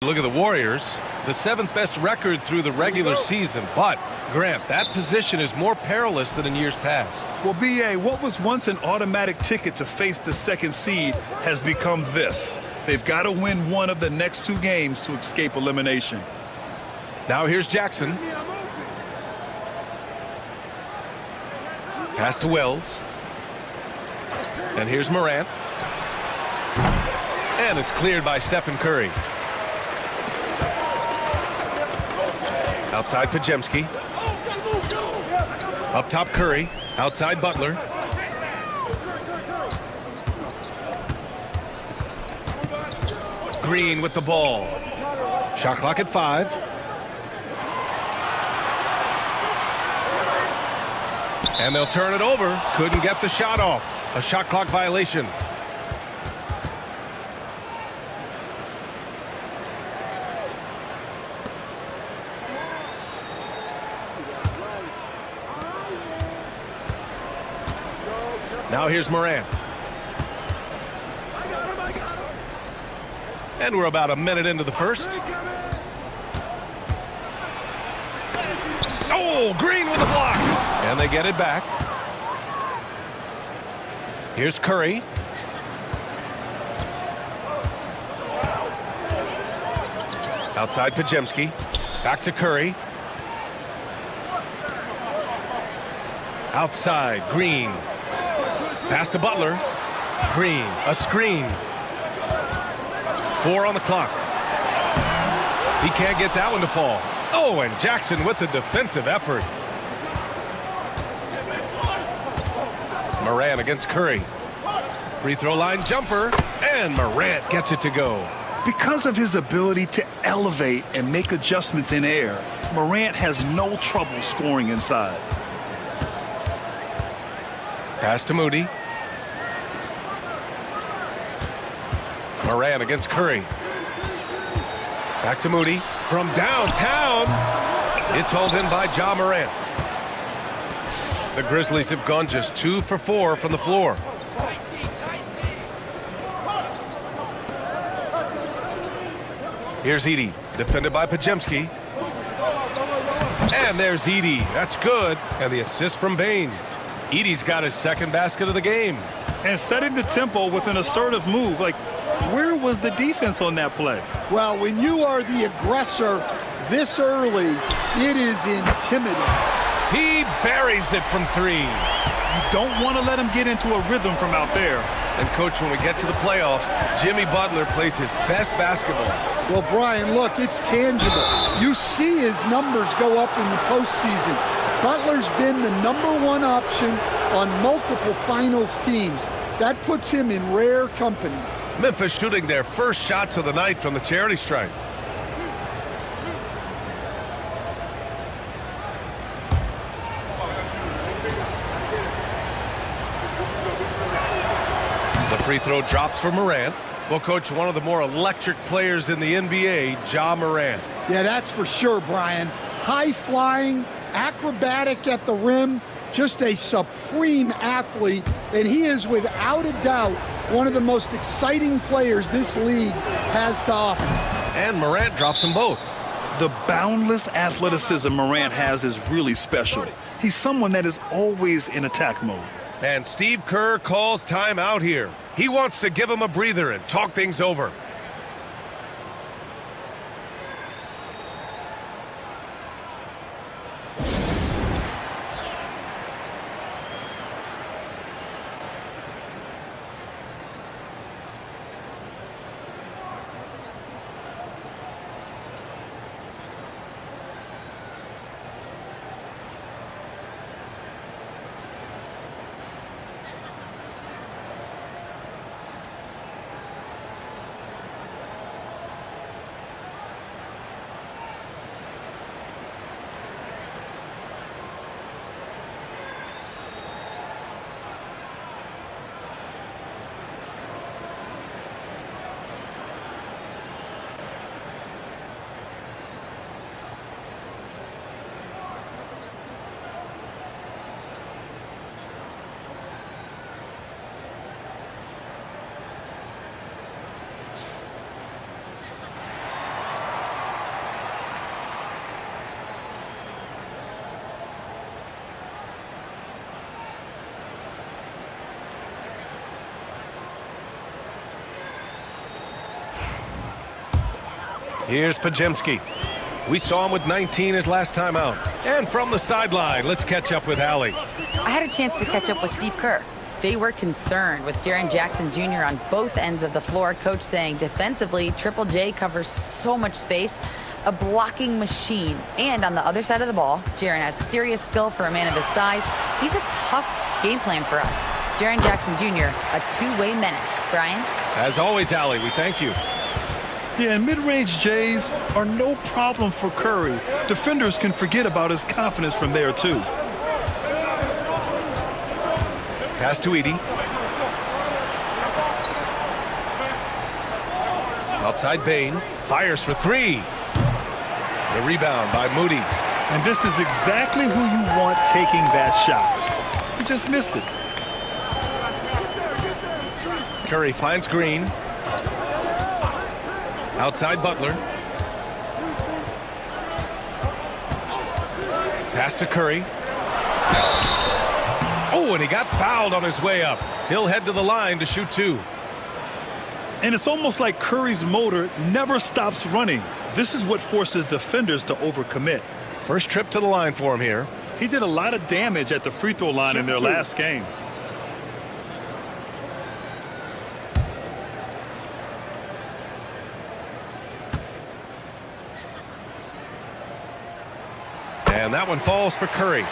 Look at the Warriors, the 7th best record through the regular season. But, Grant, that position is more perilous than in years past. Well, B.A., what was once an automatic ticket to face the 2nd seed has become this. They've got to win one of the next 2 games to escape elimination. Now here's Jackson. Pass to Wells. And here's Morant. And it's cleared by Stephen Curry. Outside Pajemski. Up top Curry. Outside Butler. Green with the ball. Shot clock at 5. And they'll turn it over. Couldn't get the shot off. A shot clock violation. Now here's Morant. And we're about a minute into the first. Oh, Green with the block. And they get it back. Here's Curry. Outside Pajemski. Back to Curry. Outside, Green. Pass to Butler. Green, a screen. 4 on the clock. He can't get that one to fall. Oh, and Jackson with the defensive effort. Morant against Curry. Free throw line jumper, and Morant gets it to go. Because of his ability to elevate and make adjustments in air, Morant has no trouble scoring inside. Pass to Moody. Morant against Curry. Back to Moody. From downtown. It's hauled in by Ja Morant. The Grizzlies have gone just 2 for 4 from the floor. Here's Edey. Defended by Pajemski. And there's Edey. That's good. And the assist from Bane. Edey's got his 2nd basket of the game. And setting the tempo with an assertive move. Like, where was the defense on that play? Well, when you are the aggressor this early, it is intimidating. He buries it from 3. You don't want to let him get into a rhythm from out there. And, Coach, when we get to the playoffs, Jimmy Butler plays his best basketball. Well, Brian, look, it's tangible. You see his numbers go up in the postseason. Butler's been the #1 option on multiple finals teams. That puts him in rare company. Memphis shooting their first shots of the night from the charity stripe. The free throw drops for Morant. Well, Coach, one of the more electric players in the NBA, Ja Morant. Yeah, that's for sure, Brian. High-flying, acrobatic at the rim, just a supreme athlete, and he is without a doubt one of the most exciting players this league has to offer. And Morant drops them both. The boundless athleticism Morant has is really special. He's someone that is always in attack mode. And Steve Kerr calls timeout here. He wants to give him a breather and talk things over. Here's Pajemski. We saw him with 19 his last time out. And from the sideline, let's catch up with Allie. I had a chance to catch up with Steve Kerr. They were concerned with Jaren Jackson Jr. on both ends of the floor. Coach saying defensively, Triple J covers so much space, a blocking machine. And on the other side of the ball, Jaren has serious skill for a man of his size. He's a tough game plan for us. Jaren Jackson Jr., a two-way menace. Brian? As always, Allie, we thank you. Yeah, and mid-range Jays are no problem for Curry. Defenders can forget about his confidence from there, too. Pass to Edey. Outside Bain. Fires for three. The rebound by Moody. And this is exactly who you want taking that shot. He just missed it. Curry finds Green. Outside Butler. Pass to Curry. Oh, and he got fouled on his way up. He'll head to the line to shoot two. And it's almost like Curry's motor never stops running. This is what forces defenders to overcommit. First trip to the line for him here. He did a lot of damage at the free throw line in their last game. And that one falls for Curry.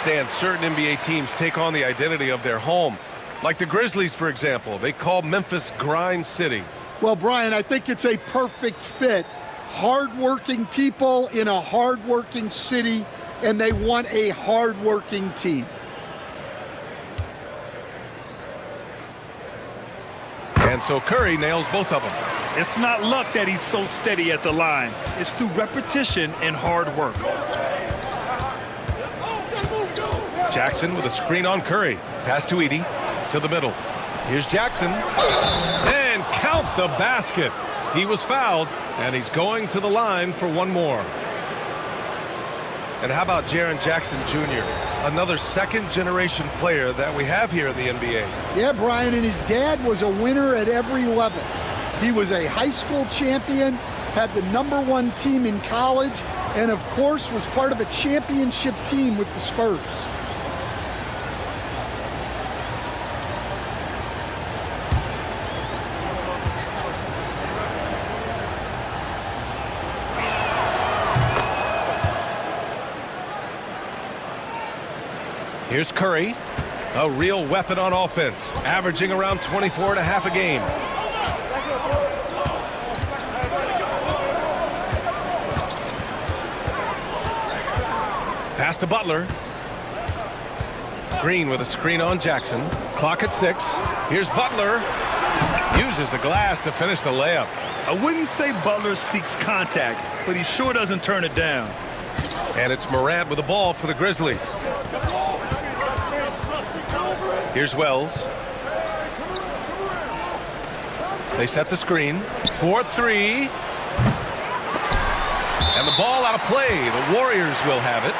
Stan, certain NBA teams take on the identity of their home. Like the Grizzlies, for example. They call Memphis Grind City. Well, Brian, I think it's a perfect fit. Hard-working people in a hard-working city, and they want a hard-working team. And so Curry nails both of them. It's not luck that he's so steady at the line. It's through repetition and hard work. Jackson with a screen on Curry. Pass to Edey. To the middle. Here's Jackson. And count the basket. He was fouled, and he's going to the line for one more. And how about Jaren Jackson Jr., another second-generation player that we have here in the NBA? Yeah, Brian, and his dad was a winner at every level. He was a high school champion, had the #1 team in college, and of course was part of a championship team with the Spurs. Here's Curry, a real weapon on offense, averaging around 24 and a half a game. Pass to Butler. Green with a screen on Jackson. Clock at 6. Here's Butler. Uses the glass to finish the layup. I wouldn't say Butler seeks contact, but he sure doesn't turn it down. And it's Morant with the ball for the Grizzlies. Here's Wells. They set the screen. 4-3. And the ball out of play. The Warriors will have it.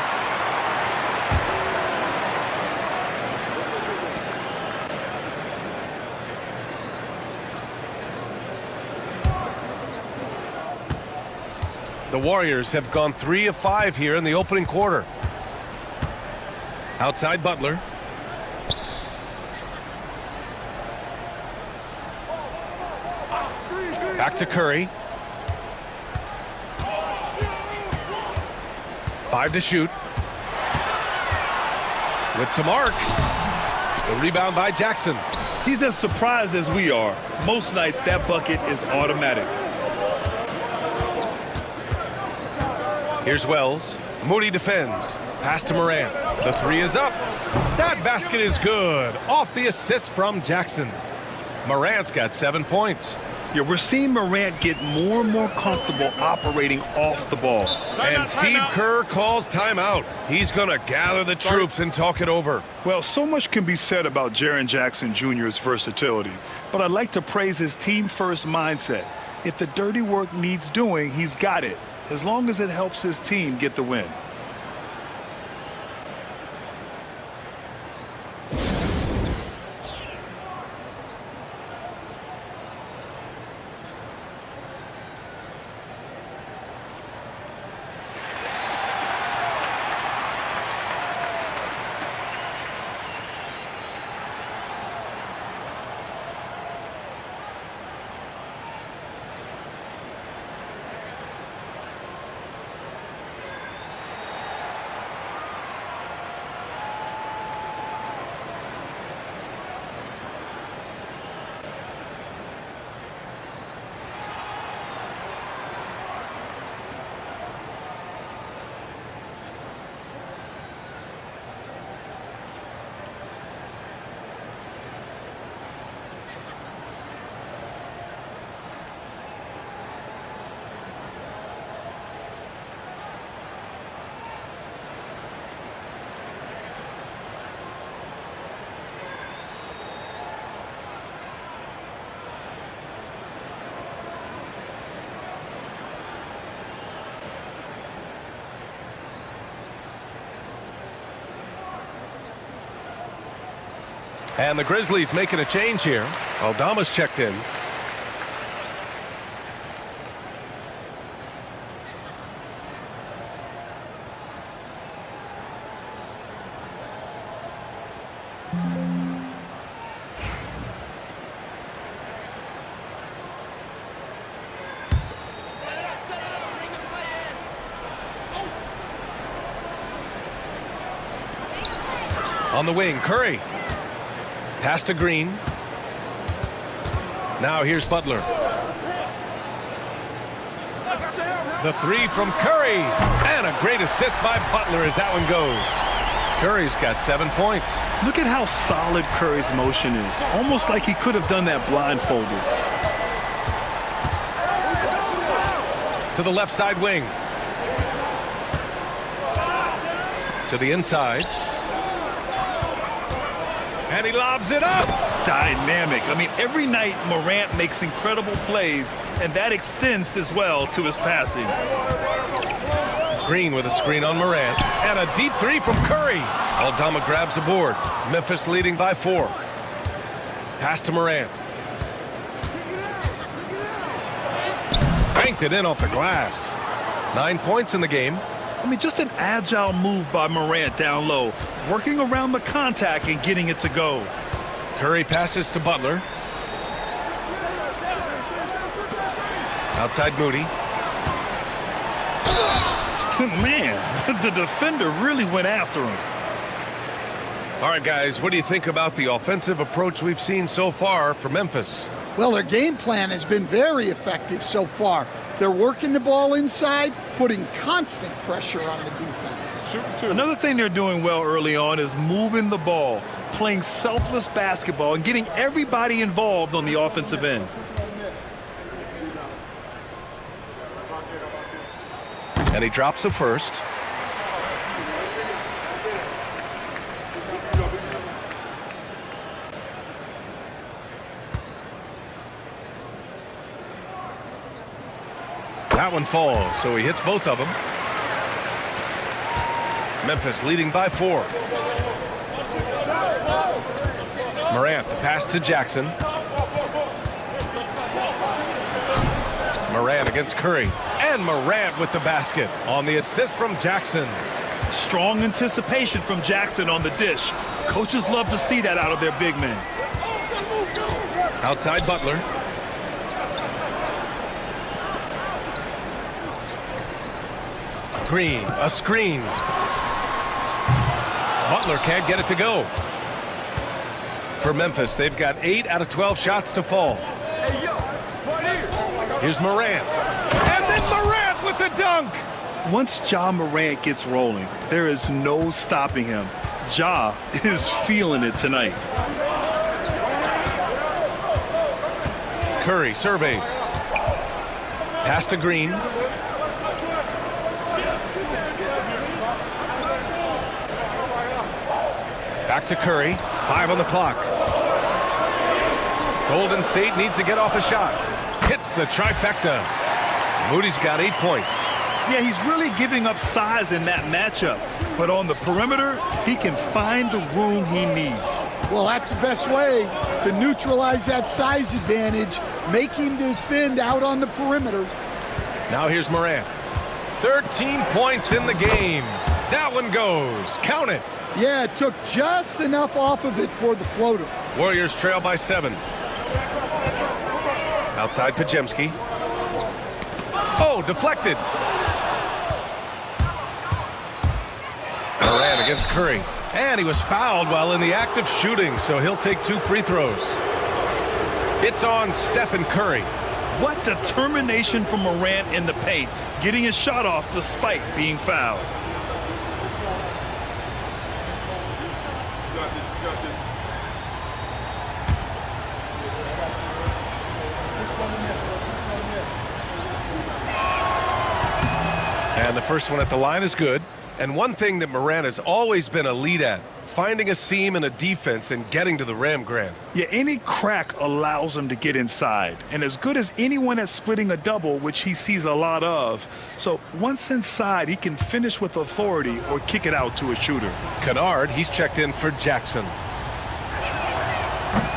The Warriors have gone 3 of 5 here in the opening quarter. Outside Butler. Back to Curry. 5 to shoot. With some arc. The rebound by Jackson. He's as surprised as we are. Most nights that bucket is automatic. Here's Wells. Moody defends. Pass to Morant. The 3 is up. That basket is good. Off the assist from Jackson. Morant's got 7 points. Yeah, we're seeing Morant get more and more comfortable operating off the ball. And Steve Kerr calls timeout. He's going to gather the troops and talk it over. Well, so much can be said about Jaren Jackson Jr.'s versatility, but I'd like to praise his team-first mindset. If the dirty work needs doing, he's got it, as long as it helps his team get the win. And the Grizzlies making a change here. Aldama's checked in. On the wing, Curry. Pass to Green. Now here's Butler. The three from Curry. And a great assist by Butler as that one goes. Curry's got 7 points. Look at how solid Curry's motion is. Almost like he could have done that blindfolded. To the left side wing. To the inside. And he lobs it up. Dynamic. I mean, every night Morant makes incredible plays, and that extends as well to his passing. Green with a screen on Morant. And a deep three from Curry. Aldama grabs the board. Memphis leading by 4. Pass to Morant. Banked it in off the glass. 9 points in the game. I mean, just an agile move by Morant down low, working around the contact and getting it to go. Curry passes to Butler. Outside Moody. Man, the defender really went after him. All right, guys, what do you think about the offensive approach we've seen so far for Memphis? Well, their game plan has been very effective so far. They're working the ball inside, putting constant pressure on the defense. Another thing they're doing well early on is moving the ball, playing selfless basketball, and getting everybody involved on the offensive end. And he drops the first. That one falls, so he hits both of them. Memphis leading by 4. Morant, the pass to Jackson. Morant against Curry. And Morant with the basket on the assist from Jackson. Strong anticipation from Jackson on the dish. Coaches love to see that out of their big men. Outside Butler. Green, a screen. Butler can't get it to go. For Memphis, they've got 8 out of 12 shots to fall. Here's Morant. And then Morant with the dunk. Once Ja Morant gets rolling, there is no stopping him. Ja is feeling it tonight. Curry surveys. Pass to Green. Back to Curry. 5 on the clock. Golden State needs to get off a shot. Hits the trifecta. Moody's got 8 points. Yeah, he's really giving up size in that matchup. But on the perimeter, he can find the room he needs. Well, that's the best way to neutralize that size advantage. Make him defend out on the perimeter. Now here's Morant. 13 points in the game. That one goes. Count it. Yeah, it took just enough off of it for the floater. Warriors trail by 7. Outside Pajemski. Oh, deflected. Morant against Curry. And he was fouled while in the act of shooting, so he'll take 2 free throws. It's on Stephen Curry. What determination from Morant in the paint, getting his shot off despite being fouled. And the first one at the line is good. And one thing that Morant has always been a lead at, finding a seam in a defense and getting to the rim, Grant. Yeah, any crack allows him to get inside. And as good as anyone at splitting a double, which he sees a lot of. So once inside, he can finish with authority or kick it out to a shooter. Kennard, he's checked in for Jackson.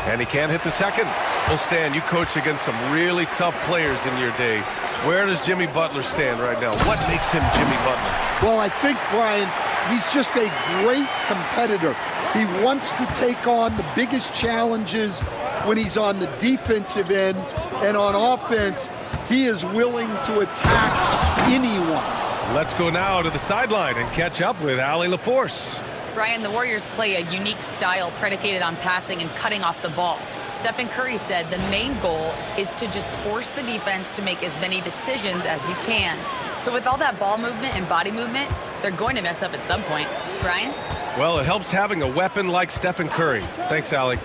And he can't hit the second. Well, Stan, you coached against some really tough players in your day. Where does Jimmy Butler stand right now? What makes him Jimmy Butler? Well, I think, Brian, he's just a great competitor. He wants to take on the biggest challenges when he's on the defensive end, and on offense, he is willing to attack anyone. Let's go now to the sideline and catch up with Allie LaForce. Brian, the Warriors play a unique style predicated on passing and cutting off the ball. Stephen Curry said the main goal is to just force the defense to make as many decisions as you can. So with all that ball movement and body movement, they're going to mess up at some point. Brian? Well, it helps having a weapon like Stephen Curry. Thanks, Allie.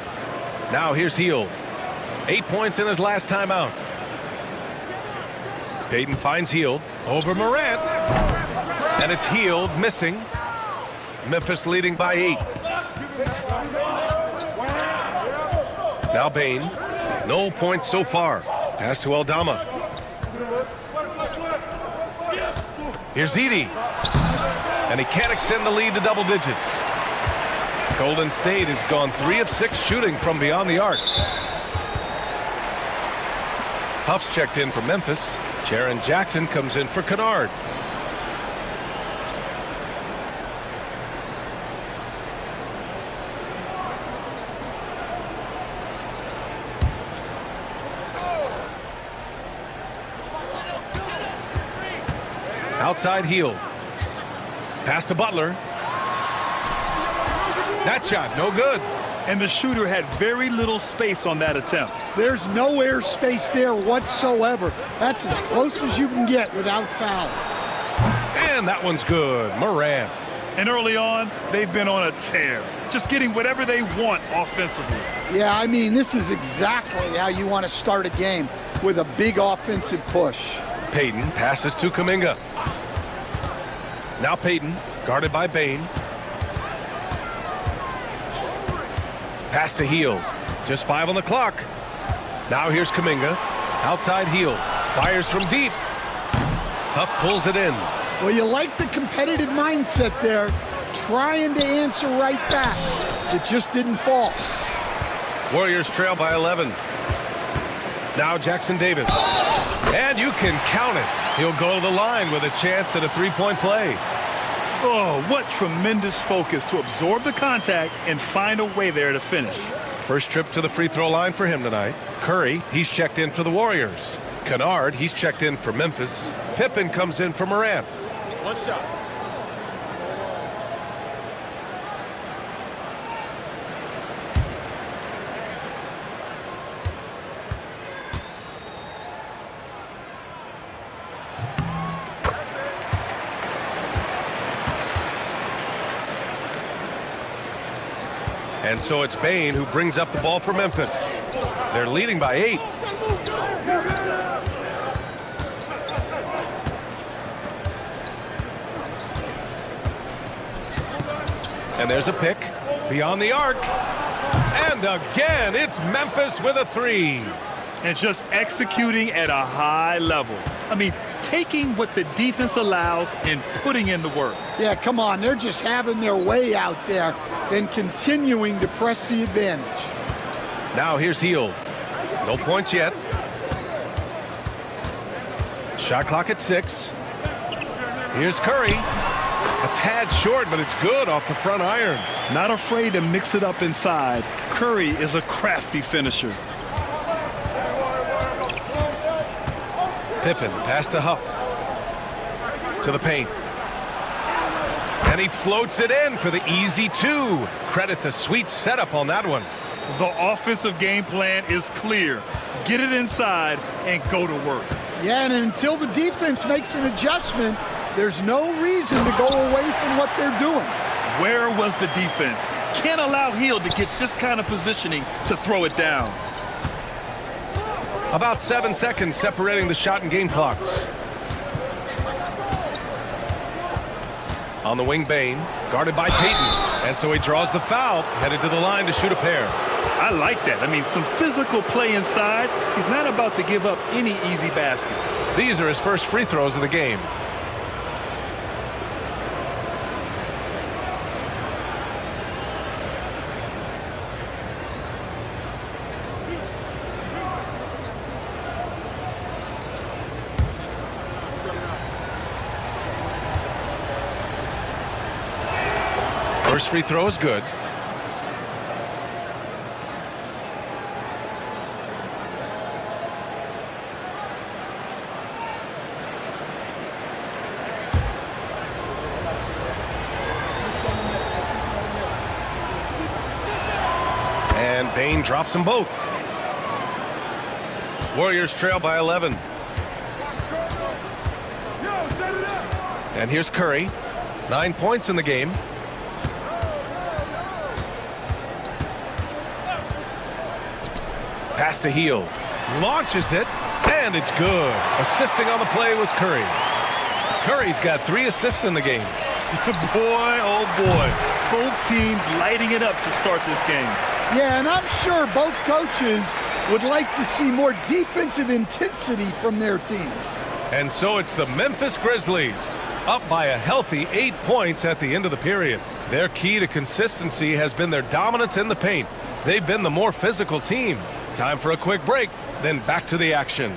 Now here's Hield. 8 points in his last timeout. Payton finds Hield over Morant. And it's Hield missing. Memphis leading by 8. Now Bane. No points so far. Pass to Aldama. Here's Edey. And he can't extend the lead to double digits. Golden State has gone 3 of 6 shooting from beyond the arc. Huff's checked in for Memphis. Jaren Jackson comes in for Kennard. Outside Hield. Pass to Butler. That shot, no good. And the shooter had very little space on that attempt. There's no air space there whatsoever. That's as close as you can get without foul. And that one's good. Morant. And early on, they've been on a tear, just getting whatever they want offensively. Yeah, I mean, this is exactly how you want to start a game, with a big offensive push. Payton passes to Kuminga. Now Payton, guarded by Bane. Pass to Hield. Just 5 on the clock. Now here's Kuminga. Outside Hield. Fires from deep. Huff pulls it in. Well, you like the competitive mindset there, trying to answer right back. It just didn't fall. Warriors trail by 11. Now Jackson Davis. And you can count it. He'll go to the line with a chance at a three-point play. Oh, what tremendous focus to absorb the contact and find a way there to finish. First trip to the free throw line for him tonight. Curry, he's checked in for the Warriors. Kennard, he's checked in for Memphis. Pippen comes in for Morant. One shot. And so it's Bane who brings up the ball for Memphis. They're leading by 8. And there's a pick beyond the arc. And again, it's Memphis with a 3. And just executing at a high level. I mean, taking what the defense allows and putting in the work. Yeah, come on. They're just having their way out there and continuing to press the advantage. Now here's Hield. No points yet. Shot clock at 6. Here's Curry. A tad short, but it's good off the front iron. Not afraid to mix it up inside. Curry is a crafty finisher. Pippen, pass to Huff. To the paint. And he floats it in for the easy 2. Credit the sweet setup on that one. The offensive game plan is clear. Get it inside and go to work. Yeah, and until the defense makes an adjustment, there's no reason to go away from what they're doing. Where was the defense? Can't allow Hield to get this kind of positioning to throw it down. About 7 seconds separating the shot and game clocks. On the wing, Bane, guarded by Payton. And so he draws the foul, headed to the line to shoot a pair. I like that. I mean, some physical play inside. He's not about to give up any easy baskets. These are his first free throws of the game. First free throw is good. And Payne drops them both. Warriors trail by 11. And here's Curry. 9 points in the game. Pass to Hield. Launches it, and it's good. Assisting on the play was Curry. Curry's got 3 assists in the game. Boy, oh boy. Both teams lighting it up to start this game. Yeah, and I'm sure both coaches would like to see more defensive intensity from their teams. And so it's the Memphis Grizzlies, up by a healthy 8 points at the end of the period. Their key to consistency has been their dominance in the paint. They've been the more physical team. Time for a quick break, then back to the action.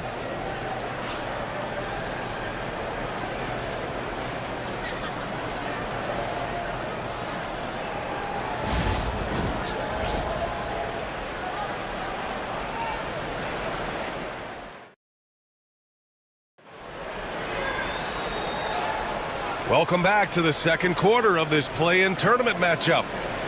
Welcome back to the second quarter of this play-in tournament matchup.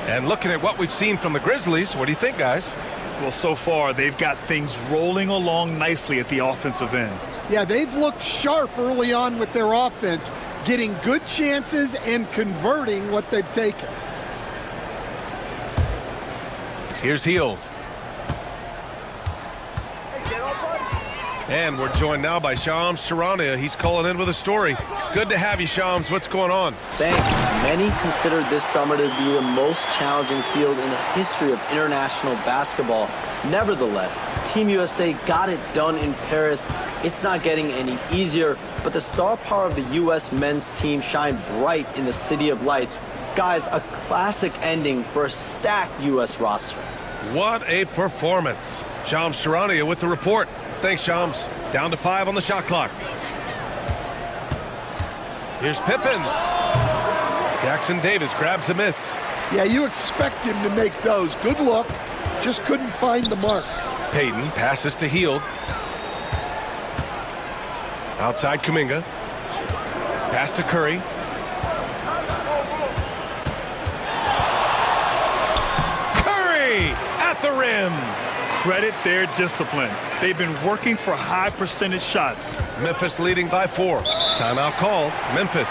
And looking at what we've seen from the Grizzlies, what do you think, guys? Well, so far, they've got things rolling along nicely at the offensive end. Yeah, they've looked sharp early on with their offense, getting good chances and converting what they've taken. Here's Hield. And we're joined now by Shams Charania. He's calling in with a story. Good to have you, Shams. What's going on? Thanks. Many considered this summer to be the most challenging field in the history of international basketball. Nevertheless, Team USA got it done in Paris. It's not getting any easier, but the star power of the U.S. men's team shined bright in the City of Lights. Guys, a classic ending for a stacked U.S. roster. What a performance. Shams Charania with the report. Thanks, Shams. Down to 5 on the shot clock. Here's Pippen. Jackson Davis grabs the miss. Yeah, you expect him to make those. Good look. Just couldn't find the mark. Payton passes to Hield. Outside Kuminga. Pass to Curry. Curry at the rim. Credit their discipline. They've been working for high percentage shots. Memphis leading by 4. Timeout call. Memphis.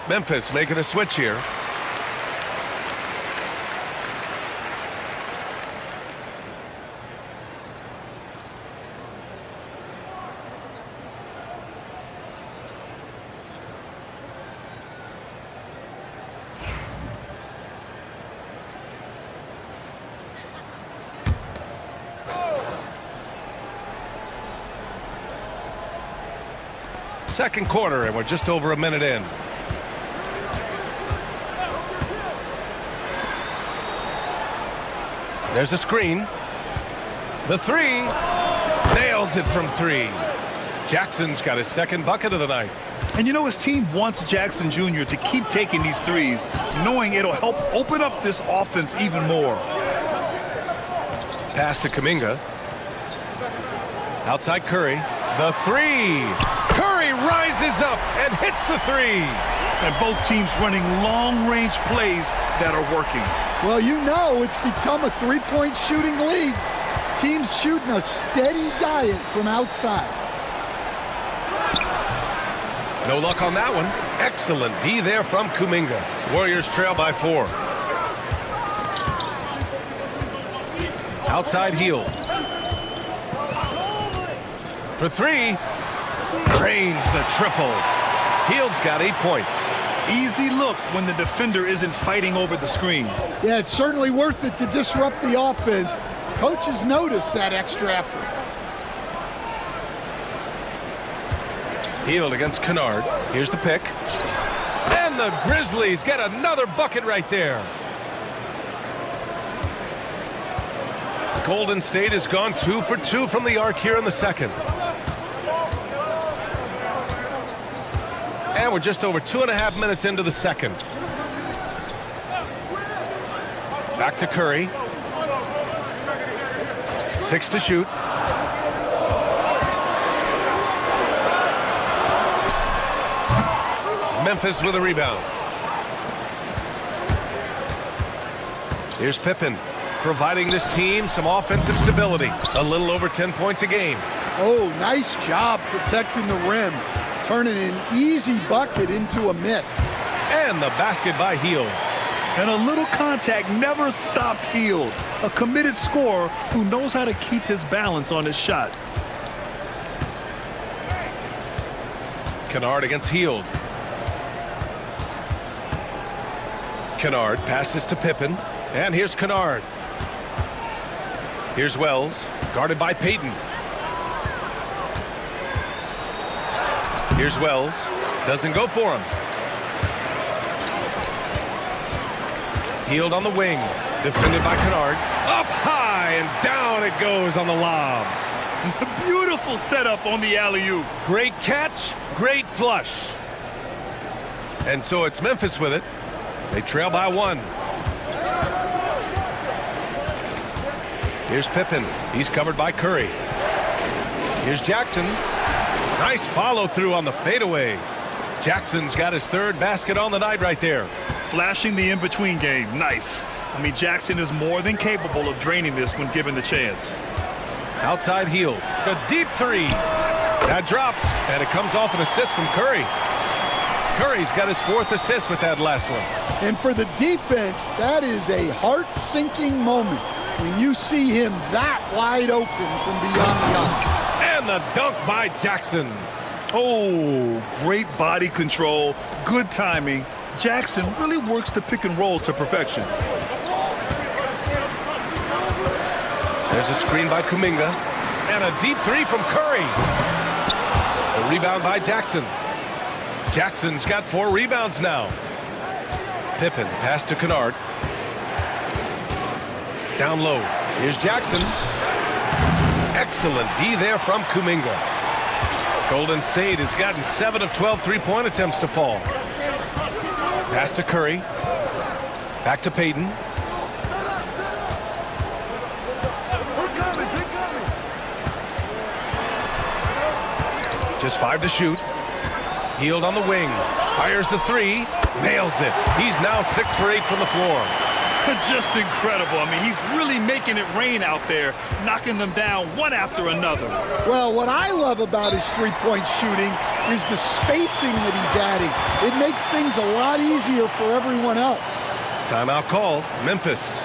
Memphis making a switch here. Second quarter, and we're just over a minute in. There's a screen. The three. Nails it from three. Jackson's got his second bucket of the night. And you know, his team wants Jackson Jr. to keep taking these threes, knowing it'll help open up this offense even more. Pass to Kuminga. Outside Curry. The three. Curry rises up and hits the three. And both teams running long-range plays that are working. Well, you know it's become a three-point shooting league. Teams shooting a steady diet from outside. No luck on that one. Excellent D there from Kuminga. Warriors trail by 4. Outside Hield. For three. Drains the triple. Hield's got 8 points. Easy look when the defender isn't fighting over the screen. Yeah, it's certainly worth it to disrupt the offense. Coaches notice that extra effort. Hield against Kennard. Here's the pick. And the Grizzlies get another bucket right there. Golden State has gone 2 for 2 from the arc here in the second. And we're just over 2.5 minutes into the second. Back to Curry. 6 to shoot. Memphis with a rebound. Here's Pippen, providing this team some offensive stability. A little over 10 points a game. Oh, nice job protecting the rim. Turning an easy bucket into a miss. And the basket by Hield. And a little contact never stopped Hield. A committed scorer who knows how to keep his balance on his shot. Kennard against Hield. Kennard passes to Pippen. And here's Kennard. Here's Wells, guarded by Payton. Here's Wells. Doesn't go for him. Hield on the wing. Defended by Kennard. Up high and down it goes on the lob. Beautiful setup on the alley-oop. Great catch, great flush. And so it's Memphis with it. They trail by 1. Here's Pippen. He's covered by Curry. Here's Jackson. Nice follow-through on the fadeaway. Jackson's got his third basket on the night right there. Flashing the in-between game. Nice. I mean, Jackson is more than capable of draining this when given the chance. Outside Hield. A deep three. That drops, and it comes off an assist from Curry. Curry's got his 4th assist with that last one. And for the defense, that is a heart-sinking moment when you see him that wide open from beyond the arc. And the dunk by Jackson. Oh, great body control, good timing. Jackson really works the pick and roll to perfection. There's a screen by Kuminga. And a deep three from Curry. The rebound by Jackson. Jackson's got 4 rebounds now. Pippen, pass to Kennard. Down low. Here's Jackson. Excellent D there from Kuminga. Golden State has gotten 7 of 12 three-point attempts to fall. Pass to Curry. Back to Payton. Just 5 to shoot. Hield on the wing. Fires the three. Nails it. He's now 6 for 8 from the floor. Just incredible. I mean, he's really making it rain out there, knocking them down one after another. Well, what I love about his three-point shooting is the spacing that he's adding. It makes things a lot easier for everyone else. Timeout call. Memphis.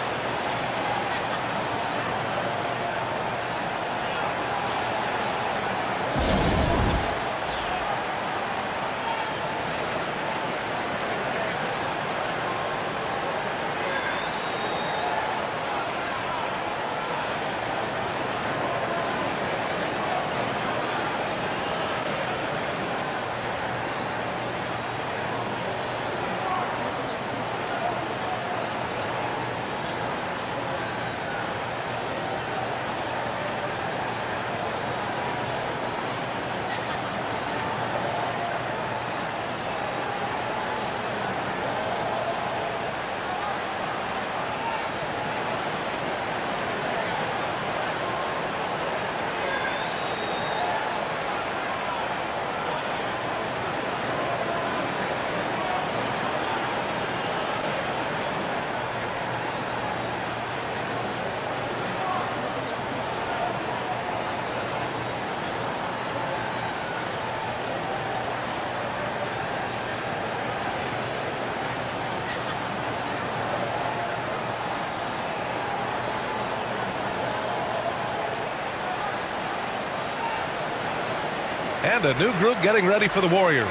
And a new group getting ready for the Warriors.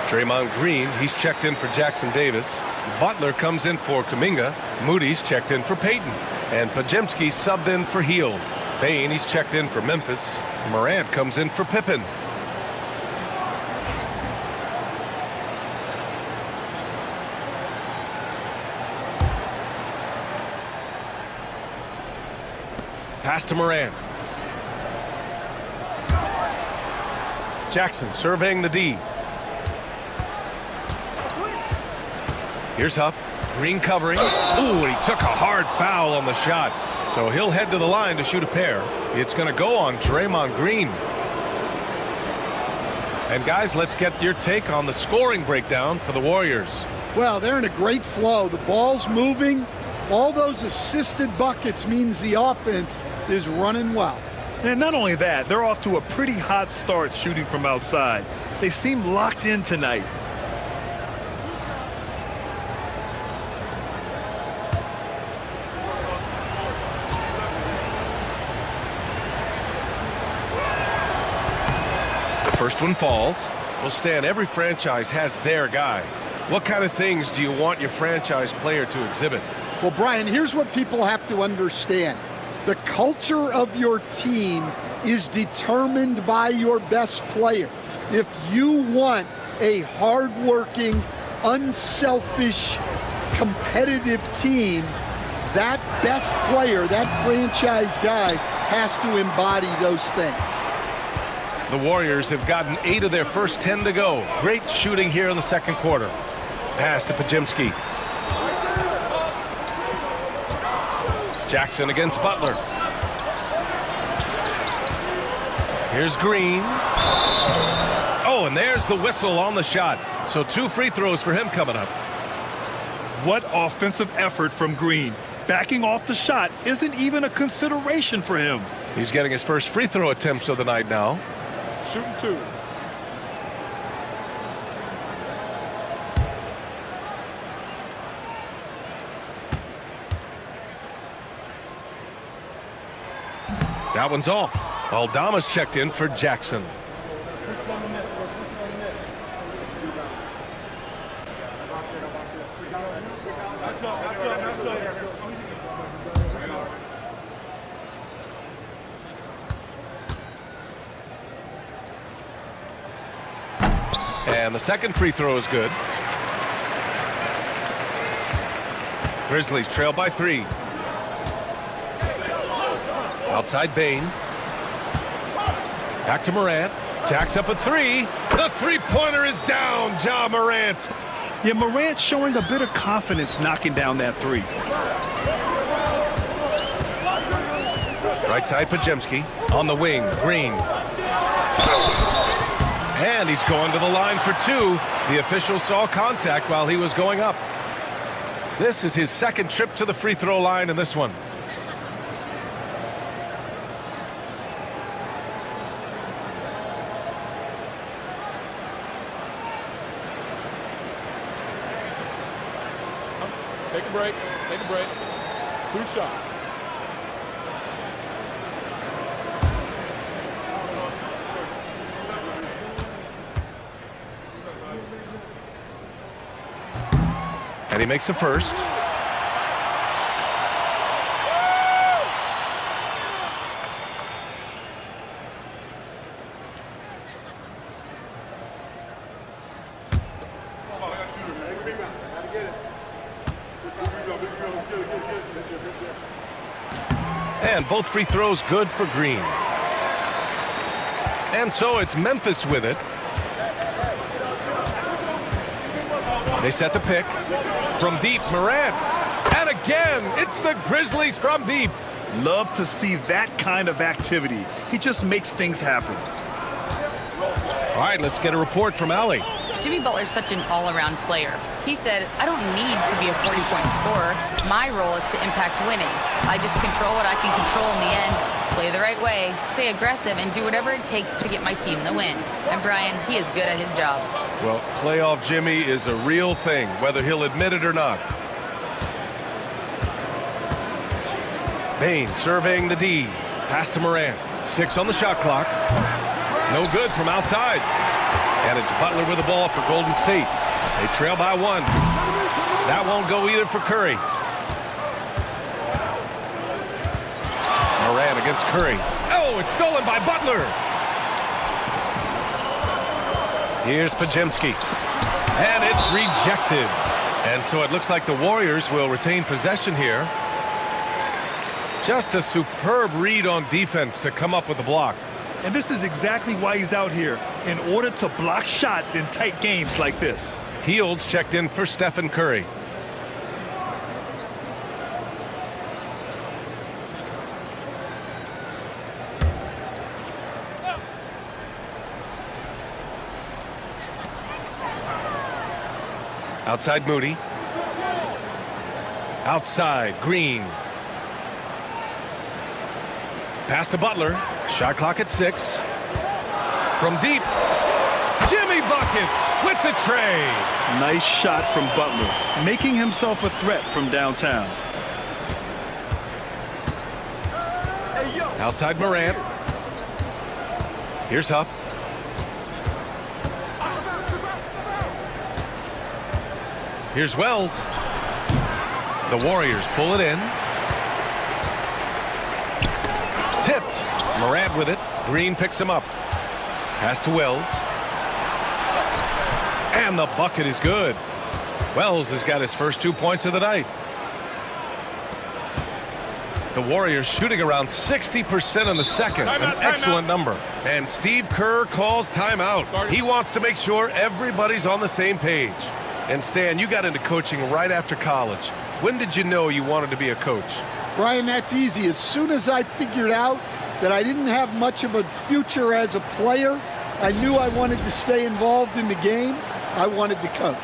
Draymond Green, he's checked in for Jackson Davis. Butler comes in for Kuminga. Moody's checked in for Payton. And Podziemski subbed in for Hield. Bane, he's checked in for Memphis. Morant comes in for Pippen. Pass to Morant. Jackson surveying the D. Here's Huff. Green covering. Ooh, he took a hard foul on the shot. So he'll head to the line to shoot a pair. It's going to go on Draymond Green. And guys, let's get your take on the scoring breakdown for the Warriors. Well, they're in a great flow. The ball's moving. All those assisted buckets means the offense is running well. And not only that, they're off to a pretty hot start shooting from outside. They seem locked in tonight. The first one falls. Well, Stan, every franchise has their guy. What kind of things do you want your franchise player to exhibit? Well, Brian, here's what people have to understand. The culture of your team is determined by your best player. If you want a hardworking, unselfish, competitive team, that best player, that franchise guy, has to embody those things. The Warriors have gotten 8 of their first 10 to go. Great shooting here in the second quarter. Pass to Podziemski. Jackson against Butler. Here's Green. Oh, and there's the whistle on the shot. So 2 free throws for him coming up. What offensive effort from Green. Backing off the shot isn't even a consideration for him. He's getting his first free throw attempts of the night now. Shooting 2. That one's off. Aldama's checked in for Jackson. And the second free throw is good. Grizzlies trail by 3. Outside Bane. Back to Morant. Jacks up a 3. The three-pointer is down, Ja Morant. Yeah, Morant showing a bit of confidence knocking down that 3. Right side Podziemski. On the wing, Green. And he's going to the line for 2. The official saw contact while he was going up. This is his second trip to the free throw line in this one. Take a break. Take a break. 2 shots. And he makes a first. And both free throws good for Green. And so it's Memphis with it. They set the pick. From deep, Morant. And again, it's the Grizzlies from deep. Love to see that kind of activity. He just makes things happen. All right, let's get a report from Allie. Jimmy Butler's such an all-around player. He said, I don't need to be a 40-point scorer. My role is to impact winning. I just control what I can control in the end, play the right way, stay aggressive, and do whatever it takes to get my team the win. And Brian, he is good at his job. Well, playoff Jimmy is a real thing, whether he'll admit it or not. Bane surveying the D. Pass to Morant. 6 on the shot clock. No good from outside. And it's Butler with the ball for Golden State. They trail by 1. That won't go either for Curry. Morant against Curry. Oh, it's stolen by Butler. Here's Pajemski. And it's rejected. And so it looks like the Warriors will retain possession here. Just a superb read on defense to come up with the block. And this is exactly why he's out here, in order to block shots in tight games like this. Fields checked in for Stephen Curry. Outside Moody. Outside Green. Pass to Butler. Shot clock at 6. From deep. Jimmy buckets with the tray. Nice shot from Butler, making himself a threat from downtown. Outside Morant. Here's Huff. Here's Wells. The Warriors pull it in. Tipped. Morant with it. Green picks him up. Pass to Wells. And the bucket is good. Wells has got his first 2 points of the night. The Warriors shooting around 60% in the second. An excellent number. And Steve Kerr calls timeout. He wants to make sure everybody's on the same page. And Stan, you got into coaching right after college. When did you know you wanted to be a coach? Brian, that's easy. As soon as I figured out that I didn't have much of a future as a player, I knew I wanted to stay involved in the game. I wanted to coach.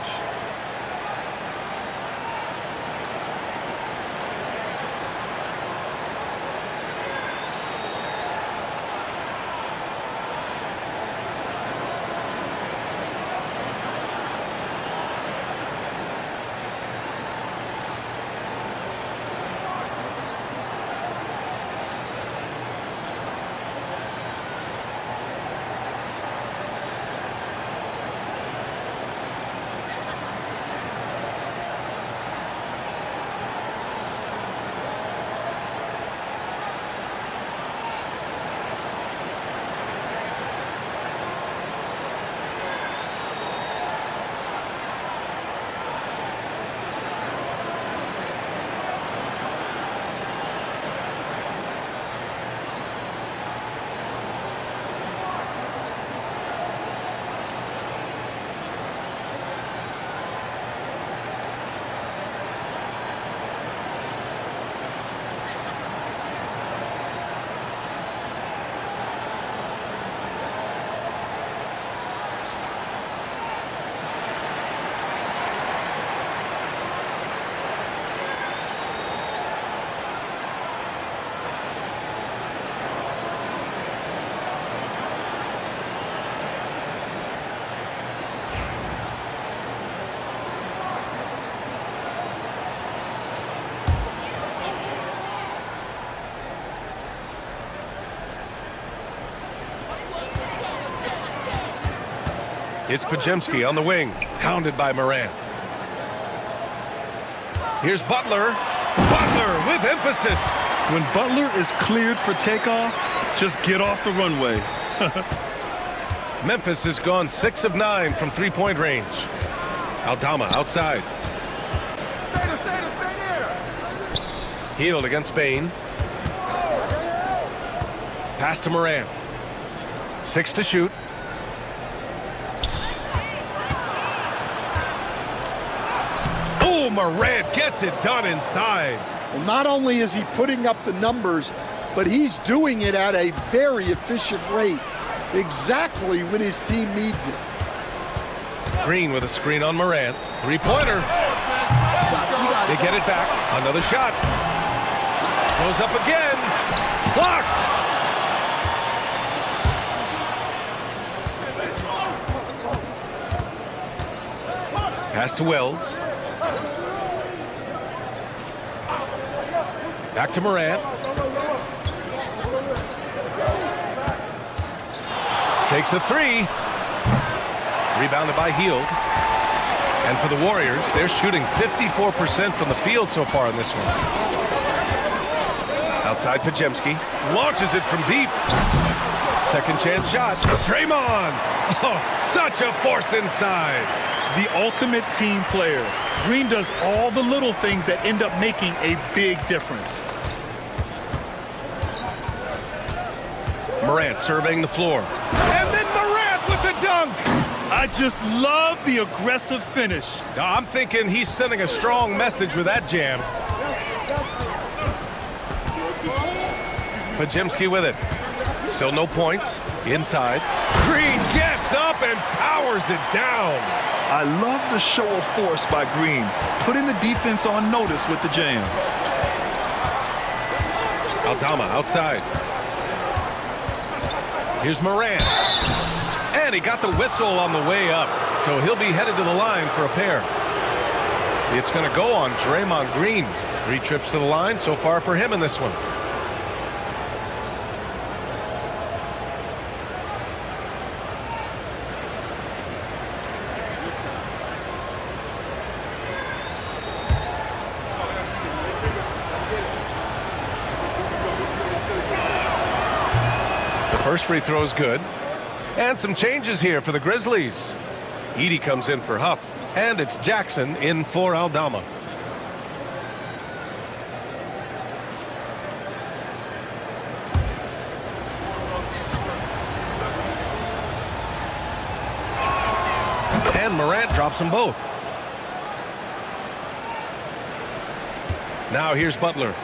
It's Pajemski on the wing, hounded by Morant. Here's Butler. Butler with emphasis. When Butler is cleared for takeoff, just get off the runway. Memphis has gone 6 of 9 from three-point range. Aldama outside. Healed against Bain. Pass to Morant. 6 to shoot. Oh, Morant gets it done inside. Well, not only is he putting up the numbers, but he's doing it at a very efficient rate, exactly when his team needs it. Green with a screen on Morant. Three-pointer. They get it back. Another shot. Goes up again. Blocked. Pass to Wells. Back to Morant. To Takes a three. Rebounded by Hield. And for the Warriors, they're shooting 54% from the field so far in this one. Outside Pajemski. Launches it from deep. Second chance shot. Draymond. Oh, such a force inside. The ultimate team player. Green does all the little things that end up making a big difference. Morant surveying the floor. And then Morant with the dunk. I just love the aggressive finish. I'm thinking he's sending a strong message with that jam. Pajemski with it. Still no points. Inside. Green gets up and powers it down. I love the show of force by Green, putting the defense on notice with the jam. Aldama outside. Here's Morant. And he got the whistle on the way up, so he'll be headed to the line for a pair. It's going to go on Draymond Green. 3 trips to the line so far for him in this one. First free throw is good. And some changes here for the Grizzlies. Edey comes in for Huff. And it's Jackson in for Aldama. And Morant drops them both. Now here's Butler.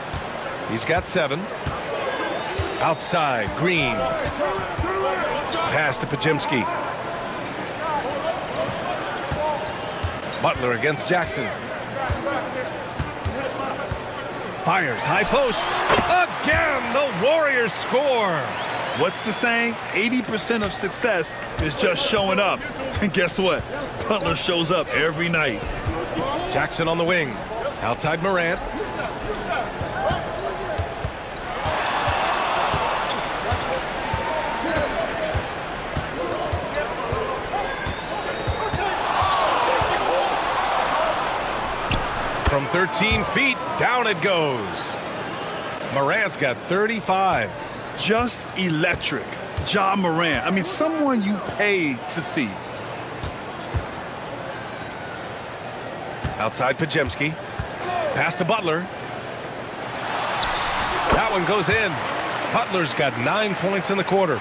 He's got 7. Outside, Green. Pass to Pajemski. Butler against Jackson. Fires, high post. Again, the Warriors score. What's the saying? 80% of success is just showing up. And guess what? Butler shows up every night. Jackson on the wing. Outside Morant. From 13 feet, down it goes. Morant's got 35. Just electric. Ja Morant. I mean, someone you pay to see. Outside Pajemski. Pass to Butler. That one goes in. Butler's got 9 points in the quarter.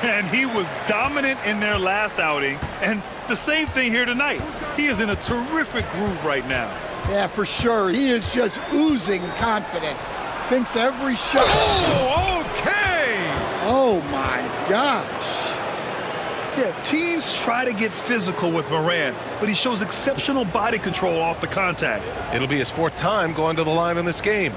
And he was dominant in their last outing. And the same thing here tonight. He is in a terrific groove right now. Yeah, for sure. He is just oozing confidence. Thinks every shot. Oh, okay. Oh, my gosh. Yeah, teams try to get physical with Morant, but he shows exceptional body control off the contact. It'll be his 4th time going to the line in this game.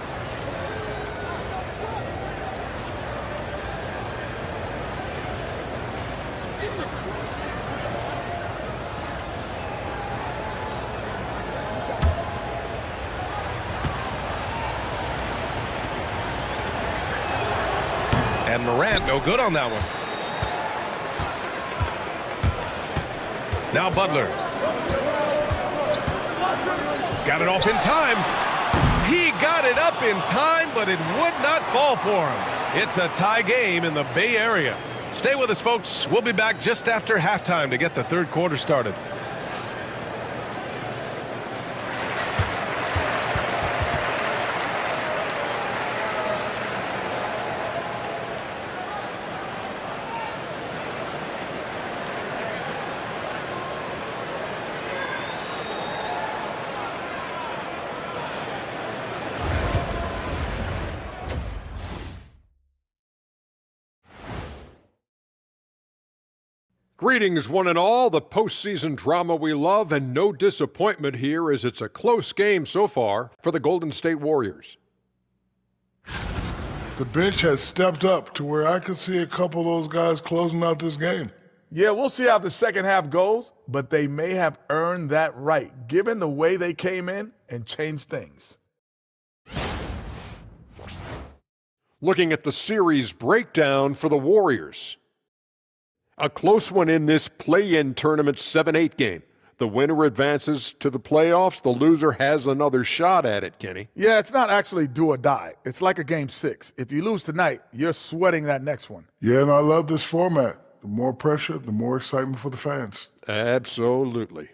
And Morant no good on that one. Now Butler. Got it off in time. He got it up in time, but it would not fall for him. It's a tie game in the Bay Area. Stay with us, folks. We'll be back just after halftime to get the 3rd quarter started. Greetings, one and all. The postseason drama we love, and no disappointment here as it's a close game so far for the Golden State Warriors. The bench has stepped up to where I could see a couple of those guys closing out this game. Yeah, we'll see how the second half goes, but they may have earned that right, given the way they came in and changed things. Looking at the series breakdown for the Warriors. A close one in this play-in tournament 7-8 game. The winner advances to the playoffs. The loser has another shot at it, Kenny. Yeah, it's not actually do or die. It's like a game 6. If you lose tonight, you're sweating that next one. Yeah, and I love this format. The more pressure, the more excitement for the fans. Absolutely.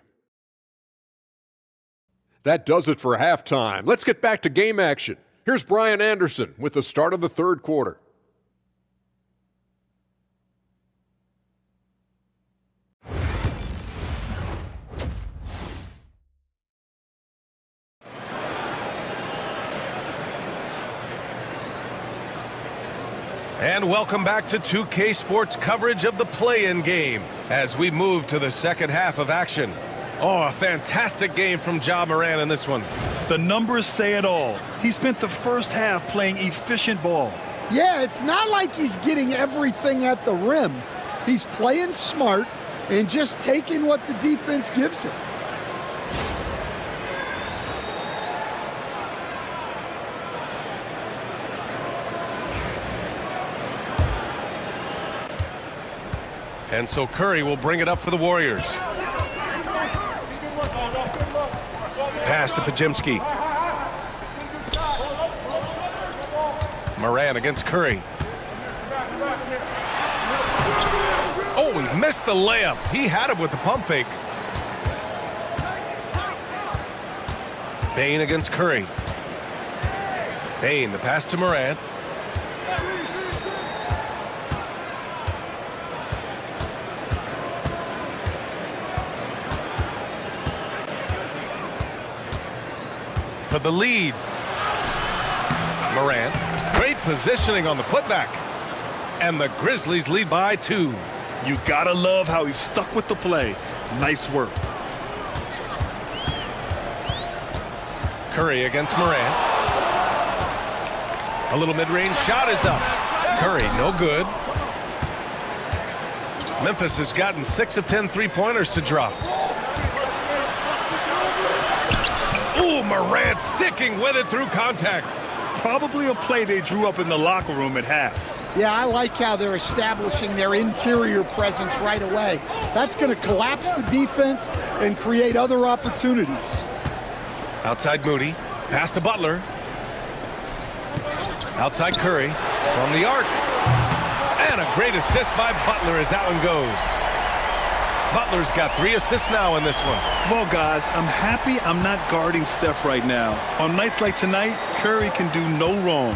That does it for halftime. Let's get back to game action. Here's Brian Anderson with the start of the third quarter. And welcome back to 2K Sports coverage of the play-in game as we move to the second half of action. Oh, a fantastic game from Ja Morant in this one. The numbers say it all. He spent the first half playing efficient ball. Yeah, it's not like he's getting everything at the rim. He's playing smart and just taking what the defense gives him. And so Curry will bring it up for the Warriors. Pass to Pajemski. Morant against Curry. Oh, he missed the layup. He had it with the pump fake. Bane against Curry. Bane, the pass to Morant. For the lead. Morant, great positioning on the putback. And the Grizzlies lead by 2. You gotta love how he stuck with the play. Nice work. Curry against Morant. A little mid-range shot is up. Curry, no good. Memphis has gotten 6 of 10 three-pointers to drop. Ooh, Morant sticking with it through contact. Probably a play they drew up in the locker room at half. Yeah, I like how they're establishing their interior presence right away. That's going to collapse the defense and create other opportunities. Outside Moody. Pass to Butler. Outside Curry. From the arc. And a great assist by Butler as that one goes. Butler's got 3 assists now in this one. Well, guys, I'm happy I'm not guarding Steph right now. On nights like tonight, Curry can do no wrong.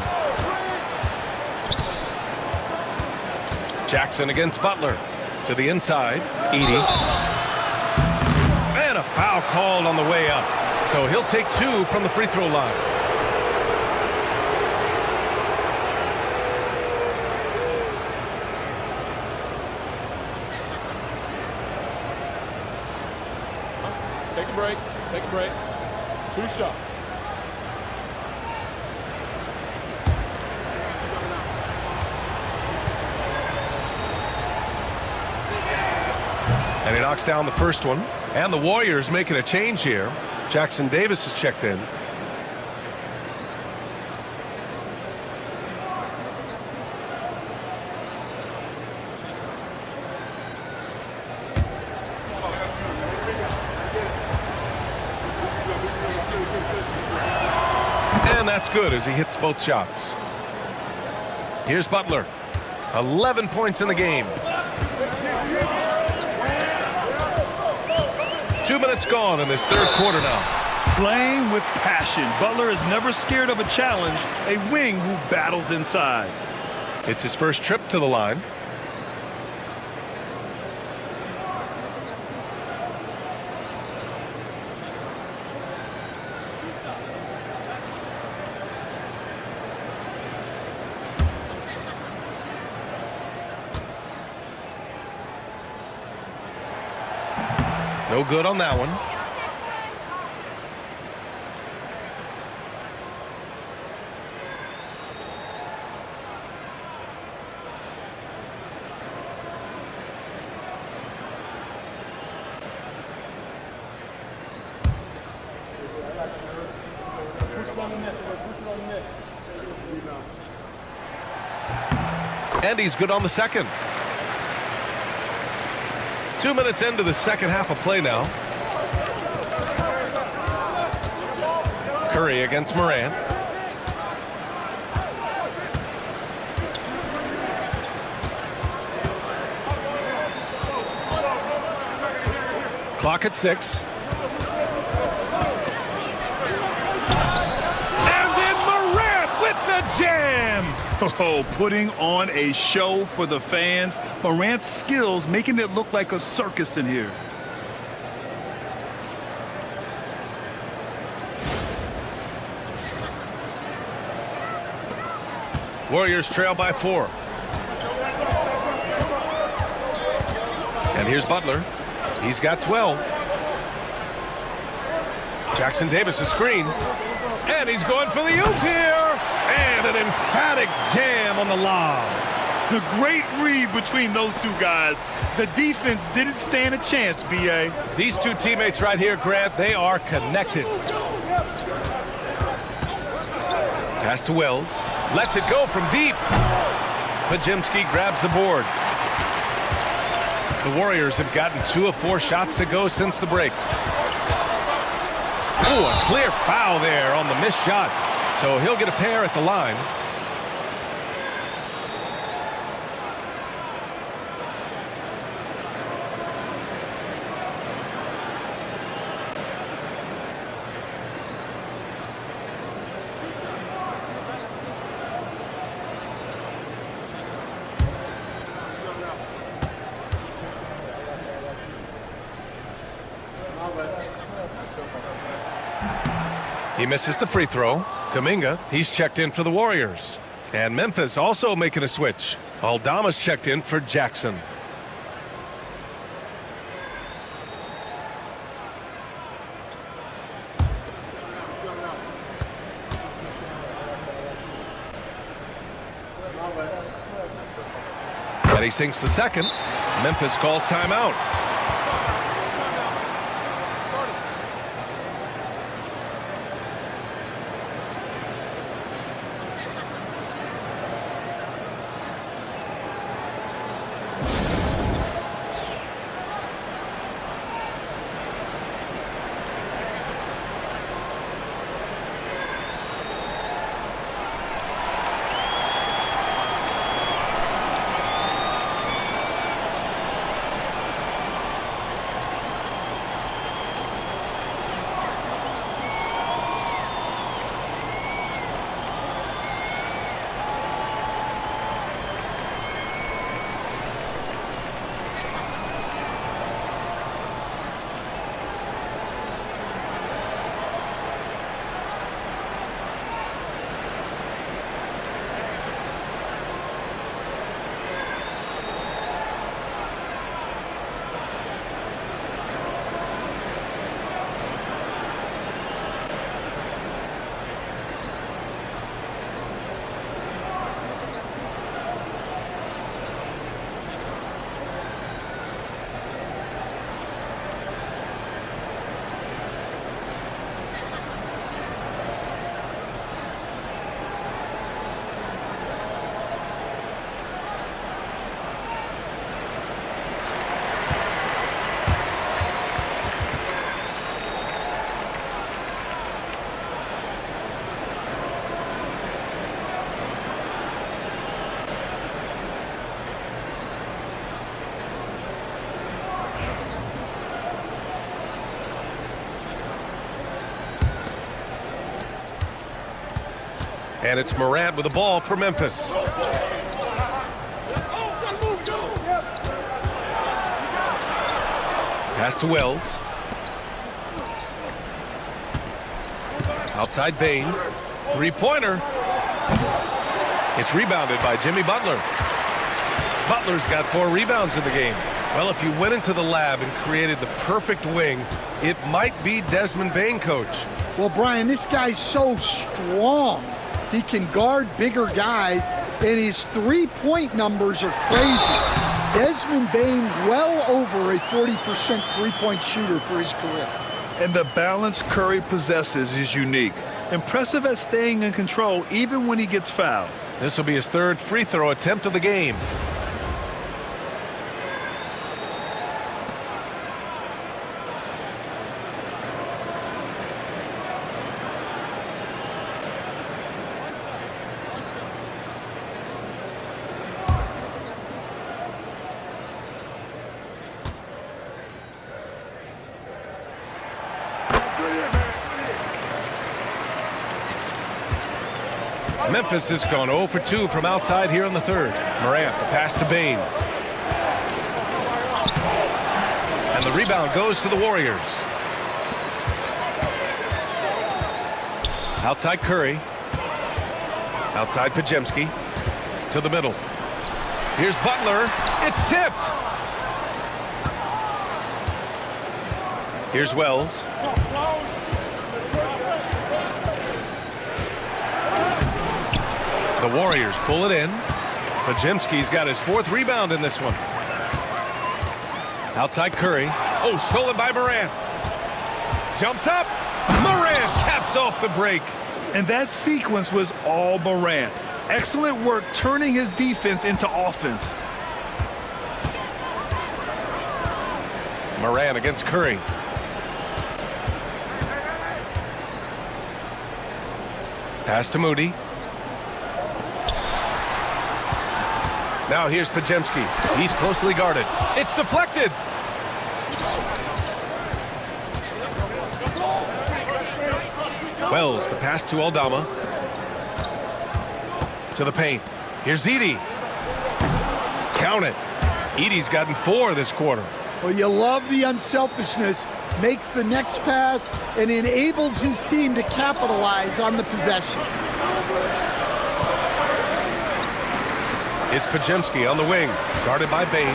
Jackson against Butler. To the inside. Edey. And a foul called on the way up. So he'll take 2 from the free throw line. Take a break. Take a break. 2 shots. And he knocks down the first one. And the Warriors making a change here. Jackson Davis has checked in. And that's good as he hits both shots. Here's Butler. 11 points in the game. 2 minutes gone in this third quarter now. Playing with passion. Butler is never scared of a challenge, a wing who battles inside. It's his first trip to the line. No good on that one. And he's good on the second. 2 minutes into the second half of play now. Curry against Morant. Clock at 6. And then Morant with the jam. Oh, putting on a show for the fans. Morant's skills making it look like a circus in here. Warriors trail by 4. And here's Butler. He's got 12. Jackson Davis a screen. And he's going for the oop here. And an emphatic jam on the lob. The great read between those two guys. The defense didn't stand a chance, B.A. These two teammates right here, Grant, they are connected. Pass to Wells. Lets it go from deep. Pajemski grabs the board. The Warriors have gotten 2 of 4 shots to go since the break. Ooh, a clear foul there on the missed shot. So he'll get a pair at the line. He misses the free throw. Kuminga, he's checked in for the Warriors. And Memphis also making a switch. Aldama's checked in for Jackson. And he sinks the second. Memphis calls timeout. And it's Morant with the ball for Memphis. Pass to Wells. Outside Bain. Three-pointer. It's rebounded by Jimmy Butler. Butler's got 4 rebounds in the game. Well, if you went into the lab and created the perfect wing, it might be Desmond Bain, coach. Well, Brian, this guy's so strong. He can guard bigger guys, and his three-point numbers are crazy. Desmond Bain, well over a 40% three-point shooter for his career. And the balance Curry possesses is unique. Impressive at staying in control even when he gets fouled. This will be his 3rd free throw attempt of the game. Memphis has gone 0 for 2 from outside here in the third. Morant, the pass to Bane. And the rebound goes to the Warriors. Outside Curry. Outside Pajemski. To the middle. Here's Butler. It's tipped. Here's Wells. The Warriors pull it in. Pajemski's got his 4th rebound in this one. Outside Curry. Oh, stolen by Morant. Jumps up. Morant caps off the break. And that sequence was all Morant. Excellent work turning his defense into offense. Morant against Curry. Pass to Moody. Now here's Pajemski. He's closely guarded. It's deflected. Wells, the pass to Aldama. To the paint. Here's Edey. Count it. Edey's gotten 4 this quarter. Well, you love the unselfishness. Makes the next pass and enables his team to capitalize on the possession. It's Pajemski on the wing, guarded by Bane.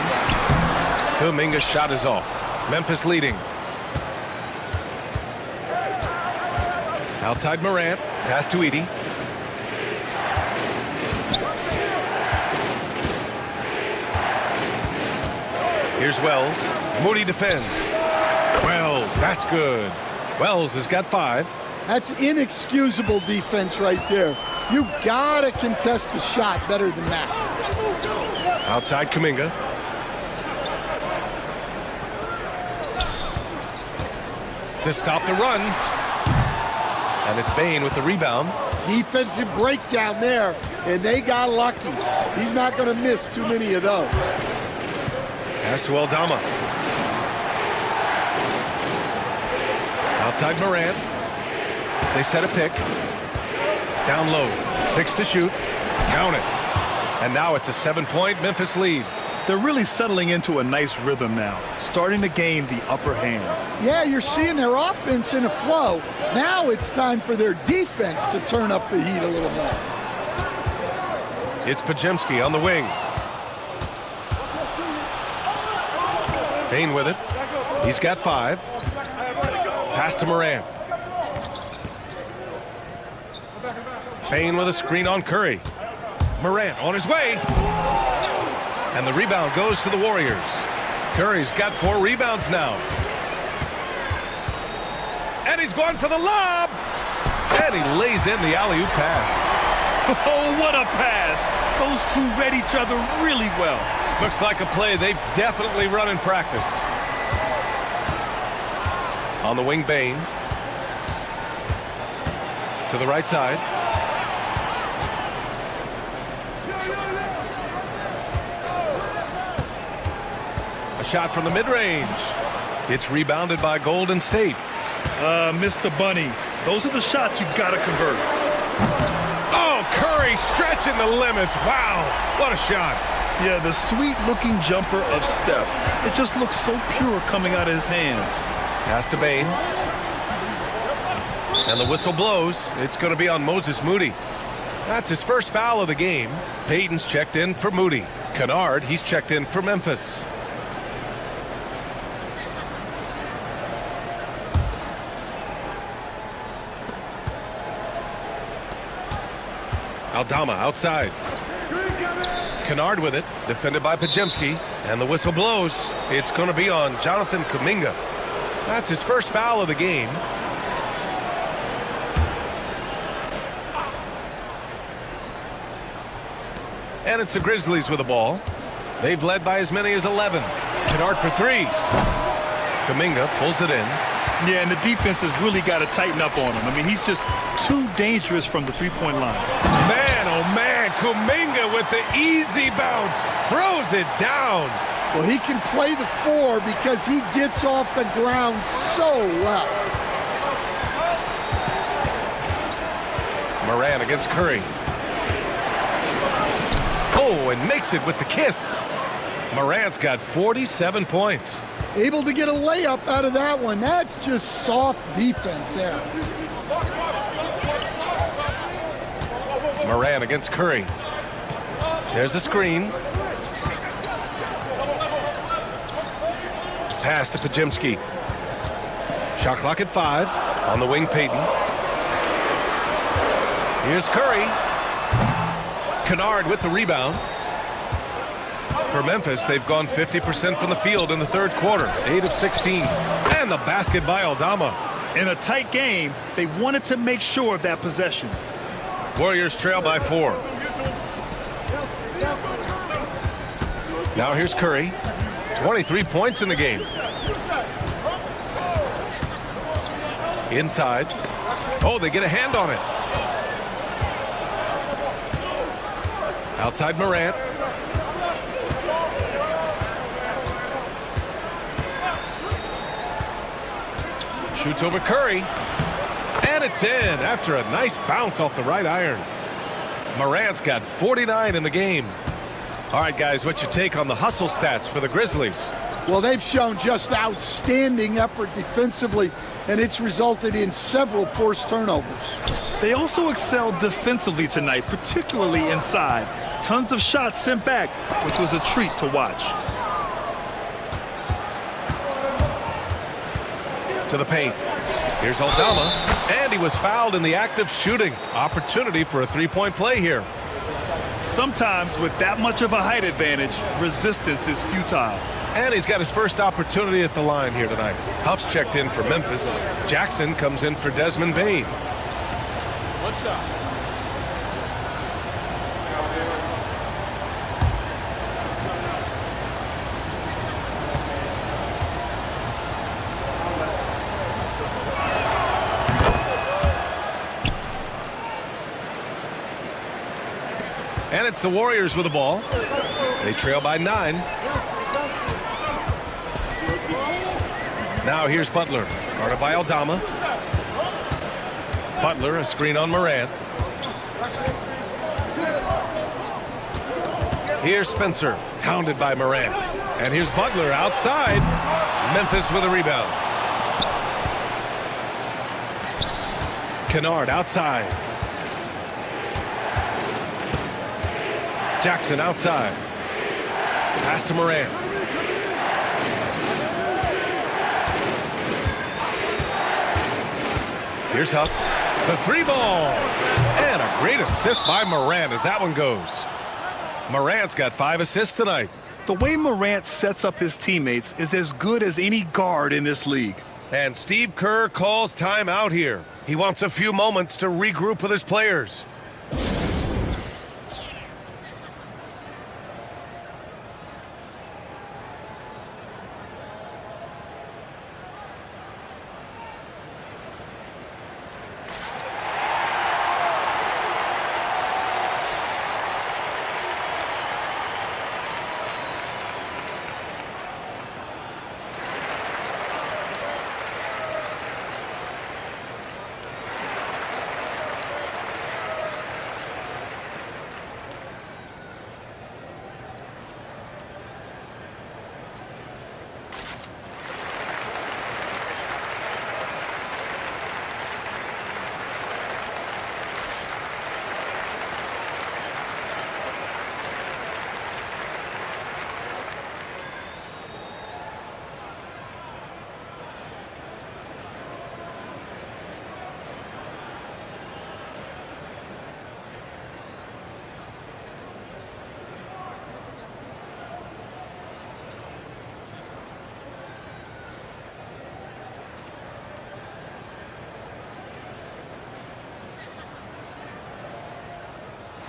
Kuminga's shot is off. Memphis leading. Outside Morant, pass to Edey. Here's Wells. Moody defends. Wells, that's good. Wells has got 5. That's inexcusable defense right there. You gotta contest the shot better than that. Outside Kuminga. To stop the run. And it's Bane with the rebound. Defensive breakdown there, and they got lucky. He's not going to miss too many of those. Pass to Aldama. Outside Morant. They set a pick. Down low. 6 to shoot. Count it. And now it's a 7-point Memphis lead. They're really settling into a nice rhythm now, starting to gain the upper hand. Yeah, you're seeing their offense in a flow. Now it's time for their defense to turn up the heat a little more. It's Pajemski on the wing. Bane with it. He's got 5. Pass to Morant. Bane with a screen on Curry. Morant on his way. And the rebound goes to the Warriors. Curry's got 4 rebounds now. And he's going for the lob. And he lays in the alley-oop pass. Oh, what a pass. Those two read each other really well. Looks like a play they've definitely run in practice. On the wing, Bane. To the right side. A shot from the mid-range. It's rebounded by Golden State. Mr. Bunny, those are the shots you gotta convert. Oh, Curry stretching the limits. Wow, what a shot. Yeah, the sweet-looking jumper of Steph. It just looks so pure coming out of his hands. Pass to Bane. And the whistle blows. It's going to be on Moses Moody. That's his first foul of the game. Payton's checked in for Moody. Kennard, he's checked in for Memphis. Aldama outside. Kennard with it, defended by Pajemski, and the whistle blows. It's going to be on Jonathan Kuminga. That's his first foul of the game. And it's the Grizzlies with the ball. They've led by as many as 11. Kennard for 3. Kuminga pulls it in. Yeah, and the defense has really got to tighten up on him. I mean, he's just too dangerous from the three-point line. Man, oh man, Kuminga with the easy bounce. Throws it down. Well, he can play the 4 because he gets off the ground so well. Morant against Curry. Oh, and makes it with the kiss. Morant's got 47 points. Able to get a layup out of that one. That's just soft defense there. Morant against Curry. There's a screen. Pass to Pajemski. Shot clock at 5. On the wing, Payton. Here's Curry. Kennard with the rebound. For Memphis, they've gone 50% from the field in the third quarter. 8 of 16. And the basket by Aldama. In a tight game, they wanted to make sure of that possession. Warriors trail by 4. Now here's Curry. 23 points in the game. Inside. Oh, they get a hand on it. Outside Morant. Shoots over Curry. And it's in after a nice bounce off the right iron. Morant's got 49 in the game. All right, guys, what's your take on the hustle stats for the Grizzlies? Well, they've shown just outstanding effort defensively, and it's resulted in several forced turnovers. They also excelled defensively tonight, particularly inside. Tons of shots sent back, which was a treat to watch. To the paint. Here's Aldama, and he was fouled in the act of shooting. Opportunity for a three-point play here. Sometimes with that much of a height advantage, resistance is futile. And he's got his first opportunity at the line here tonight. Huff's checked in for Memphis. Jackson comes in for Desmond Bane. One shot. And it's the Warriors with the ball. They trail by 9. Now here's Butler, guarded by Aldama. Butler, a screen on Morant. Here's Spencer, hounded by Morant. And here's Butler outside. Memphis with a rebound. Kennard outside. Jackson outside. Pass to Morant. Here's Huff. The three ball. And a great assist by Morant as that one goes. Morant's got 5 assists tonight. The way Morant sets up his teammates is as good as any guard in this league. And Steve Kerr calls timeout here. He wants a few moments to regroup with his players.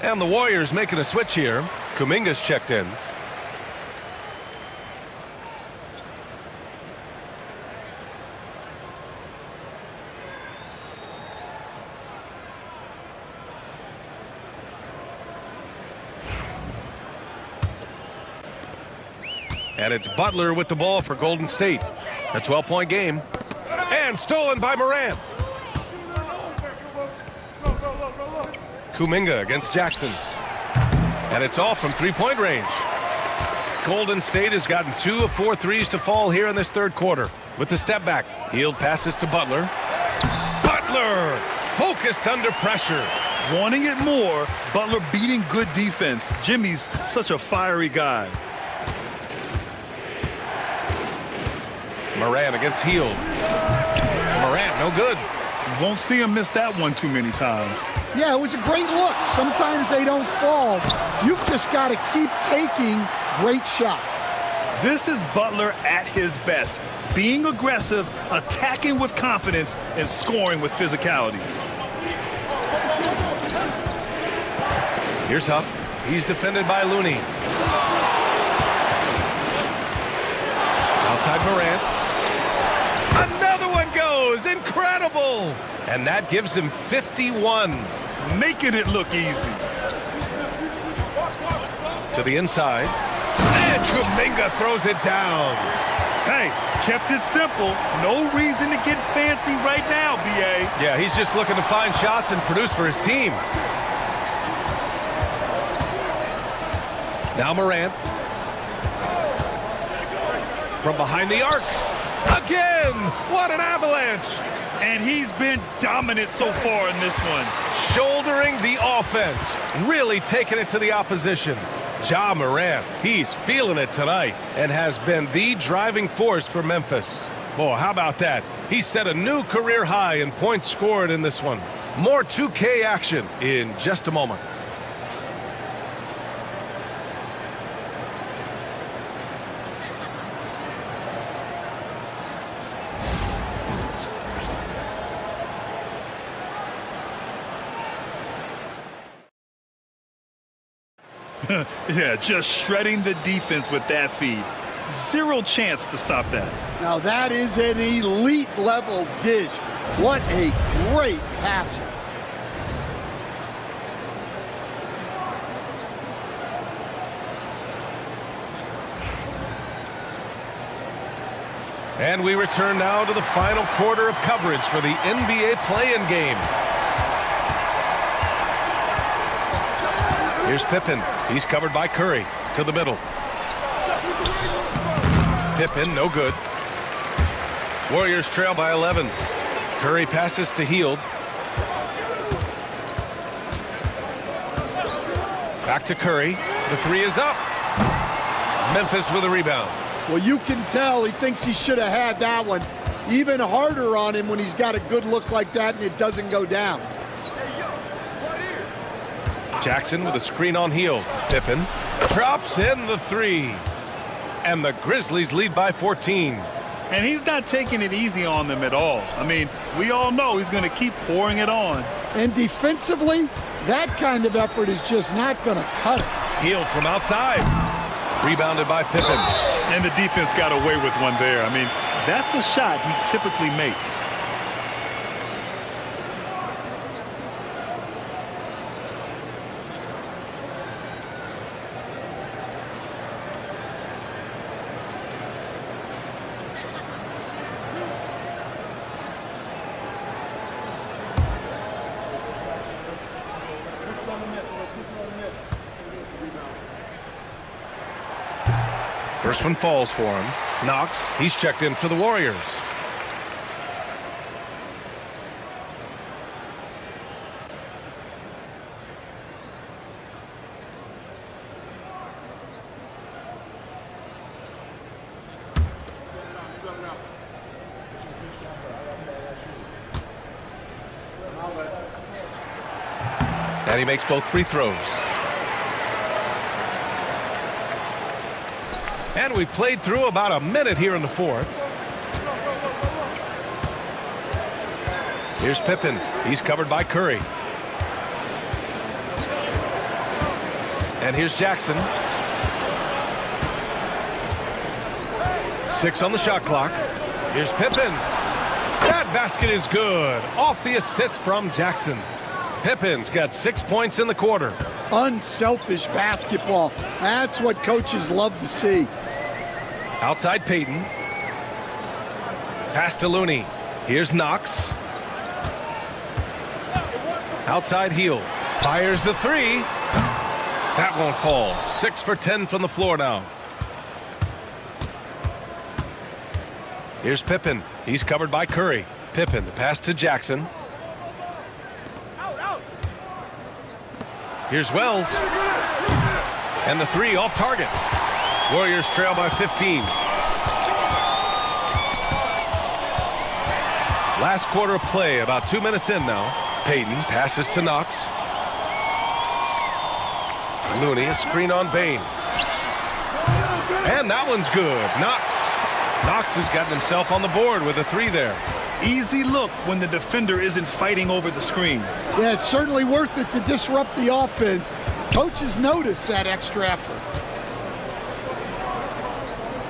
And the Warriors making a switch here. Kuminga's checked in. And it's Butler with the ball for Golden State. A 12-point game. And stolen by Morant. Kuminga against Jackson. And it's all from three-point range. Golden State has gotten 2 of 4 threes to fall here in this third quarter. With the step back, Hield passes to Butler. Butler focused under pressure. Wanting it more, Butler beating good defense. Jimmy's such a fiery guy. Morant against Hield. Morant, no good. You won't see him miss that one too many times. Yeah, it was a great look. Sometimes they don't fall. You've just got to keep taking great shots. This is Butler at his best. Being aggressive, attacking with confidence, and scoring with physicality. Here's Huff. He's defended by Looney. Outside Morant. Another one goes. Incredible. And that gives him 51. Making it look easy. To the inside. And Kuminga throws it down. Hey, kept it simple. No reason to get fancy right now, B.A. Yeah, he's just looking to find shots and produce for his team. Now Morant. From behind the arc. Again! What an avalanche! And he's been dominant so far in this one. Shouldering the offense. Really taking it to the opposition. Ja Morant, he's feeling it tonight and has been the driving force for Memphis. Boy, how about that? He set a new career high in points scored in this one. More 2K action in just a moment. Yeah, just shredding the defense with that feed. Zero chance to stop that. Now that is an elite level dish. What a great passer. And we return now to the final quarter of coverage for the NBA play-in game. Here's Pippen. He's covered by Curry. To the middle. Pippen, no good. Warriors trail by 11. Curry passes to Hield. Back to Curry. The three is up. Memphis with a rebound. Well, you can tell he thinks he should have had that one. Even harder on him when he's got a good look like that and it doesn't go down. Jackson with a screen on Hield. Pippen drops in the three. And the Grizzlies lead by 14. And he's not taking it easy on them at all. I mean, we all know he's going to keep pouring it on. And defensively, that kind of effort is just not going to cut it. Hield from outside. Rebounded by Pippen. And the defense got away with one there. I mean, that's a shot he typically makes. First one falls for him. Knox, he's checked in for the Warriors. And he makes both free throws. And we played through about a minute here in the fourth. Here's Pippen. He's covered by Curry. And here's Jackson. 6 on the shot clock. Here's Pippen. That basket is good. Off the assist from Jackson. Pippen's got 6 points in the quarter. Unselfish basketball. That's what coaches love to see. Outside Payton. Pass to Looney. Here's Knox. Outside Hield. Fires the three. That won't fall. 6 for 10 from the floor now. Here's Pippen. He's covered by Curry. Pippen, the pass to Jackson. Here's Wells. And the three off target. Warriors trail by 15. Last quarter of play, about 2 minutes in now. Payton passes to Knox. Looney, a screen on Bane. And that one's good. Knox has gotten himself on the board with a three there. Easy look when the defender isn't fighting over the screen. Yeah, it's certainly worth it to disrupt the offense. Coaches notice that extra effort.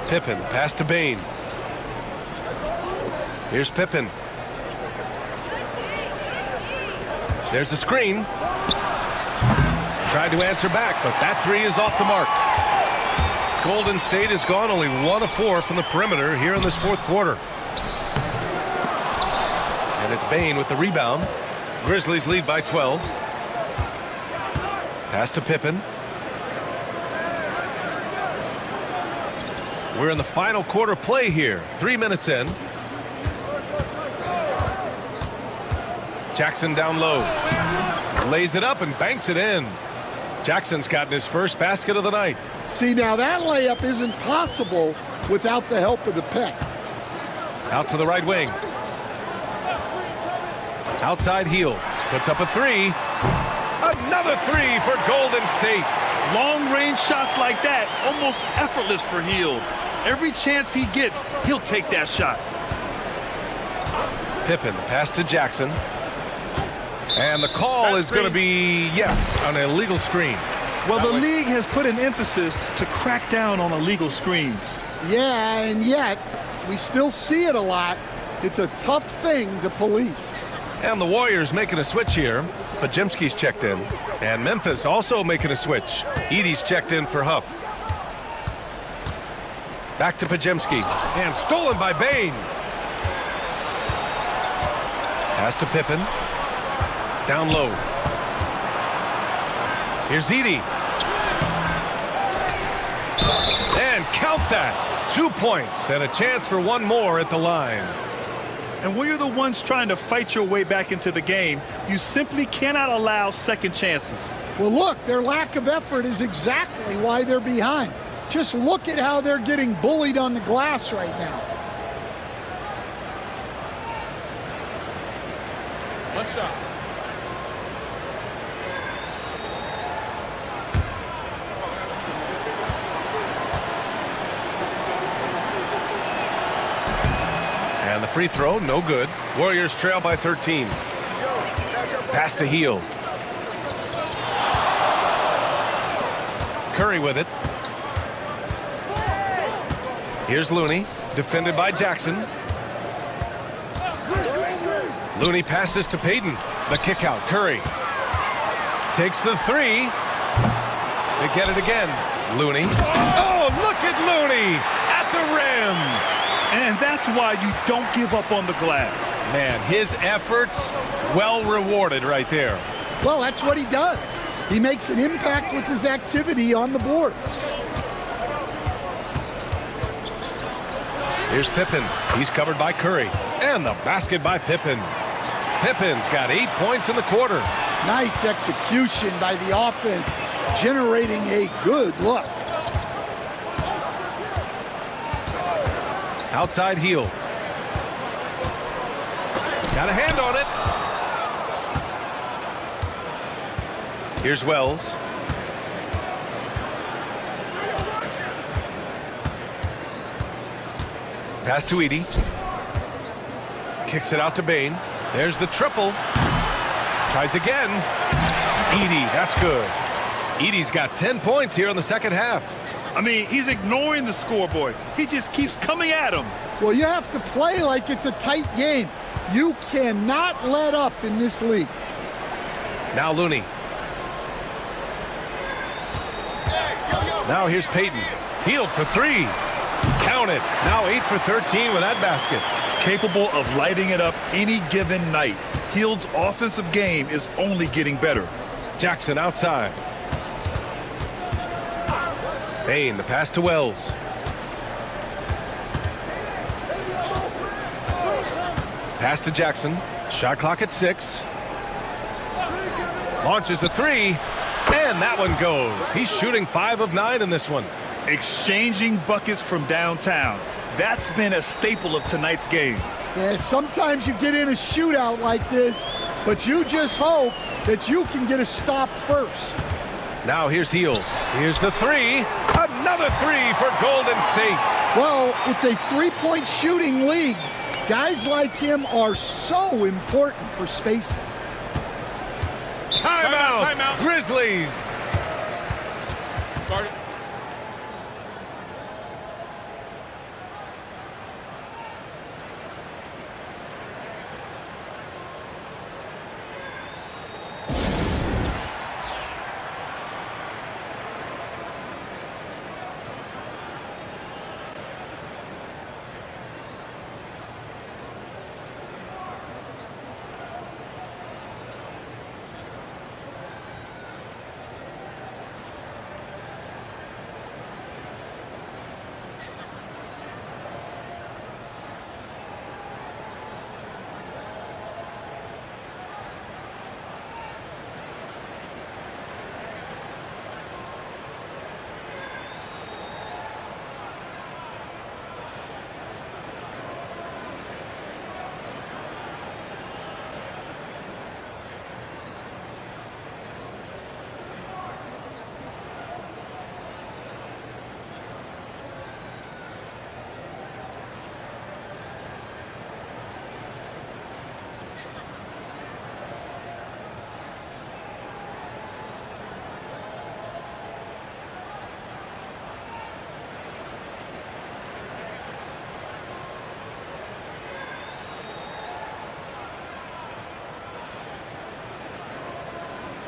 Pippen, pass to Bane. Here's Pippen. There's a screen. Tried to answer back, but that three is off the mark. Golden State has gone only 1 of 4 from the perimeter here in this fourth quarter. And it's Bane with the rebound. Grizzlies lead by 12. Pass to Pippen. We're in the final quarter play here. 3 minutes in. Jackson down low. Lays it up and banks it in. Jackson's gotten his first basket of the night. See, now that layup isn't possible without the help of the pick. Out to the right wing. Outside heel. Puts up a three. Another three for Golden State. Long-range shots like that, almost effortless for Hield. Every chance he gets, he'll take that shot. Pippen, the pass to Jackson. And the call is going to be, yes, an illegal screen. Well, the league has put an emphasis to crack down on illegal screens. Yeah, and yet we still see it a lot. It's a tough thing to police. And the Warriors making a switch here. Pajemski's checked in. And Memphis also making a switch. Edey's checked in for Huff. Back to Pajemski. And stolen by Bane. Pass to Pippen. Down low. Here's Edey. And count that. 2 points and a chance for one more at the line. And when you're the ones trying to fight your way back into the game, you simply cannot allow second chances. Well, look, their lack of effort is exactly why they're behind. Just look at how they're getting bullied on the glass right now. One shot. And the free throw, no good. Warriors trail by 13. Pass to Hield. Curry with it. Here's Looney, defended by Jackson. Looney passes to Payton. The kick out, Curry. Takes the three. They get it again. Looney. Oh, look at Looney at the rim. And that's why you don't give up on the glass. Man, his efforts well rewarded right there. Well, that's what he does. He makes an impact with his activity on the boards. Here's Pippen. He's covered by Curry. And the basket by Pippen. Pippen's got 8 points in the quarter. Nice execution by the offense, generating a good look. Outside heel. Got a hand on it. Here's Wells. Pass to Edey. Kicks it out to Bane. There's the triple. Tries again. Edey, that's good. Edey's got 10 points here in the second half. I mean, he's ignoring the scoreboard. He just keeps coming at him. Well, you have to play like it's a tight game. You cannot let up in this league. Now Looney. Now here's Payton. Hield for three. Count it. Now 8 for 13 with that basket. Capable of lighting it up any given night. Hield's offensive game is only getting better. Jackson outside. Bain, the pass to Wells. Pass to Jackson. Shot clock at 6. Launches a 3, and that one goes. He's shooting 5 of 9 in this one. Exchanging buckets from downtown. That's been a staple of tonight's game. Yeah, sometimes you get in a shootout like this, but you just hope that you can get a stop first. Now here's Hield. Here's the 3. Another 3 for Golden State. Well, it's a three-point shooting league. Guys like him are so important for spacing. Timeout. Grizzlies. Guard it.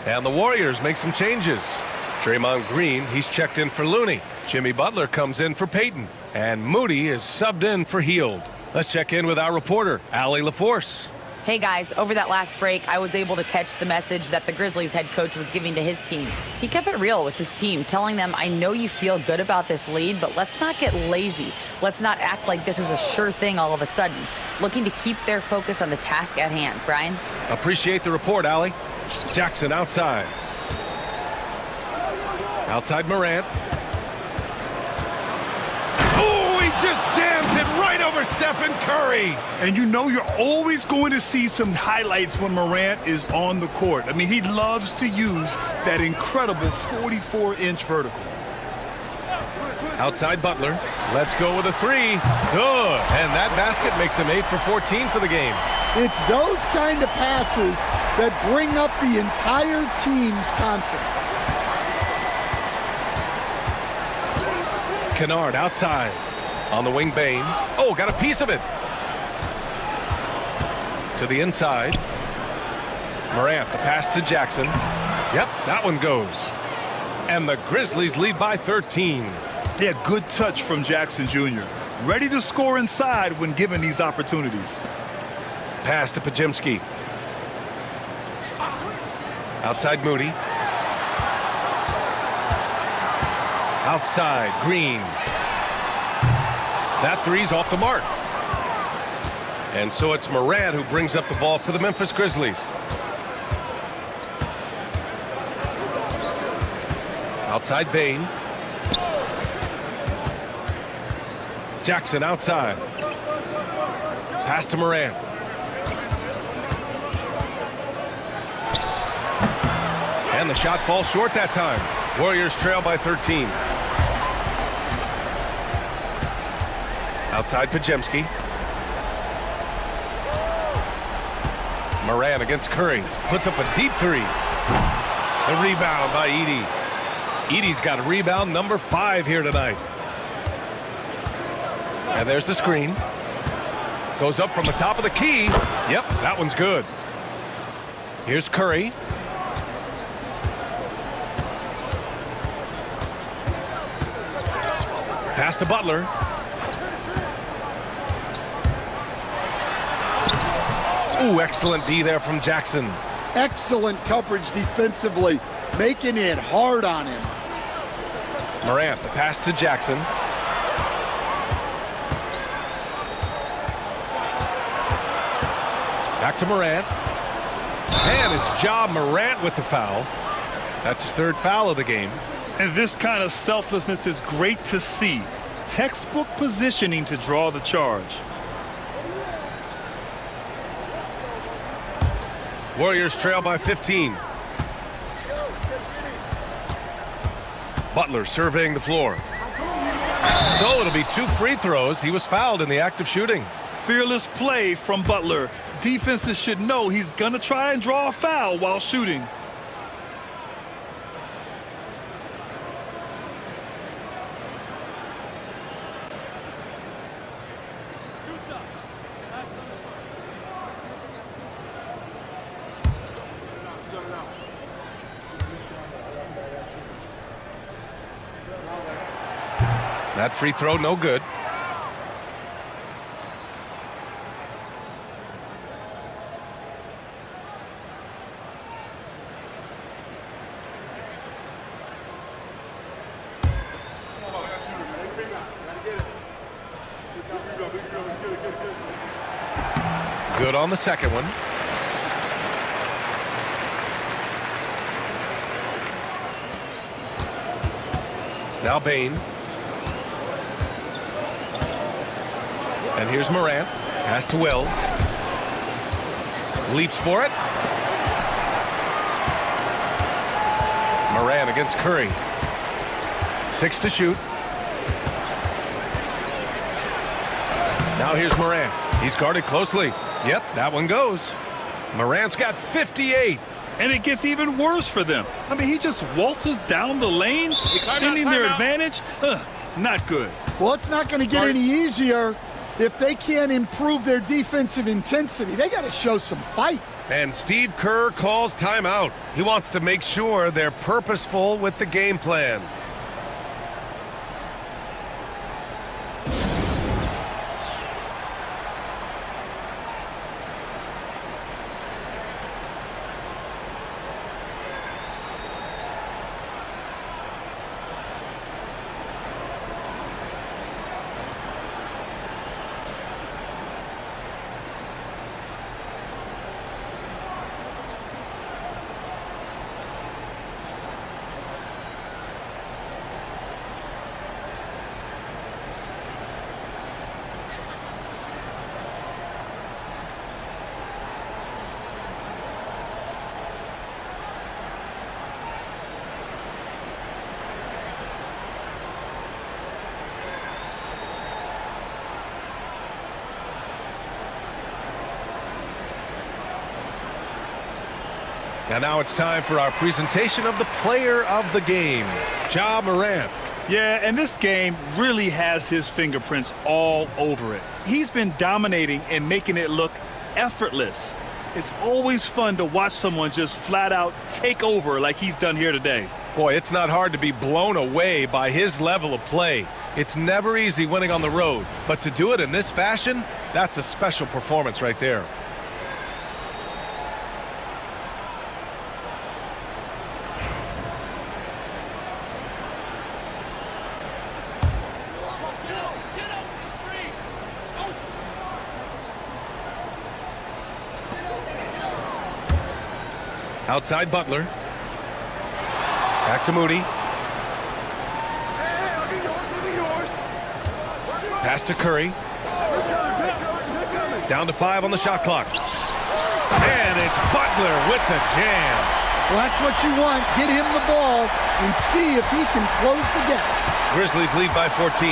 And the Warriors make some changes. Draymond Green, he's checked in for Looney. Jimmy Butler comes in for Payton. And Moody is subbed in for Hield. Let's check in with our reporter, Allie LaForce. Hey guys, over that last break, I was able to catch the message that the Grizzlies head coach was giving to his team. He kept it real with his team, telling them, I know you feel good about this lead, but let's not get lazy. Let's not act like this is a sure thing all of a sudden. Looking to keep their focus on the task at hand. Brian? Appreciate the report, Allie. Jackson outside. Outside Morant. Oh, he just jams it right over Stephen Curry. And you know you're always going to see some highlights when Morant is on the court. I mean, he loves to use that incredible 44-inch vertical. Outside Butler. Let's go with a 3. Good. And that basket makes him 8 for 14 for the game. It's those kind of passes that bring up the entire team's confidence. Kennard outside. On the wing, Bain. Oh, got a piece of it. To the inside. Morant, the pass to Jackson. Yep, that one goes. And the Grizzlies lead by 13. Yeah, good touch from Jackson Jr. Ready to score inside when given these opportunities. Pass to Podziemski. Outside Moody. Outside Green. That 3's off the mark. And so it's Morant who brings up the ball for the Memphis Grizzlies. Outside Bain. Jackson outside. Pass to Morant. And the shot falls short that time. Warriors trail by 13. Outside Podziemski. Morant against Curry. Puts up a deep 3. The rebound by Edey. Edey's got a rebound number 5 here tonight. And there's the screen. Goes up from the top of the key. Yep, that one's good. Here's Curry. Pass to Butler. Ooh, excellent D there from Jackson. Excellent coverage defensively, making it hard on him. Morant, the pass to Jackson. Back to Morant. And it's Ja Morant with the foul. That's his third foul of the game. And this kind of selflessness is great to see. Textbook positioning to draw the charge. Warriors trail by 15. Butler surveying the floor. So it'll be 2 free throws. He was fouled in the act of shooting. Fearless play from Butler. Defenses should know he's gonna try and draw a foul while shooting. That free throw, no good. Good on the second one. Now Bain. And here's Morant. Pass to Wells. Leaps for it. Morant against Curry. 6 to shoot. Now here's Morant. He's guarded closely. Yep, that one goes. Morant's got 58. And it gets even worse for them. I mean, he just waltzes down the lane, extending their advantage. Not good. Well, it's not going to get any easier if they can't improve their defensive intensity. They got to show some fight. And Steve Kerr calls timeout. He wants to make sure they're purposeful with the game plan. And now it's time for our presentation of the player of the game, Ja Morant. Yeah, and this game really has his fingerprints all over it. He's been dominating and making it look effortless. It's always fun to watch someone just flat out take over like he's done here today. Boy, it's not hard to be blown away by his level of play. It's never easy winning on the road, but to do it in this fashion, that's a special performance right there. Outside Butler. Back to Moody. Pass to Curry. Down to 5 on the shot clock. And it's Butler with the jam. Well, that's what you want. Get him the ball and see if he can close the gap. Grizzlies lead by 14.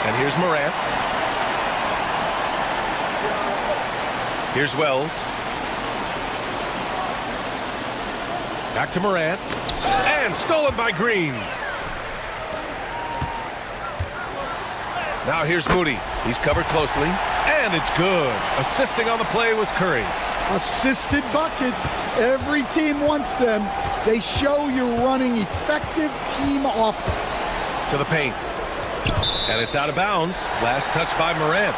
And here's Morant. Here's Wells. Back to Morant. And stolen by Green. Now here's Moody. He's covered closely. And it's good. Assisting on the play was Curry. Assisted buckets. Every team wants them. They show you're running effective team offense. To the paint. And it's out of bounds. Last touch by Morant.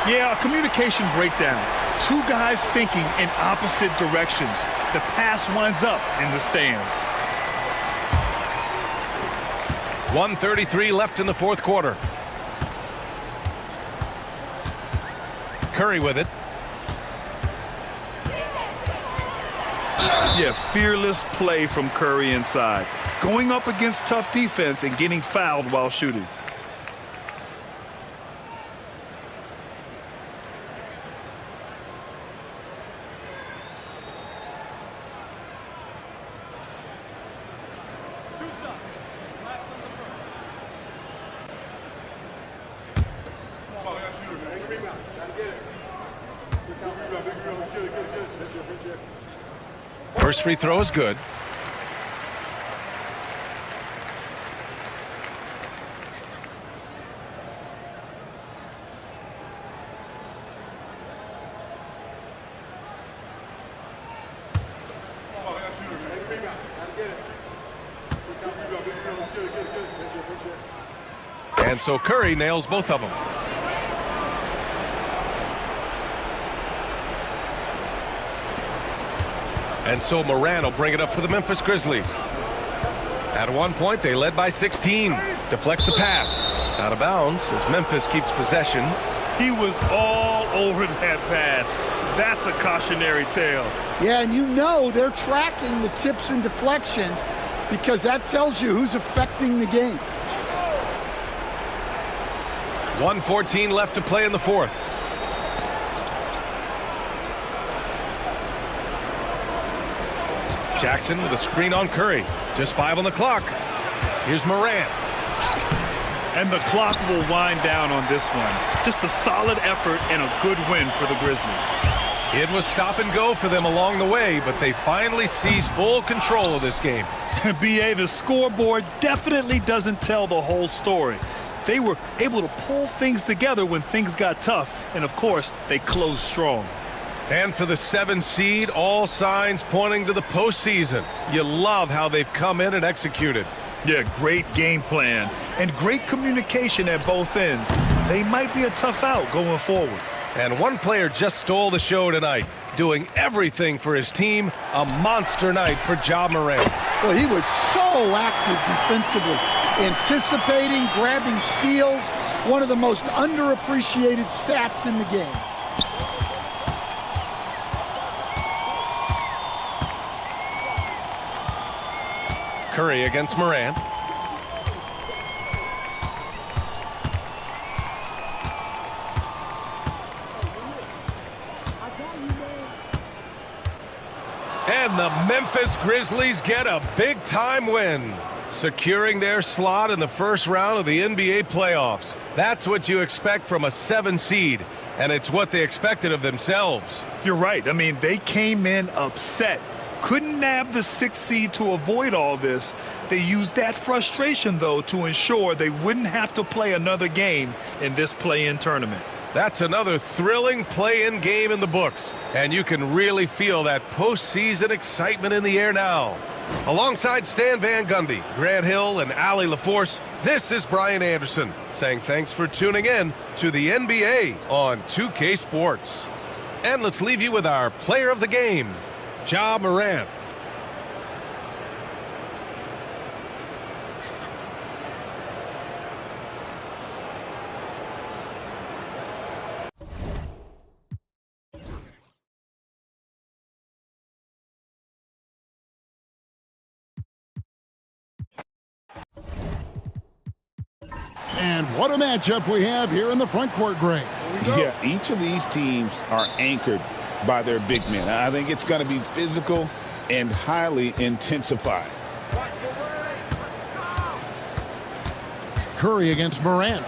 Yeah, a communication breakdown. Two guys thinking in opposite directions. The pass winds up in the stands. 1:33 left in the fourth quarter. Curry with it. Yeah, fearless play from Curry inside. Going up against tough defense and getting fouled while shooting. First free throw is good. And so Curry nails both of them. And so Morant will bring it up for the Memphis Grizzlies. At one point, they led by 16. Deflects the pass. Out of bounds as Memphis keeps possession. He was all over that pass. That's a cautionary tale. Yeah, and you know they're tracking the tips and deflections because that tells you who's affecting the game. 1:14 left to play in the fourth. Jackson with a screen on Curry. Just 5 on the clock. Here's Morant. And the clock will wind down on this one. Just a solid effort and a good win for the Grizzlies. It was stop and go for them along the way, but they finally seized full control of this game. BA, the scoreboard definitely doesn't tell the whole story. They were able to pull things together when things got tough, and of course, they closed strong. And for the 7 seed, all signs pointing to the postseason. You love how they've come in and executed. Yeah, great game plan and great communication at both ends. They might be a tough out going forward. And one player just stole the show tonight, doing everything for his team. A monster night for Ja Morant. Well, he was so active defensively, anticipating, grabbing steals. One of the most underappreciated stats in the game. Curry against Morant. And the Memphis Grizzlies get a big-time win, securing their slot in the first round of the NBA playoffs. That's what you expect from a 7 seed, and it's what they expected of themselves. You're right. I mean, they came in upset. Couldn't nab the 6th seed to avoid all this. They used that frustration, though, to ensure they wouldn't have to play another game in this play-in tournament. That's another thrilling play-in game in the books, and you can really feel that postseason excitement in the air now. Alongside Stan Van Gundy, Grant Hill, and Allie LaForce, this is Brian Anderson saying thanks for tuning in to the NBA on 2K Sports. And let's leave you with our player of the game, Ja Morant. And what a matchup we have here in the front court, Greg. Yeah, each of these teams are anchored by their big men. I think it's going to be physical and highly intensified. Curry against Morant.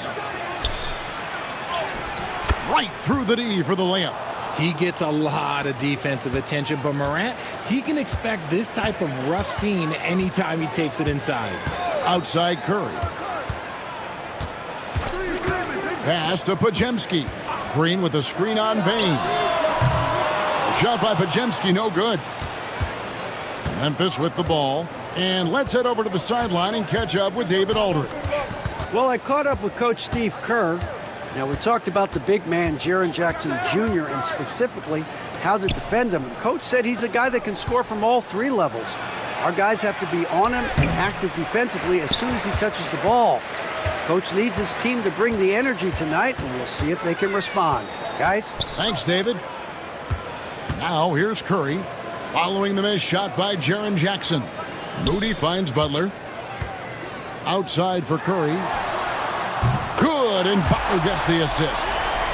Right through the D for the layup. He gets a lot of defensive attention, but Morant, he can expect this type of rough scene anytime he takes it inside. Outside Curry. Pass to Podziemski. Green with a screen on Bain. Shot by Podziemski, no good. Memphis with the ball. And let's head over to the sideline and catch up with David Aldridge. Well, I caught up with Coach Steve Kerr. Now, we talked about the big man, Jaren Jackson Jr., and specifically how to defend him. Coach said he's a guy that can score from all 3 levels. Our guys have to be on him and active defensively as soon as he touches the ball. Coach needs his team to bring the energy tonight, and we'll see if they can respond. Guys? Thanks, David. Now here's Curry, following the missed shot by Jaren Jackson. Moody finds Butler. Outside for Curry. Good, and Butler gets the assist.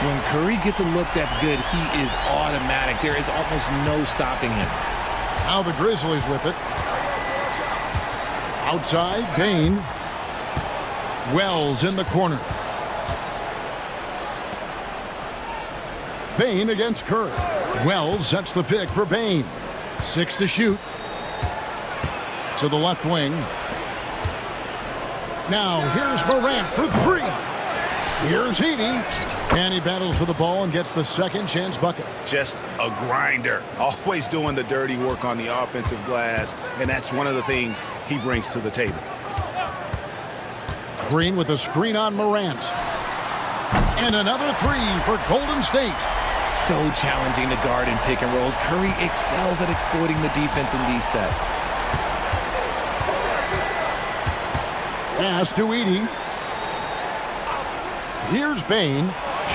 When Curry gets a look that's good, he is automatic. There is almost no stopping him. Now the Grizzlies with it. Outside, Dane. Wells in the corner. Bain against Curry. Wells sets the pick for Bain. 6 to shoot. To the left wing. Now here's Morant for 3. Here's Heaney. And he battles for the ball and gets the second chance bucket. Just a grinder. Always doing the dirty work on the offensive glass. And that's one of the things he brings to the table. Green with a screen on Morant. And another 3 for Golden State. So challenging to guard in pick and rolls. Curry excels at exploiting the defense in these sets. Pass to Edey. Here's Bain.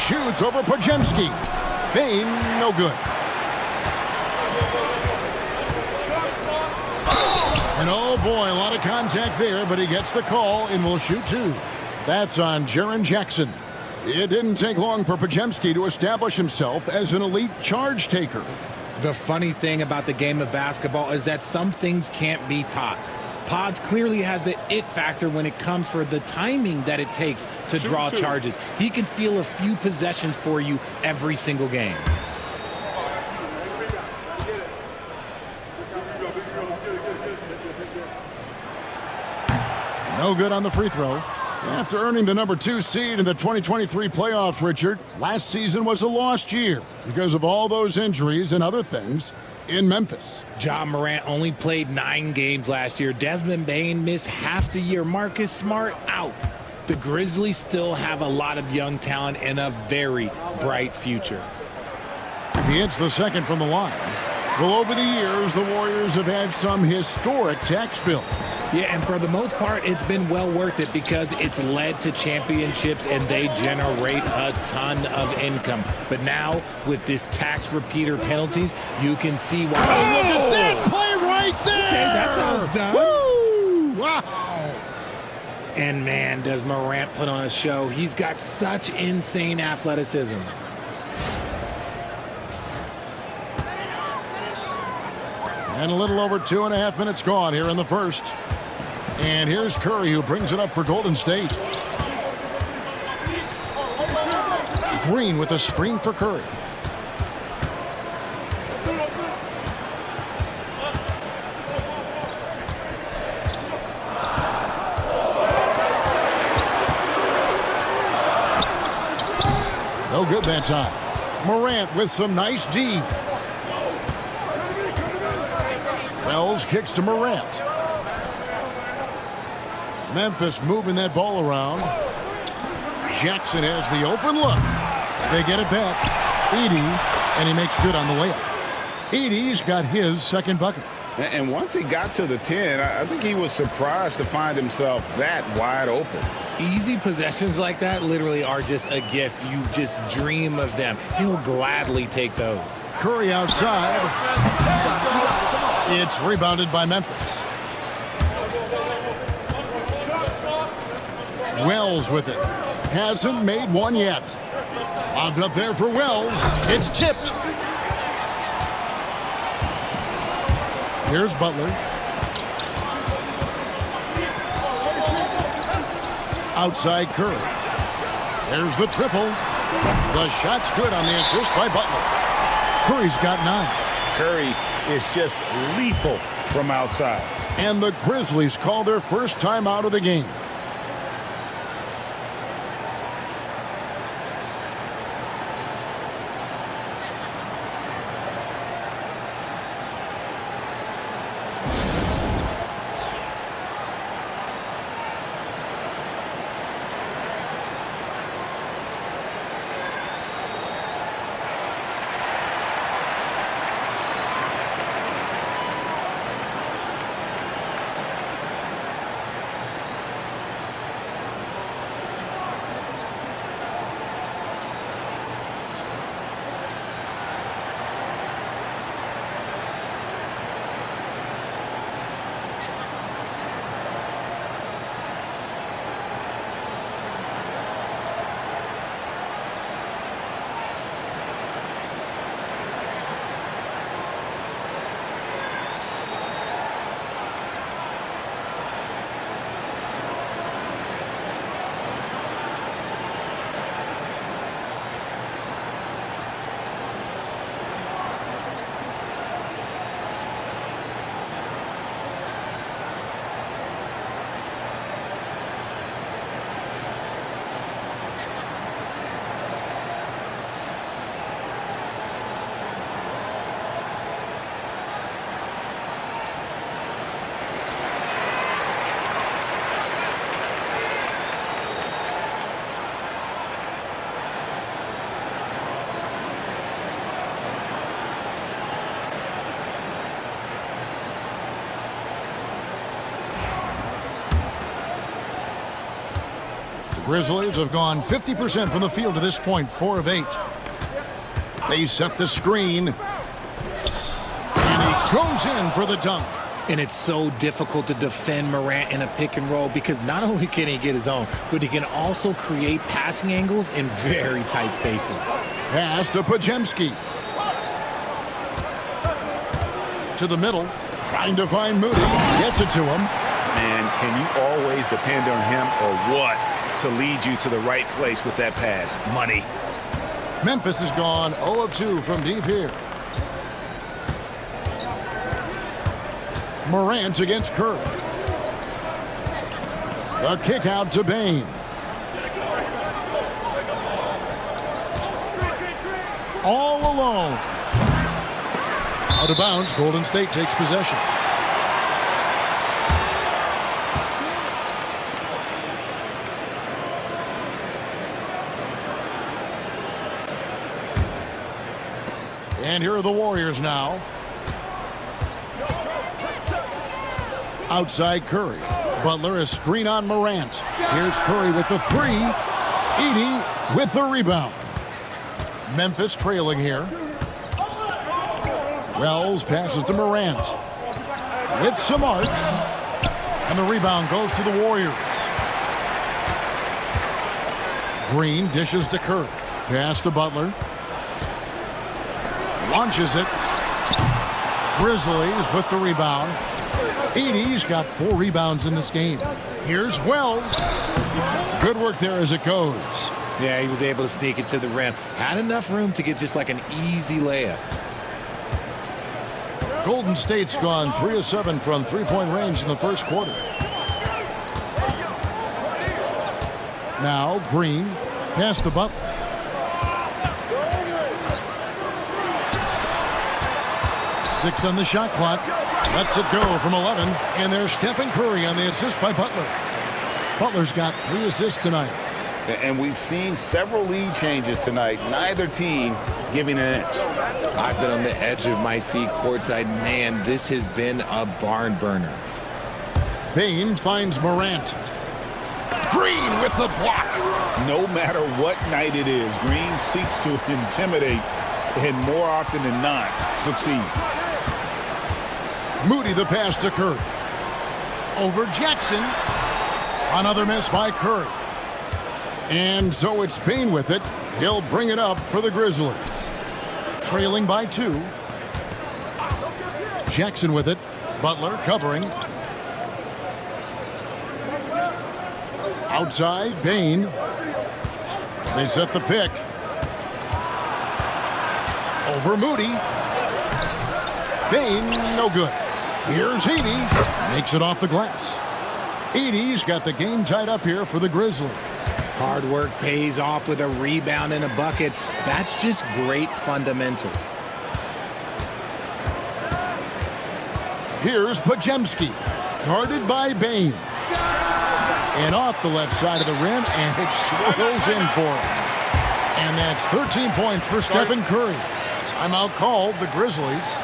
Shoots over Podziemski. Bain, no good. And oh boy, a lot of contact there, but he gets the call and will shoot 2. That's on Jaren Jackson. It didn't take long for Podziemski to establish himself as an elite charge taker. The funny thing about the game of basketball is that some things can't be taught. Pods clearly has the it factor when it comes for the timing that it takes to draw charges. He can steal a few possessions for you every single game. No good on the free throw. After earning the number 2 seed in the 2023 playoffs, Richard, last season was a lost year because of all those injuries and other things in Memphis. Ja Morant only played 9 games last year. Desmond Bain missed half the year. Marcus Smart out. The Grizzlies still have a lot of young talent and a very bright future. He hits the second from the line. Well, over the years, the Warriors have had some historic tax bills. Yeah, and for the most part, it's been well worth it because it's led to championships and they generate a ton of income. But now, with this tax repeater penalties, you can see why. Oh, look at that play right there! Okay, that's how it's done. Woo! Wow! And man, does Morant put on a show. He's got such insane athleticism. And a little over 2.5 minutes gone here in the first. And here's Curry, who brings it up for Golden State. Green with a screen for Curry. No good that time. Morant with some nice D. Wells kicks to Morant. Memphis moving that ball around. Jackson has the open look. They get it back. Edey, and he makes good on the layup. Edey's got his second bucket. And once he got to the 10, I think he was surprised to find himself that wide open. Easy possessions like that literally are just a gift. You just dream of them. He'll gladly take those. Curry outside. It's rebounded by Memphis. Wells with it. Hasn't made one yet. Lobbed up there for Wells. It's tipped. Here's Butler. Outside Curry. There's the triple. The shot's good on the assist by Butler. Curry's got 9. Curry is just lethal from outside. And the Grizzlies call their first time out of the game. Grizzlies have gone 50% from the field to this point, 4 of 8. They set the screen. And he goes in for the dunk. And it's so difficult to defend Morant in a pick and roll because not only can he get his own, but he can also create passing angles in very tight spaces. Pass to Pajemski. To the middle, trying to find Moody. Gets it to him. Man, can you always depend on him or what to lead you to the right place with that pass? Money. Memphis has gone 0 of 2 from deep here. Morant against Curry. A kick out to Bain. All alone. Out of bounds, Golden State takes possession. And here are the Warriors now. Outside Curry. Butler, a screen on Morant. Here's Curry with the 3. Edey with the rebound. Memphis trailing here. Wells passes to Morant. With some arc. And the rebound goes to the Warriors. Green dishes to Curry. Pass to Butler. Launches it. Grizzlies with the rebound. Edey's got 4 rebounds in this game. Here's Wells. Good work there as it goes. Yeah, he was able to sneak it to the rim. Had enough room to get just like an easy layup. Golden State's gone 3 of 7 from three-point range in the first quarter. Now Green. Pass to Butler. Six on the shot clock. Lets it go from 11. And there's Stephen Curry on the assist by Butler. Butler's got 3 assists tonight. And we've seen several lead changes tonight. Neither team giving an inch. I've been on the edge of my seat courtside. Man, this has been a barn burner. Bain finds Morant. Green with the block. No matter what night it is, Green seeks to intimidate and more often than not succeeds. Moody the pass to Curry. Over Jackson. Another miss by Curry. And so it's Bain with it. He'll bring it up for the Grizzlies. Trailing by 2. Jackson with it. Butler covering. Outside, Bain. They set the pick. Over Moody. Bain, no good. Here's Edey. Makes it off the glass. Edey's got the game tied up here for the Grizzlies. Hard work pays off with a rebound and a bucket. That's just great fundamentals. Here's Pajemski. Guarded by Bain. And off the left side of the rim, and it swirls in for him. And that's 13 points for Stephen Curry. Timeout called, the Grizzlies.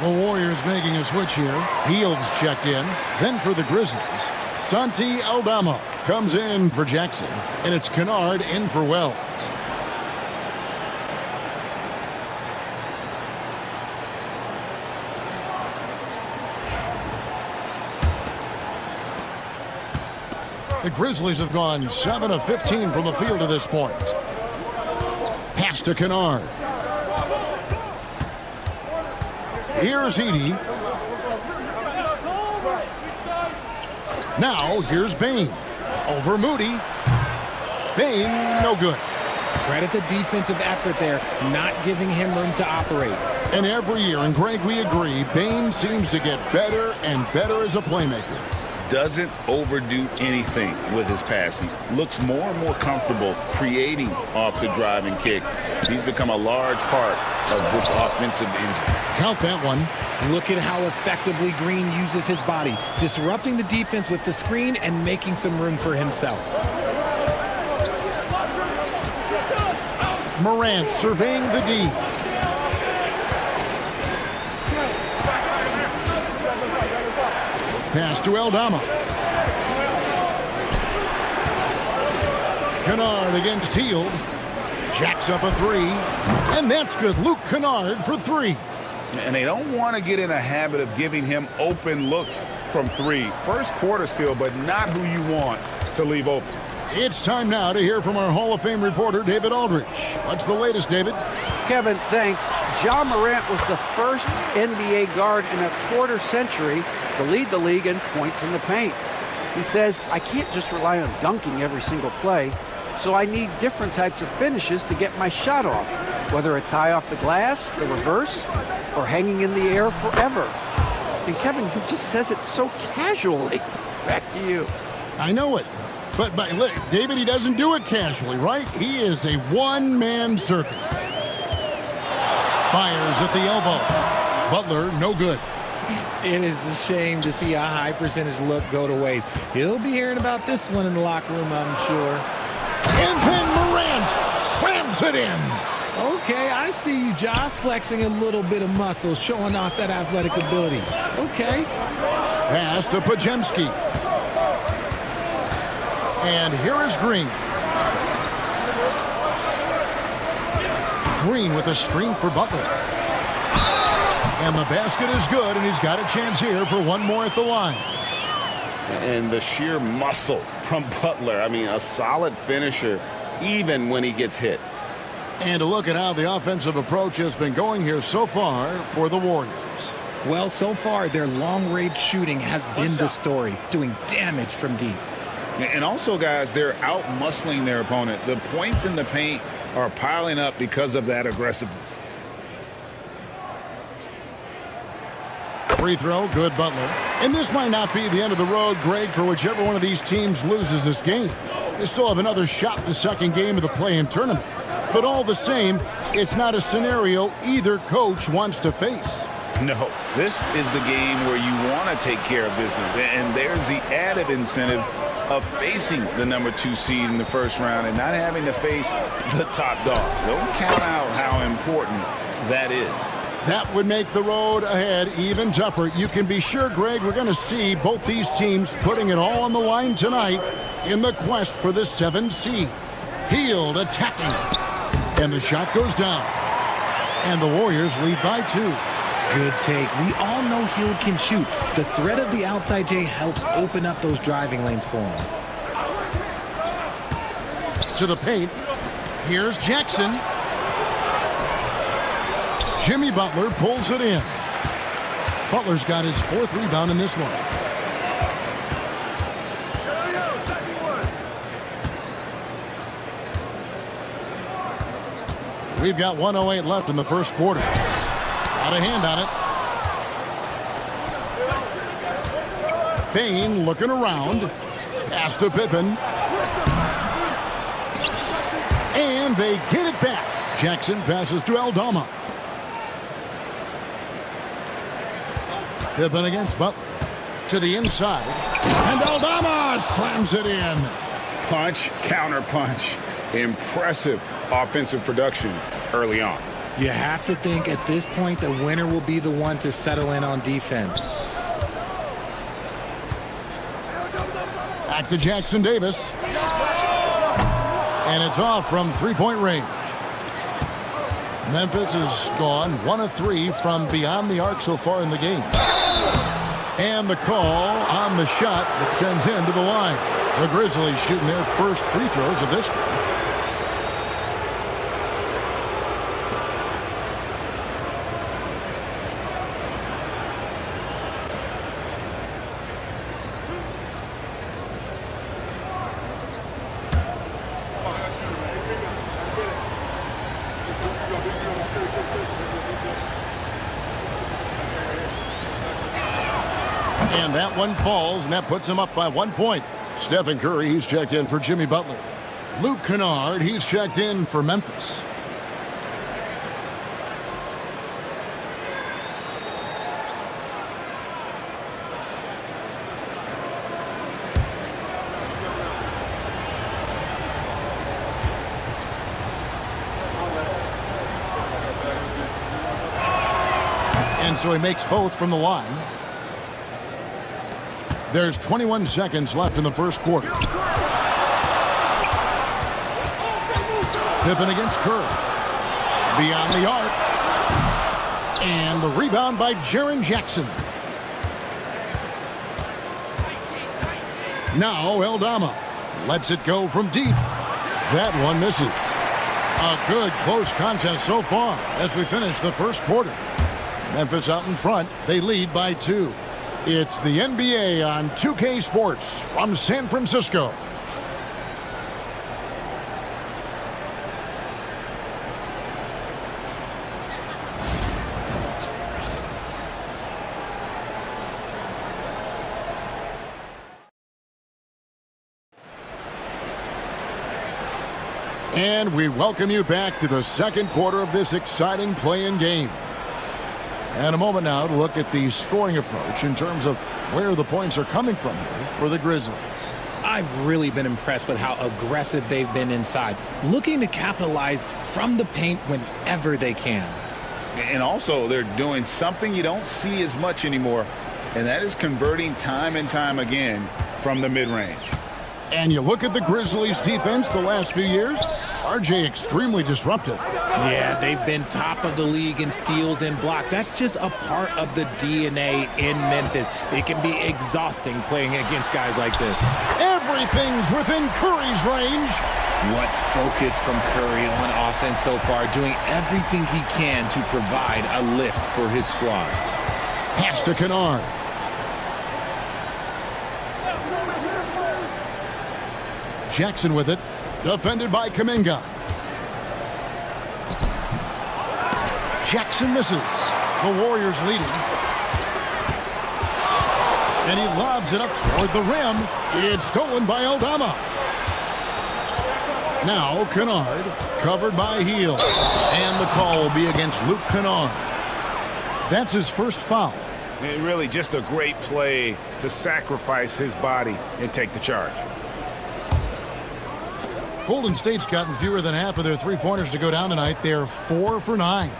The Warriors making a switch here. Fields checked in. Then for the Grizzlies, Santi Aldama comes in for Jackson. And it's Kennard in for Wells. The Grizzlies have gone 7 of 15 from the field to this point. Pass to Kennard. Here's Edey. Now here's Bane. Over Moody. Bane, no good. Credit the defensive effort there, not giving him room to operate. And every year, and Greg, we agree, Bane seems to get better and better as a playmaker. Doesn't overdo anything with his passing. Looks more and more comfortable creating off the driving kick. He's become a large part of this offensive engine. Count that one. Look at how effectively Green uses his body, disrupting the defense with the screen and making some room for himself. Morant surveying the D. Pass to Aldama. Kennard against Hield. Jacks up a three. And that's good. Luke Kennard for three. And they don't want to get in a habit of giving him open looks from three. First quarter still, but not who you want to leave open. It's time now to hear from our Hall of Fame reporter, David Aldrich. What's the latest, David? Kevin, thanks. Ja Morant was the first NBA guard in a quarter century to lead the league in points in the paint. He says, I can't just rely on dunking every single play, so I need different types of finishes to get my shot off, whether it's high off the glass, the reverse, or hanging in the air forever. And Kevin, he just says it so casually. Back to you. I know it. But look, David, he doesn't do it casually, right? He is a one-man circus. Fires at the elbow. Butler, no good. It is a shame to see a high percentage look go to waste. He'll be hearing about this one in the locker room, I'm sure. And then Morant slams it in. Okay, I see you, Ja, flexing a little bit of muscle, showing off that athletic ability. Okay. Pass to Pajemski. And here is Green. Green with a screen for Butler. And the basket is good, and he's got a chance here for one more at the line. And the sheer muscle from Butler. I mean, a solid finisher, even when he gets hit. And a look at how the offensive approach has been going here so far for the Warriors. Well, so far, their long-range shooting has been the story, doing damage from deep. And also, guys, they're out-muscling their opponent. The points in the paint are piling up because of that aggressiveness. Free throw, good Butler. And this might not be the end of the road, Greg, for whichever one of these teams loses this game. They still have another shot in the second game of the play-in tournament. But all the same, it's not a scenario either coach wants to face. No, this is the game where you want to take care of business. And there's the added incentive of facing the #2 seed in the first round and not having to face the top dog. Don't count out how important that is. That would make the road ahead even tougher. You can be sure, Greg, we're going to see both these teams putting it all on the line tonight in the quest for the 7th seed. Hield attacking. And the shot goes down. And the Warriors lead by 2. Good take. We all know Hield can shoot. The threat of the outside J helps open up those driving lanes for him. To the paint. Here's Jackson. Jimmy Butler pulls it in. Butler's got his 4th rebound in this one. We've got 1:08 left in the first quarter. Got a hand on it. Bane looking around. Pass to Pippen. And they get it back. Jackson passes to Aldama. Pippen against Butler. To the inside. And Aldama slams it in. Punch, counter punch. Impressive offensive production early on. You have to think at this point the winner will be the one to settle in on defense. Back to Jackson Davis. And it's off from three-point range. Memphis has gone 1 of 3 from beyond the arc so far in the game. And the call on the shot that sends him to the line. The Grizzlies shooting their first free throws of this game. And that one falls, and that puts him up by 1 point. Stephen Curry, he's checked in for Jimmy Butler. Luke Kennard, he's checked in for Memphis. And so he makes both from the line. There's 21 seconds left in the first quarter. Pippen against Curry. Beyond the arc. And the rebound by Jaren Jackson. Now Eldama lets it go from deep. That one misses. A good close contest so far as we finish the first quarter. Memphis out in front. They lead by 2. It's the NBA on 2K Sports from San Francisco. And we welcome you back to the second quarter of this exciting play-in game. And a moment now to look at the scoring approach in terms of where the points are coming from here for the Grizzlies. I've really been impressed with how aggressive they've been inside, looking to capitalize from the paint whenever they can. And also, they're doing something you don't see as much anymore, and that is converting time and time again from the mid-range. And you look at the Grizzlies' defense the last few years, RJ extremely disruptive. Yeah, they've been top of the league in steals and blocks. That's just a part of the DNA in Memphis. It can be exhausting playing against guys like this. Everything's within Curry's range. What focus from Curry on offense so far, doing everything he can to provide a lift for his squad. Pass to Kennard. Jackson with it, defended by Kuminga. Jackson misses. The Warriors leading. And he lobs it up toward the rim. It's stolen by Eldama. Now Kennard, covered by Hield. And the call will be against Luke Kennard. That's his first foul. And really just a great play to sacrifice his body and take the charge. Golden State's gotten fewer than half of their three-pointers to go down tonight. They're 4 for 9.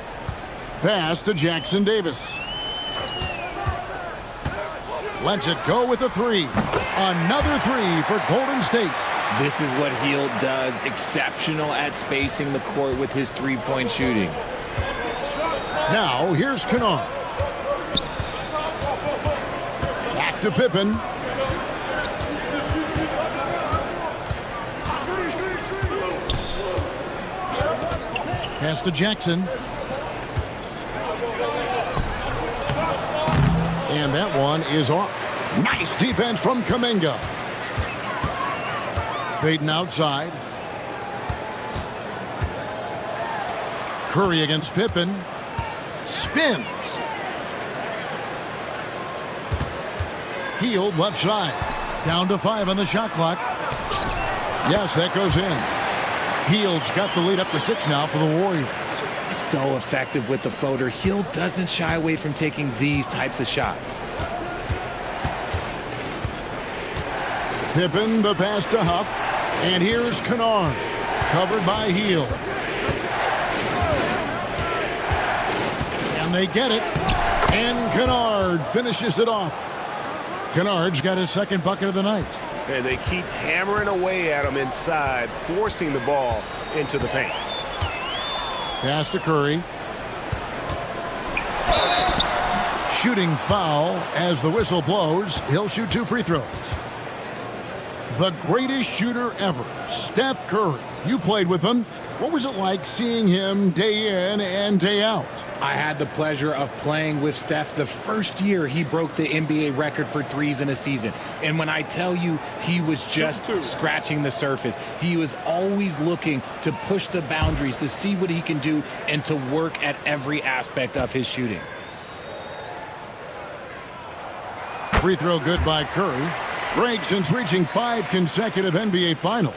Pass to Jackson Davis. Lets it go with a 3. Another 3 for Golden State. This is what Hield does. Exceptional at spacing the court with his three-point shooting. Now here's Kennard. Back to Pippen. Pass to Jackson. And that one is off. Nice defense from Kuminga. Payton outside. Curry against Pippen. Spins. Hield left side. Down to 5 on the shot clock. Yes, that goes in. Hield's got the lead up to 6 now for the Warriors. So effective with the floater. Hield doesn't shy away from taking these types of shots. Pippen, the pass to Huff. And here's Kennard, covered by Hield. And they get it. And Kennard finishes it off. Kennard's got his second bucket of the night. And they keep hammering away at him inside, forcing the ball into the paint. Pass to Curry. Shooting foul as the whistle blows. He'll shoot 2 free throws. The greatest shooter ever, Steph Curry. You played with him. What was it like seeing him day in and day out? I had the pleasure of playing with Steph the first year he broke the NBA record for threes in a season. And when I tell you he was just scratching the surface, he was always looking to push the boundaries, to see what he can do, and to work at every aspect of his shooting. Free throw good by Curry. Break since reaching 5 consecutive NBA Finals.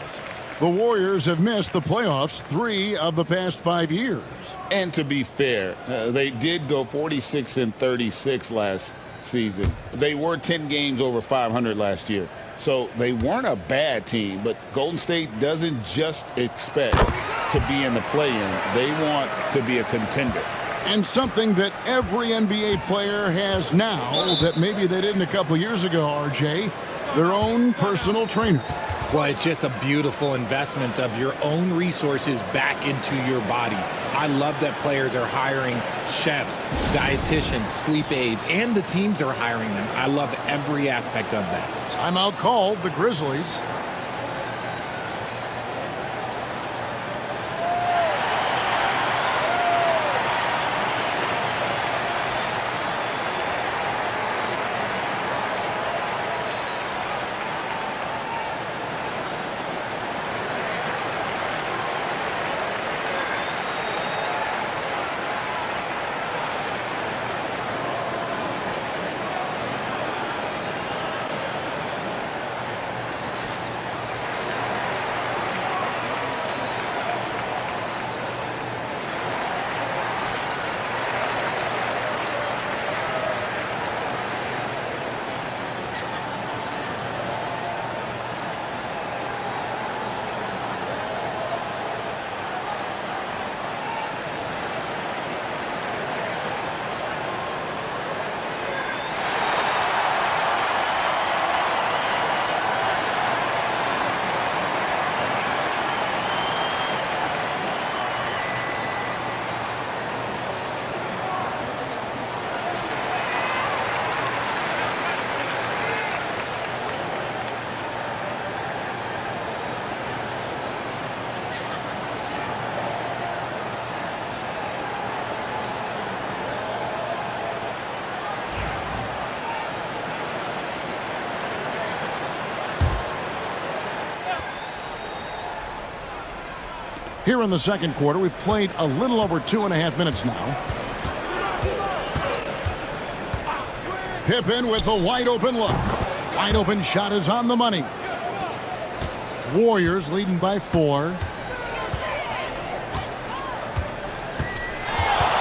The Warriors have missed the playoffs 3 of the past 5 years. And to be fair, they did go 46-36 last season. They were 10 games over 500 last year. So they weren't a bad team, but Golden State doesn't just expect to be in the play-in. They want to be a contender. And something that every NBA player has now that maybe they didn't a couple years ago, RJ, their own personal trainer. Well, it's just a beautiful investment of your own resources back into your body. I love that players are hiring chefs, dietitians, sleep aides, and the teams are hiring them. I love every aspect of that. Timeout called, the Grizzlies. Here in the second quarter, we've played a little over 2.5 minutes now. Pippen with a wide open look. Wide open shot is on the money. Warriors leading by 4.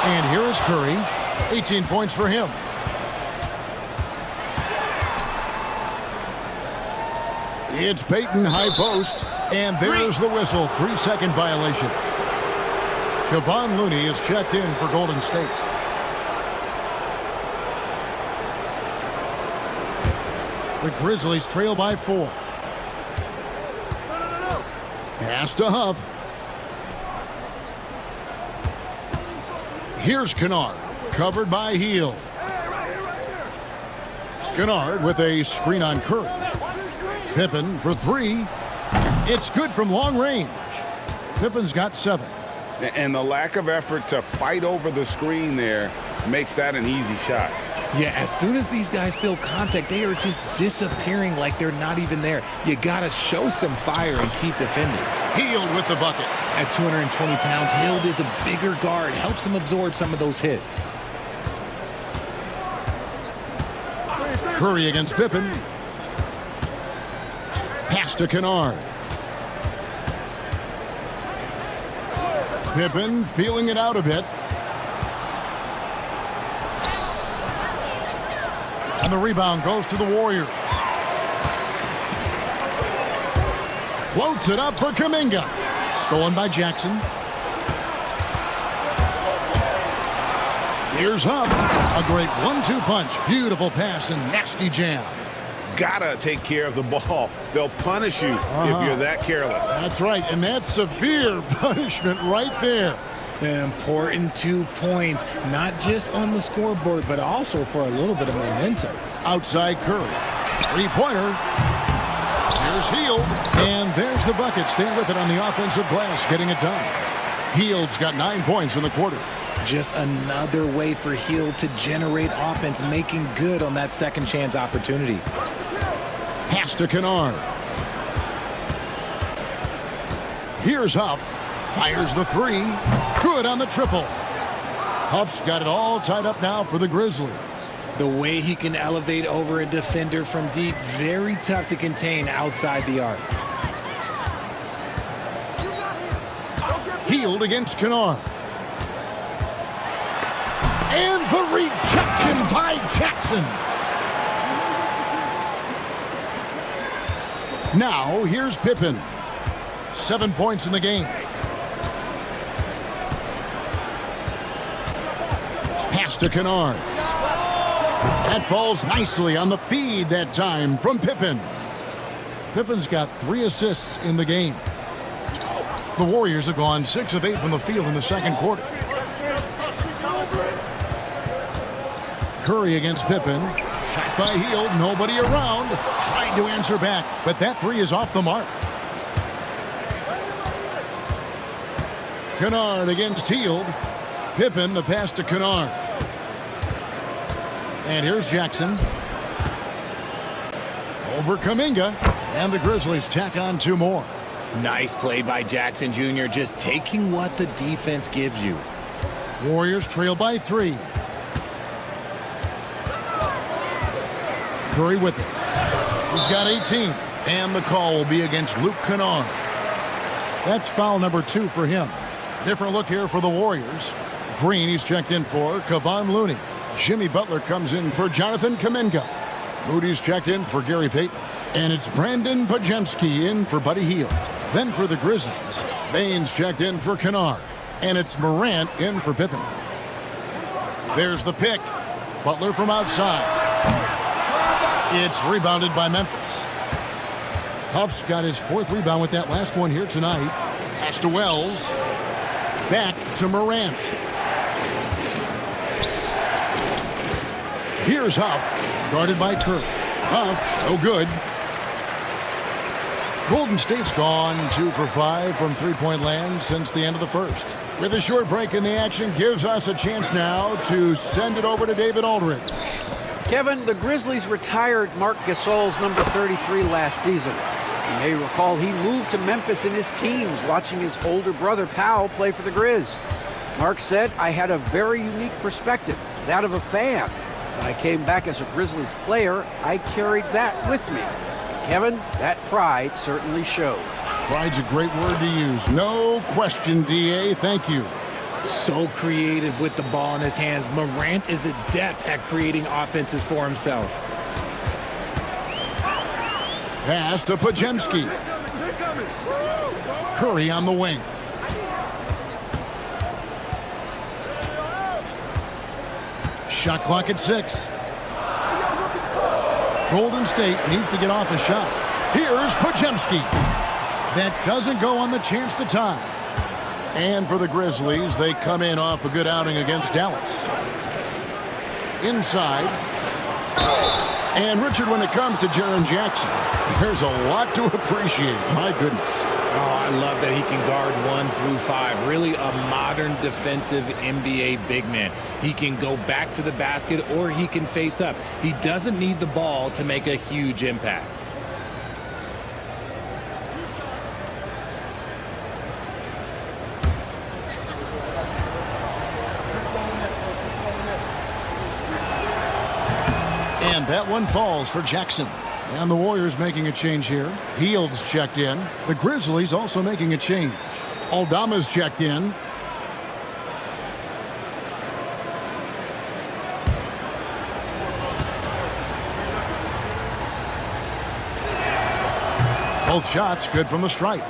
And here is Curry. 18 points for him. It's Peyton, high post. And there's the whistle. 3-second violation. Kevon Looney is checked in for Golden State. The Grizzlies trail by 4. Pass to Huff. Here's Kennard. Covered by Heel. Kennard with a screen on Curry. Pippen for 3. It's good from long range. Pippen's got 7. And the lack of effort to fight over the screen there makes that an easy shot. Yeah, as soon as these guys feel contact, they are just disappearing like they're not even there. You got to show some fire and keep defending. Hield with the bucket. At 220 pounds, Hield is a bigger guard. Helps him absorb some of those hits. Curry against Pippen. Pass to Kennard. Pippen feeling it out a bit. And the rebound goes to the Warriors. Floats it up for Kuminga. Stolen by Jackson. Here's Huff. A great 1-2 punch. Beautiful pass and nasty jam. Gotta take care of the ball. They'll punish you if you're that careless. That's right, and that's severe punishment right there. An important 2 points, not just on the scoreboard, but also for a little bit of momentum. Outside Curry. Three-pointer. Here's Hield. And there's the bucket. Stay with it on the offensive glass, getting it done. Hield's got 9 points in the quarter. Just another way for Hield to generate offense, making good on that second chance opportunity. Pass to Kennard. Here's Huff. Fires the three. Good on the triple. Huff's got it all tied up now for the Grizzlies. The way he can elevate over a defender from deep, very tough to contain outside the arc. Hield against Kennard. And the rejection by Jackson. Now, here's Pippen. 7 points in the game. Pass to Kennard. That falls nicely on the feed that time from Pippen. Pippen's got 3 assists in the game. The Warriors have gone 6 of 8 from the field in the second quarter. Curry against Pippen. Shot by Hield. Nobody around. Tried to answer back, but that three is off the mark. Kennard against Hield. Pippen, the pass to Kennard. And here's Jackson. Over Kuminga. And the Grizzlies tack on 2 more. Nice play by Jackson Jr., just taking what the defense gives you. Warriors trail by 3. Curry with it. He's got 18. And the call will be against Luke Kennard. That's foul number 2 for him. Different look here for the Warriors. Green he's checked in for Kevon Looney. Jimmy Butler comes in for Jonathan Kuminga. Moody's checked in for Gary Payton. And it's Brandon Podziemski in for Buddy Hield. Then for the Grizzlies, Baines checked in for Kennard. And it's Morant in for Pippen. There's the pick. Butler from outside. It's rebounded by Memphis. Huff's got his 4th rebound with that last one here tonight. Pass to Wells. Back to Morant. Here's Huff, guarded by Curry. Huff, no good. Golden State's gone 2 for 5 from three-point land since the end of the first. With a short break in the action, gives us a chance now to send it over to David Aldridge. Kevin, the Grizzlies retired Marc Gasol's number 33 last season. You may recall he moved to Memphis in his teens, watching his older brother Powell play for the Grizz. Marc said, "I had a very unique perspective, that of a fan. When I came back as a Grizzlies player, I carried that with me." Kevin, that pride certainly showed. Pride's a great word to use. No question, D.A. Thank you. So creative with the ball in his hands. Morant is adept at creating offenses for himself. Pass to Podziemski. Curry on the wing. Shot clock at 6. Golden State needs to get off a shot. Here's Podziemski. That doesn't go on the chance to tie. And for the Grizzlies, they come in off a good outing against Dallas. Inside. And Richard, when it comes to Jaren Jackson, there's a lot to appreciate. My goodness. Oh, I love that he can guard 1 through 5. Really a modern defensive NBA big man. He can go back to the basket or he can face up. He doesn't need the ball to make a huge impact. And that one falls for Jackson. And the Warriors making a change here. Hield's checked in. The Grizzlies also making a change. Aldama's checked in. Both shots good from the stripe.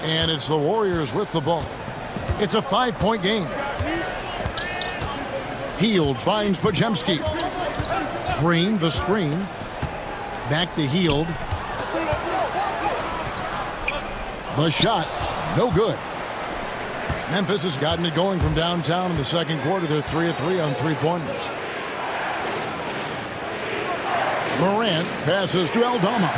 And it's the Warriors with the ball. It's a 5-point game. Hield finds Pajemski. Green, the screen. Back to Hield. The shot, no good. Memphis has gotten it going from downtown in the second quarter. They're 3 of 3 on three-pointers. Morant passes to Aldama.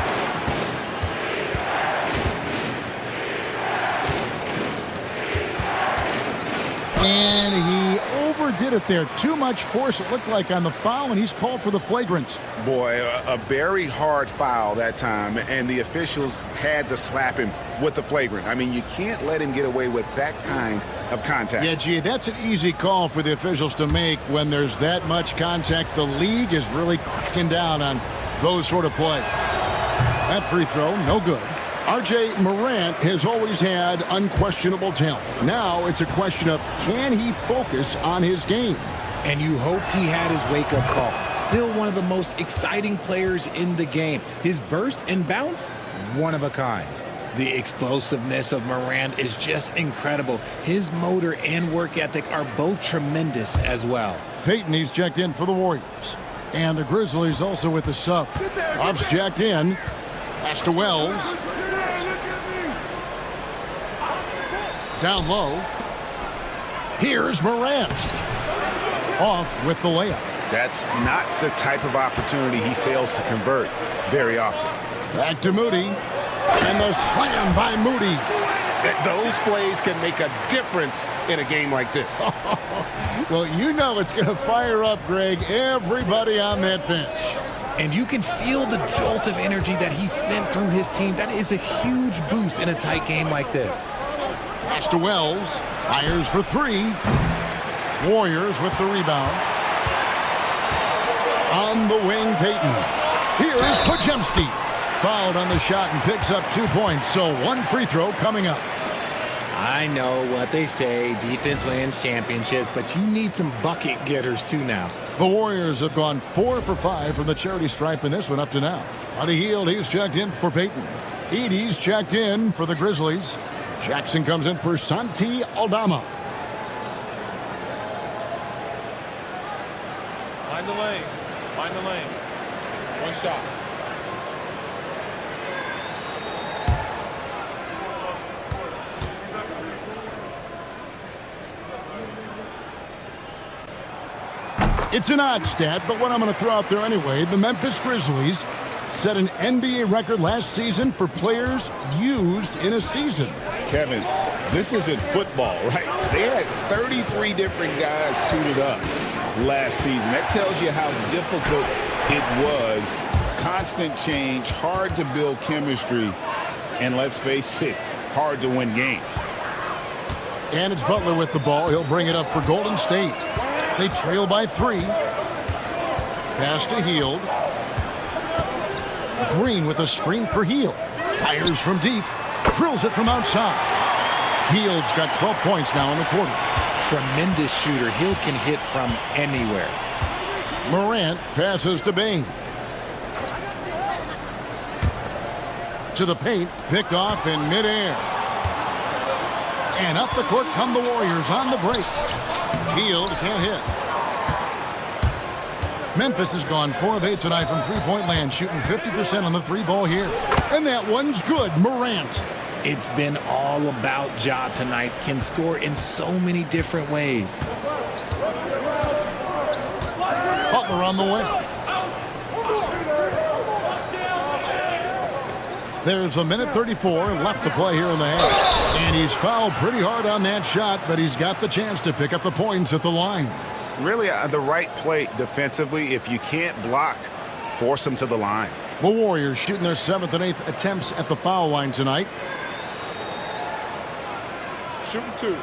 And he overdid it there. Too much force, it looked like, on the foul, and he's called for the flagrant. Boy, a very hard foul that time, and the officials had to slap him with the flagrant. I mean, you can't let him get away with that kind of contact. Yeah, gee, that's an easy call for the officials to make when there's that much contact. The league is really cracking down on those sort of plays. That free throw, no good. R.J. Morant has always had unquestionable talent. Now it's a question of, can he focus on his game? And you hope he had his wake-up call. Still one of the most exciting players in the game. His burst and bounce, one of a kind. The explosiveness of Morant is just incredible. His motor and work ethic are both tremendous as well. Payton, he's checked in for the Warriors. And the Grizzlies also with the sub. Huff's jacked in. Pass to Wells. Down low. Here's Morant. Off with the layup. That's not the type of opportunity he fails to convert very often. Back to Moody. And the slam by Moody. Those plays can make a difference in a game like this. Well, you know it's going to fire up, Greg, everybody on that bench. And you can feel the jolt of energy that he sent through his team. That is a huge boost in a tight game like this. Pass to Wells. Fires for three. Warriors with the rebound. On the wing, Payton. Here is Pajemski. Fouled on the shot and picks up 2 points. So one free throw coming up. I know what they say, defense wins championships, but you need some bucket getters too now. The Warriors have gone 4 for 5 from the charity stripe in this one up to now. Buddy Hield, he's checked in for Payton. Edey's checked in for the Grizzlies. Jackson comes in for Santi Aldama. Mind the lanes. Mind the lanes. One shot. It's an odd stat, but what I'm going to throw out there anyway, the Memphis Grizzlies set an NBA record last season for players used in a season. Kevin, this isn't football, right? They had 33 different guys suited up last season. That tells you how difficult it was. Constant change, hard to build chemistry, and let's face it, hard to win games. And it's Butler with the ball. He'll bring it up for Golden State. They trail by 3. Pass to Hield. Green with a screen for Hield. Fires from deep. Drills it from outside. Hield's got 12 points now in the quarter. Tremendous shooter. Hield can hit from anywhere. Morant passes to Bain. To the paint. Picked off in midair. And up the court come the Warriors on the break. Hield can't hit. Memphis has gone 4 of 8 tonight from three-point land, shooting 50% on the 3-ball here. And that one's good. Morant. It's been all about Ja tonight. Can score in so many different ways. Butler on the way. There's 1:34 left to play here in the half. And he's fouled pretty hard on that shot, but he's got the chance to pick up the points at the line. Really the right play defensively. If you can't block, force them to the line. The Warriors shooting their 7th and 8th attempts at the foul line tonight. Shooting 2.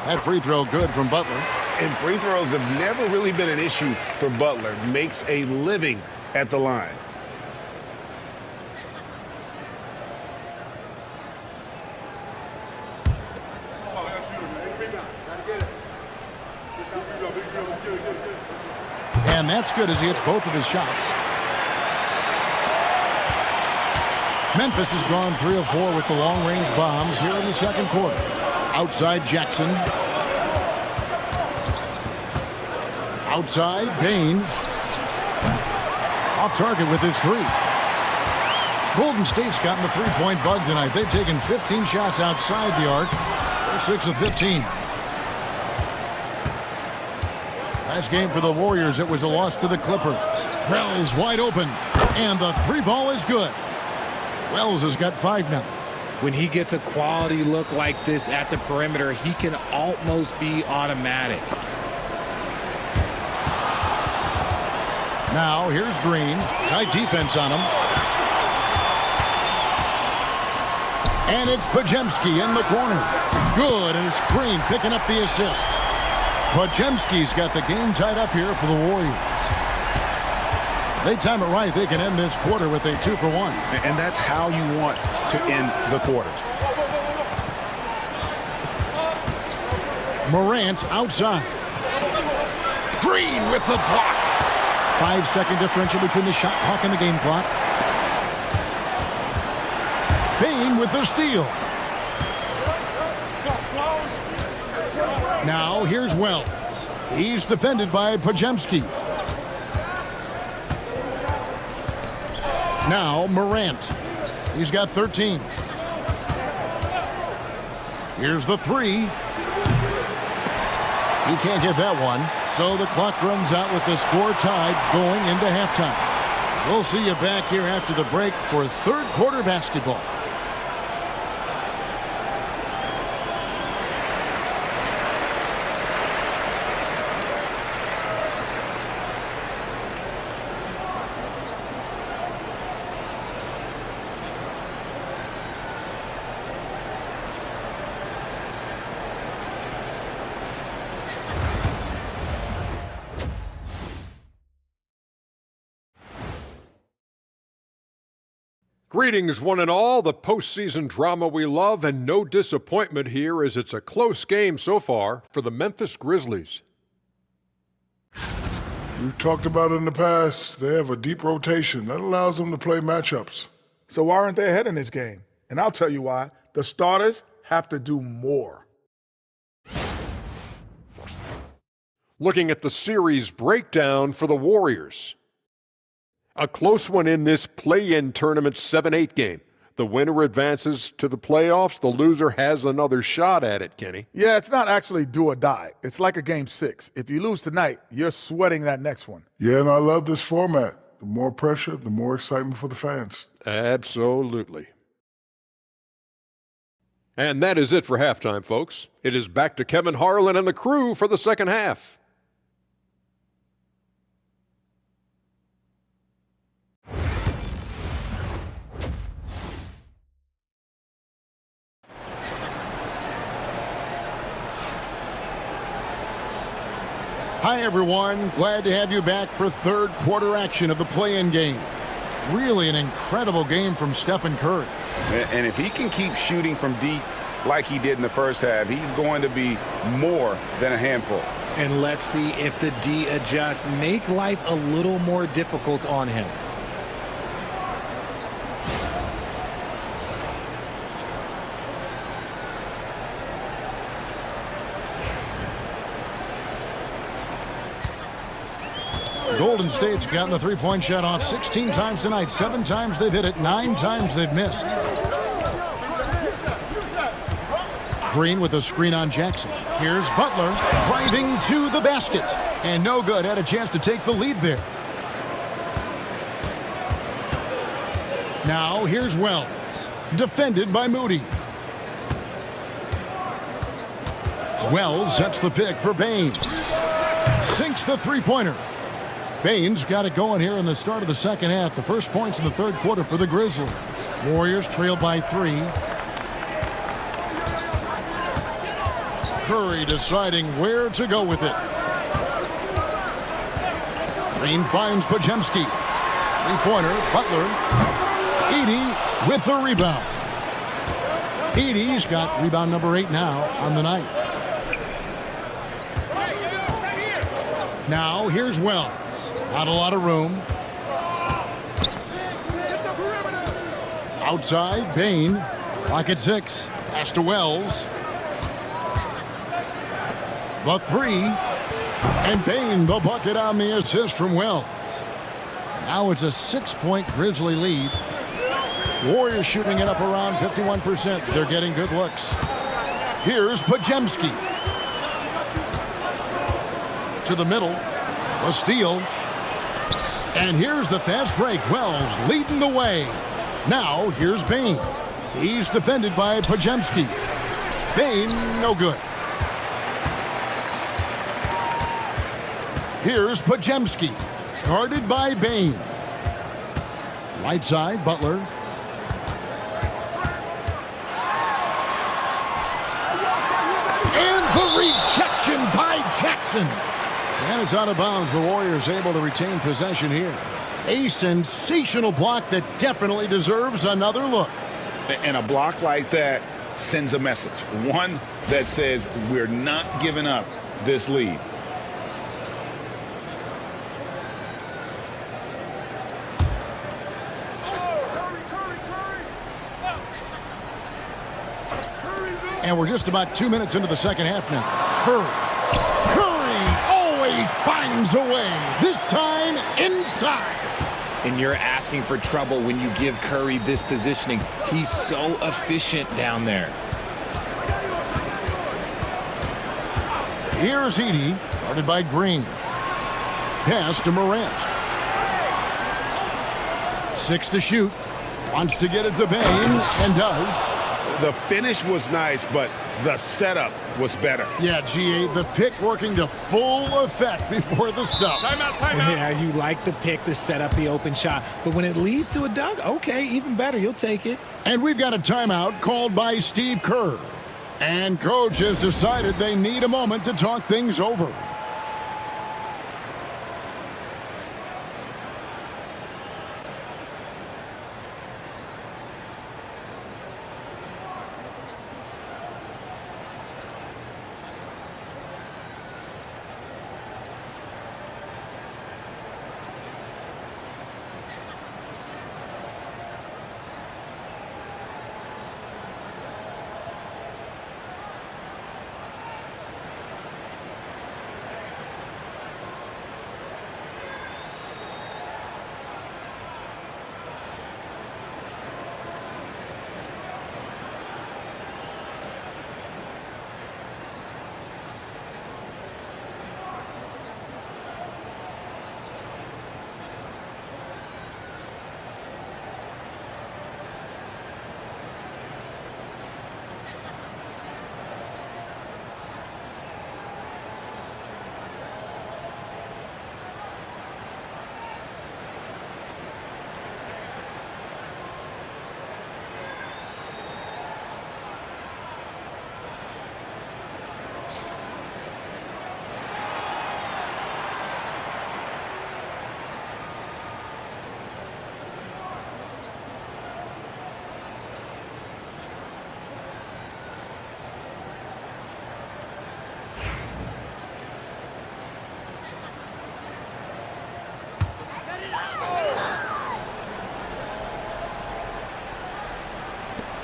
That free throw good from Butler. And free throws have never really been an issue for Butler. Makes a living at the line. And that's good as he hits both of his shots. Memphis has gone 3 of 4 with the long-range bombs here in the second quarter. Outside Jackson. Outside Bain. Off target with his 3. Golden State's gotten the three-point bug tonight. They've taken 15 shots outside the arc. They're 6 of 15. Last game for the Warriors, it was a loss to the Clippers. Wells wide open, and the 3 ball is good. Wells has got 5 now. When he gets a quality look like this at the perimeter, he can almost be automatic. Now here's Green. Tight defense on him. And it's Podziemski in the corner. Good, and it's Green picking up the assist. Podziemski's got the game tied up here for the Warriors. They time it right. They can end this quarter with a 2-for-1. And that's how you want to end the quarters. Morant outside. Green with the block. 5-second differential between the shot clock and the game clock. Bain with the steal. Now here's Wells. He's defended by Podziemski. Now Morant. He's got 13. Here's the 3. He can't get that one. So the clock runs out with the score tied going into halftime. We'll see you back here after the break for third quarter basketball. Greetings, one and all. The postseason drama we love, and no disappointment here as it's a close game so far for the Memphis Grizzlies. We've talked about it in the past. They have a deep rotation. That allows them to play matchups. So why aren't they ahead in this game? And I'll tell you why. The starters have to do more. Looking at the series breakdown for the Warriors. A close one in this play-in tournament 7-8 game. The winner advances to the playoffs. The loser has another shot at it, Kenny. Yeah, it's not actually do or die. It's like a game 6. If you lose tonight, you're sweating that next one. Yeah, and I love this format. The more pressure, the more excitement for the fans. Absolutely. And that is it for halftime, folks. It is back to Kevin Harlan and the crew for the second half. Hi, everyone. Glad to have you back for third quarter action of the play-in game. Really an incredible game from Stephen Curry. And if he can keep shooting from deep like he did in the first half, he's going to be more than a handful. And let's see if the D adjusts, make life a little more difficult on him. Golden State's gotten the three-point shot off 16 times tonight. 7 times they've hit it, 9 times they've missed. Green with a screen on Jackson. Here's Butler driving to the basket. And no good. Had a chance to take the lead there. Now here's Wells. Defended by Moody. Wells sets the pick for Bain. Sinks the three-pointer. Bain's got it going here in the start of the second half. The first points in the third quarter for the Grizzlies. Warriors trail by 3. Curry deciding where to go with it. Green finds Podziemski. Three-pointer, Butler. Edey with the rebound. Edey's got rebound number 8 now on the night. Now here's Wells. Not a lot of room. Outside, Bain. Clock at 6. Pass to Wells. The 3. And Bain, the bucket on the assist from Wells. Now it's a 6-point Grizzly lead. Warriors shooting it up around 51%. They're getting good looks. Here's Podziemski. To the middle. A steal. And here's the fast break. Wells leading the way. Now here's Bain. He's defended by Podziemski. Bain, no good. Here's Podziemski. Guarded by Bain. Right side, Butler. And the rejection by Jackson. And it's out of bounds. The Warriors able to retain possession here. A sensational block that definitely deserves another look. And a block like that sends a message. One that says we're not giving up this lead. And we're just about 2 minutes into the second half now. Curry always finds a way. This time inside. And you're asking for trouble when you give Curry this positioning. He's so efficient down there. Here's Edey, guarded by Green. Pass to Morant. 6 to shoot. Wants to get it to Bain, and does. The finish was nice, but the setup was better. Yeah, GA, the pick working to full effect before the stuff. Timeout. Yeah, you like the pick to set up the open shot. But when it leads to a dunk, okay, even better. You'll take it. And we've got a timeout called by Steve Kerr. And coach has decided they need a moment to talk things over.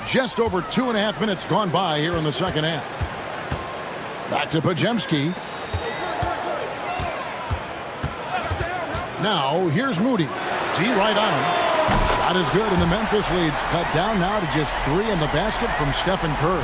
Just over 2.5 minutes gone by here in the second half. Back to Podziemski. Now here's Moody. T right on him. Shot is good, and the Memphis lead's cut down now to just 3 in the basket from Stephen Curry.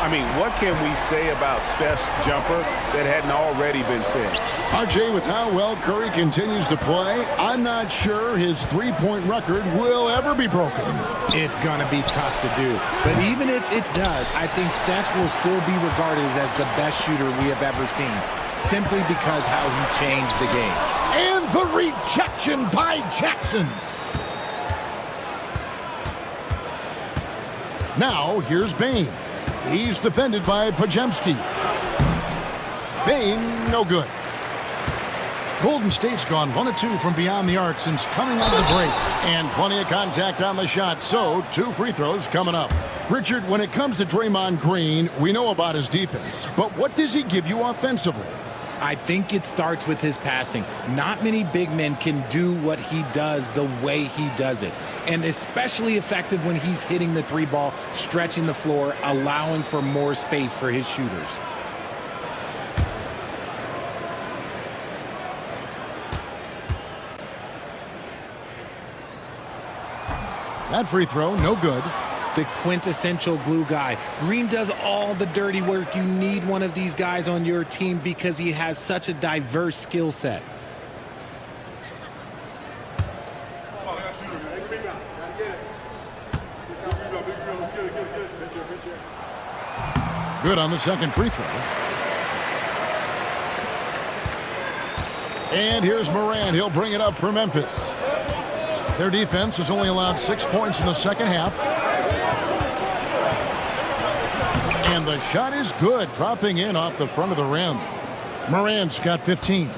I mean, what can we say about Steph's jumper that hadn't already been said? RJ, with how well Curry continues to play, I'm not sure his three-point record will ever be broken. It's going to be tough to do. But even if it does, I think Steph will still be regarded as the best shooter we have ever seen, simply because how he changed the game. And the rejection by Jackson. Now, here's Bain. He's defended by Podziemski. Bain, no good. Golden State's gone 1 of 2 from beyond the arc since coming out of the break. And plenty of contact on the shot, so 2 free throws coming up. Richard, when it comes to Draymond Green, we know about his defense. But what does he give you offensively? I think it starts with his passing. Not many big men can do what he does the way he does it. And especially effective when he's hitting the three ball, stretching the floor, allowing for more space for his shooters. That free throw, no good. The quintessential glue guy. Green does all the dirty work. You need one of these guys on your team because he has such a diverse skill set. Good on the second free throw. And here's Morant. He'll bring it up for Memphis. Their defense has only allowed 6 points in the second half. And the shot is good, dropping in off the front of the rim. Morant's got 15.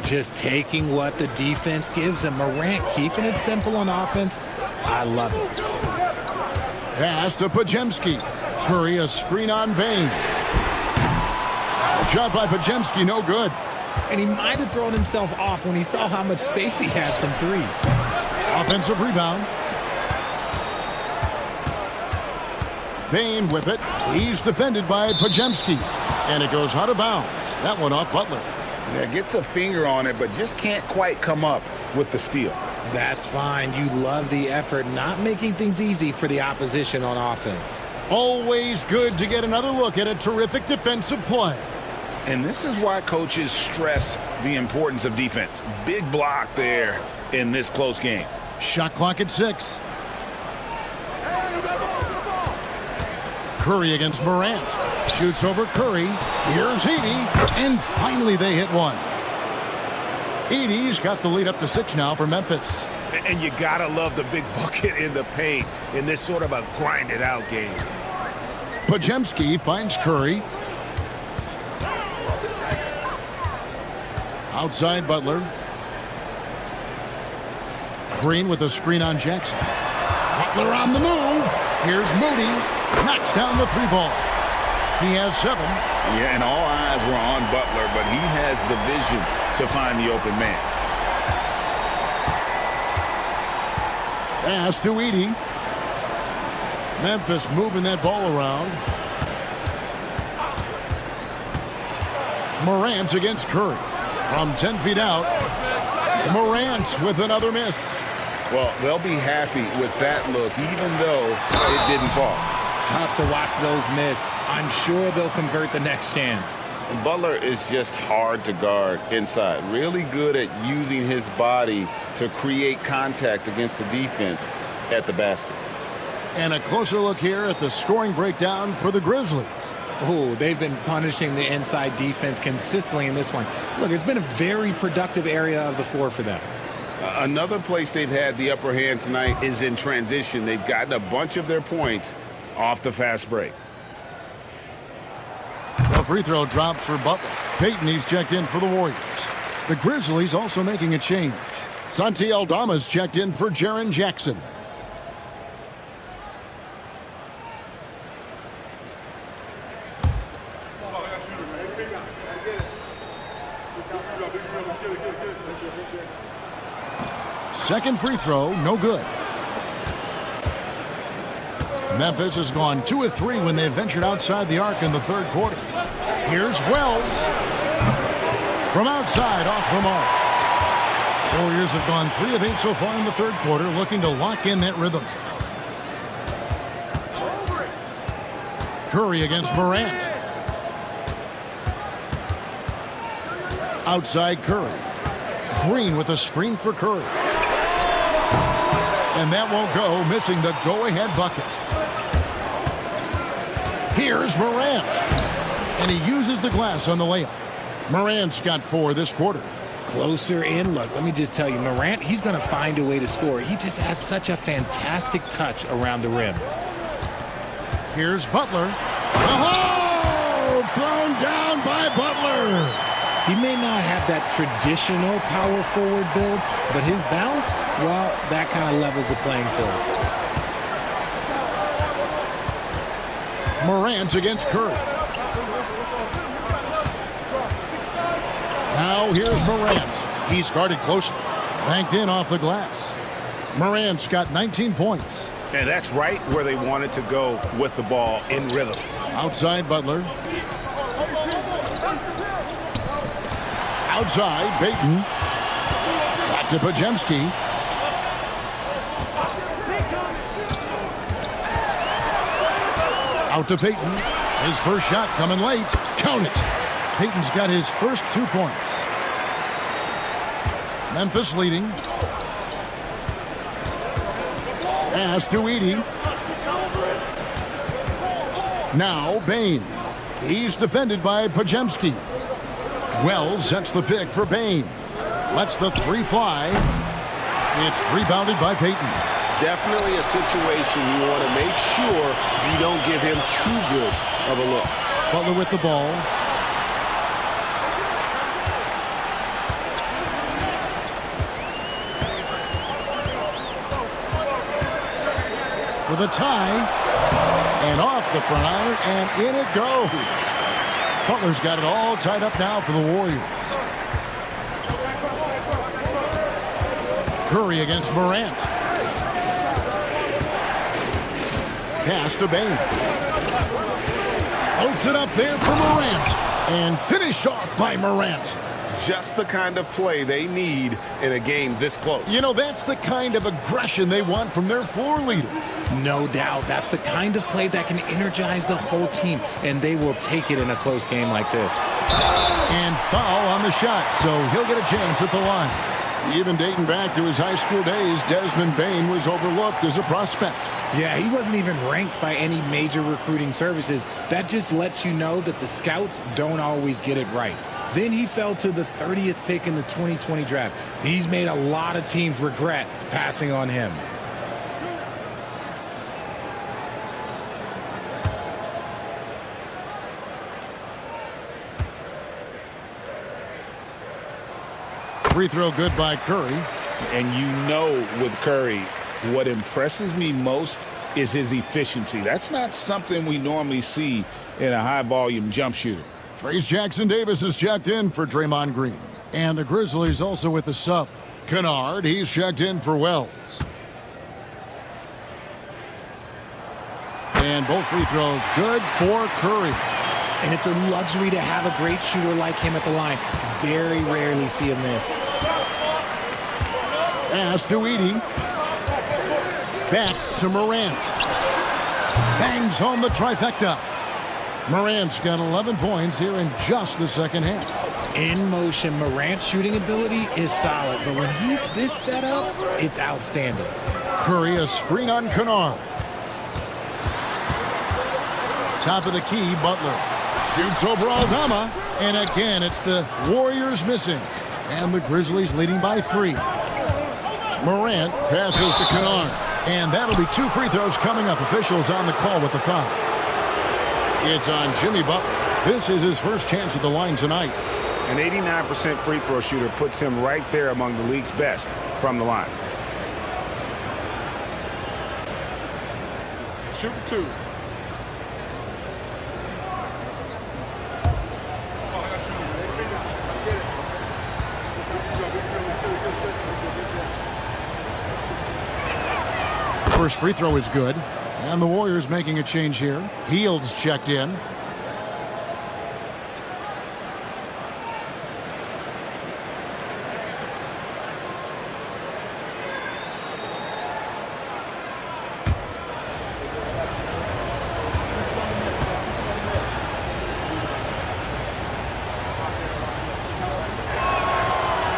Just taking what the defense gives him. Morant keeping it simple on offense. I love it. Pass to Pajemski. Curry a screen on Bain. Shot by Pajemski, no good. And he might have thrown himself off when he saw how much space he had from three. Offensive rebound. Bain with it. He's defended by Pajemski. And it goes out of bounds. That one off Butler. Yeah, gets a finger on it, but just can't quite come up with the steal. That's fine. You love the effort, not making things easy for the opposition on offense. Always good to get another look at a terrific defensive play. And this is why coaches stress the importance of defense. Big block there in this close game. Shot clock at 6. Curry against Morant. Shoots over Curry. Here's Edey. And finally they hit one. Edey's got the lead up to 6 now for Memphis. And you gotta love the big bucket in the paint in this sort of a grinded out game. Pajemski finds Curry. Outside Butler. Green with a screen on Jackson. Butler on the move. Here's Moody. Knocks down the 3-ball. He has 7. Yeah, and all eyes were on Butler, but he has the vision to find the open man. Pass to Edey. Memphis moving that ball around. Morant against Curry. From 10 feet out. Morant with another miss. Well, they'll be happy with that look, even though it didn't fall. Tough to watch those miss. I'm sure they'll convert the next chance. Butler is just hard to guard inside. Really good at using his body to create contact against the defense at the basket. And a closer look here at the scoring breakdown for the Grizzlies. Oh, they've been punishing the inside defense consistently in this one. Look, it's been a very productive area of the floor for them. Another place they've had the upper hand tonight is in transition. They've gotten a bunch of their points off the fast break. The free throw drops for Butler. Payton, he's checked in for the Warriors. The Grizzlies also making a change. Santi Aldama's checked in for Jaren Jackson. Second free throw, no good. Memphis has gone 2 of 3 when they've ventured outside the arc in the third quarter. Here's Wells. From outside, off the mark. Warriors have gone 3 of 8 so far in the third quarter, looking to lock in that rhythm. Curry against Morant. Outside Curry. Green with a screen for Curry. And that won't go, missing the go-ahead bucket. Here's Morant. And he uses the glass on the layup. Morant's got 4 this quarter. Closer in. Look, let me just tell you, Morant, he's going to find a way to score. He just has such a fantastic touch around the rim. Here's Butler. Oh! Thrown down by Butler. He may not have that traditional power forward build, but his bounce, well, that kind of levels the playing field. Morant against Curry. So here's Morant. He's guarded closely. Banked in off the glass. Morant's got 19 points. And that's right where they wanted to go with the ball in rhythm. Outside Butler. Outside Payton. Back to Pajemski. Out to Payton. His first shot coming late. Count it. Payton's got his first 2 points. Memphis leading. Pass to Edey. Now Bane. He's defended by Pajemski. Wells sets the pick for Bane. Lets the three fly. It's rebounded by Payton. Definitely a situation you want to make sure you don't give him too good of a look. Butler with the ball. For the tie. And off the front iron, and in it goes. Butler's got it all tied up now for the Warriors. Curry against Morant. Pass to Bane. Floats it up there for Morant. And finished off by Morant. Just the kind of play they need in a game this close. You know, that's the kind of aggression they want from their floor leader. No doubt. That's the kind of play that can energize the whole team, and they will take it in a close game like this. And foul on the shot, so he'll get a chance at the line. Even dating back to his high school days, Desmond Bane was overlooked as a prospect. Yeah, he wasn't even ranked by any major recruiting services. That just lets you know that the scouts don't always get it right. Then he fell to the 30th pick in the 2020 draft. He's made a lot of teams regret passing on him. Free throw good by Curry. And you know with Curry, what impresses me most is his efficiency. That's not something we normally see in a high-volume jump shooter. Trace Jackson-Davis is checked in for Draymond Green. And the Grizzlies also with the sub. Kennard, he's checked in for Wells. And both free throws good for Curry. And it's a luxury to have a great shooter like him at the line. Very rarely see a miss. Pass to Edey. Back to Morant. Bangs home the trifecta. Morant's got 11 points here in just the second half. In motion, Morant's shooting ability is solid, but when he's this set up, it's outstanding. Curry, a screen on Kennard. Top of the key, Butler. Shoots over Aldama, and again, it's the Warriors missing, and the Grizzlies leading by 3. Morant passes to Kennard, and that'll be 2 free throws coming up. Officials on the call with the foul. It's on Jimmy Butler. This is his first chance at the line tonight. An 89% free throw shooter puts him right there among the league's best from the line. Shoot 2. First free throw is good. And the Warriors making a change here. Heald's checked in.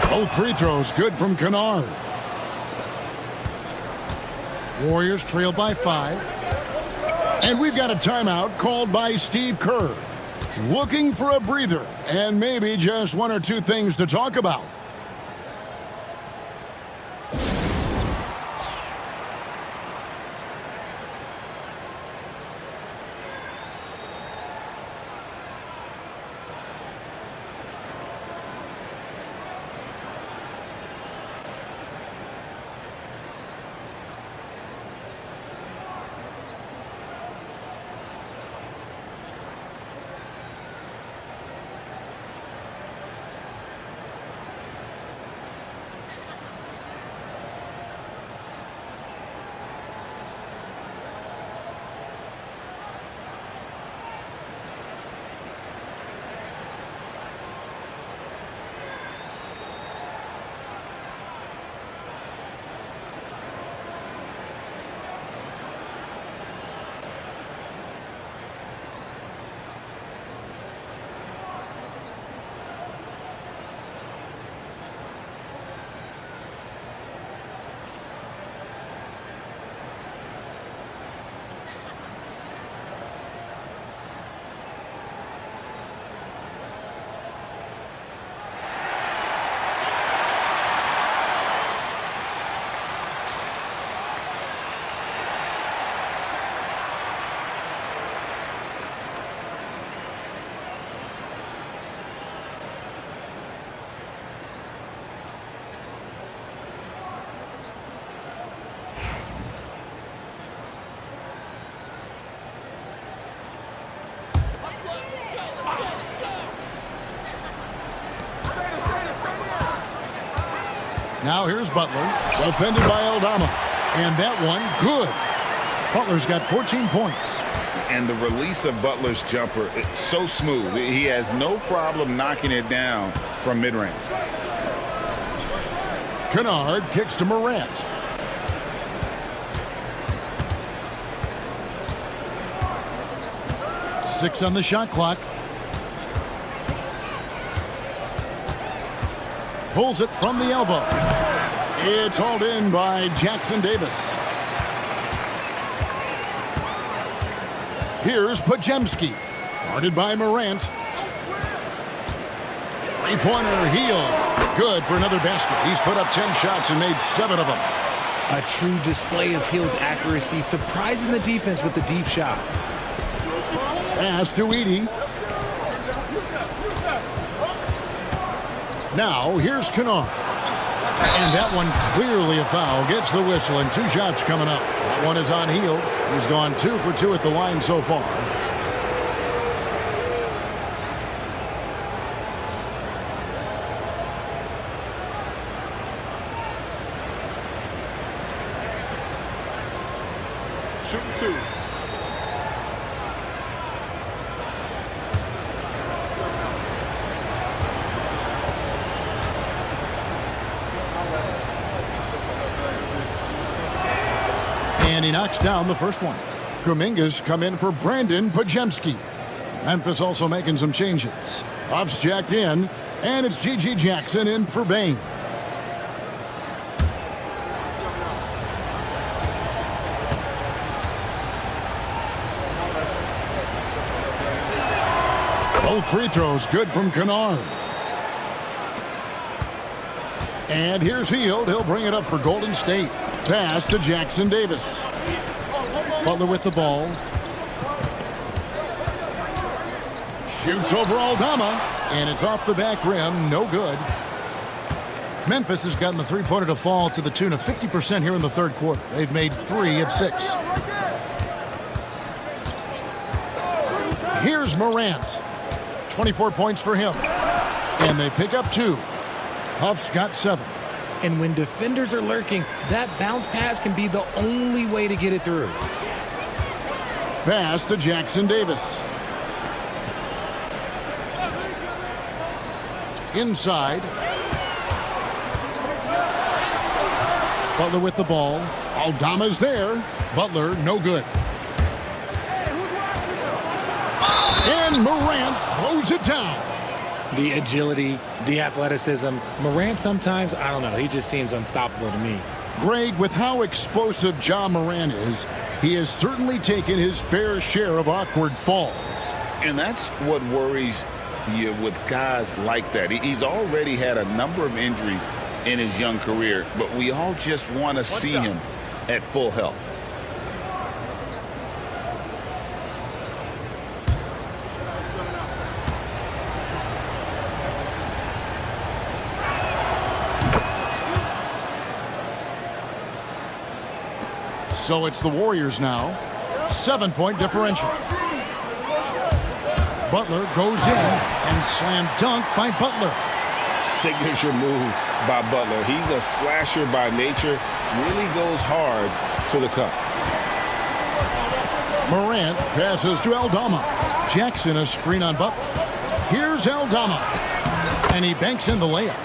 Both free throws good from Kennard. Warriors trail by 5. And we've got a timeout called by Steve Kerr. Looking for a breather and maybe just 1 or 2 things to talk about. Now here's Butler, defended by Aldama. And that one, good. Butler's got 14 points. And the release of Butler's jumper, it's so smooth. He has no problem knocking it down from mid-range. Kennard kicks to Morant. Six on the shot clock. Pulls it from the elbow. It's hauled in by Jackson Davis. Here's Pajemski, guarded by Morant. Three-pointer, Hield. Good for another basket. He's put up 10 shots and made 7 of them. A true display of Hield's accuracy, surprising the defense with the deep shot. Pass to Edey. Now here's Kennard. And that one clearly a foul. Gets the whistle and 2 shots coming up. That one is on Hield. He's gone 2 for 2 at the line so far. Shooting 2. And he knocks down the first one. Kuminga's come in for Brandon Pajemski. Memphis also making some changes. Huff's jacked in, and it's G.G. Jackson in for Bain. Both free throws good from Kennard. And here's Hield. He'll bring it up for Golden State. Pass to Jackson Davis. Butler with the ball. Shoots over Aldama, and it's off the back rim. No good. Memphis has gotten the three-pointer to fall to the tune of 50% here in the third quarter. They've made 3 of 6. Here's Morant. 24 points for him. And they pick up 2. Huff's got 7. And when defenders are lurking, that bounce pass can be the only way to get it through. Pass to Jackson Davis. Inside. Butler with the ball. Aldama's there. Butler, no good. And Morant throws it down. The agility, the athleticism. Morant sometimes, I don't know, he just seems unstoppable to me. Greg, with how explosive Ja Morant is, he has certainly taken his fair share of awkward falls. And that's what worries you with guys like that. He's already had a number of injuries in his young career, but we all just want to see him at full health. So it's the Warriors now. 7-point differential. Butler goes in and slam dunk by Butler. Signature move by Butler. He's a slasher by nature. Really goes hard to the cup. Morant passes to Aldama. Jackson a screen on Butler. Here's Aldama. And he banks in the layup.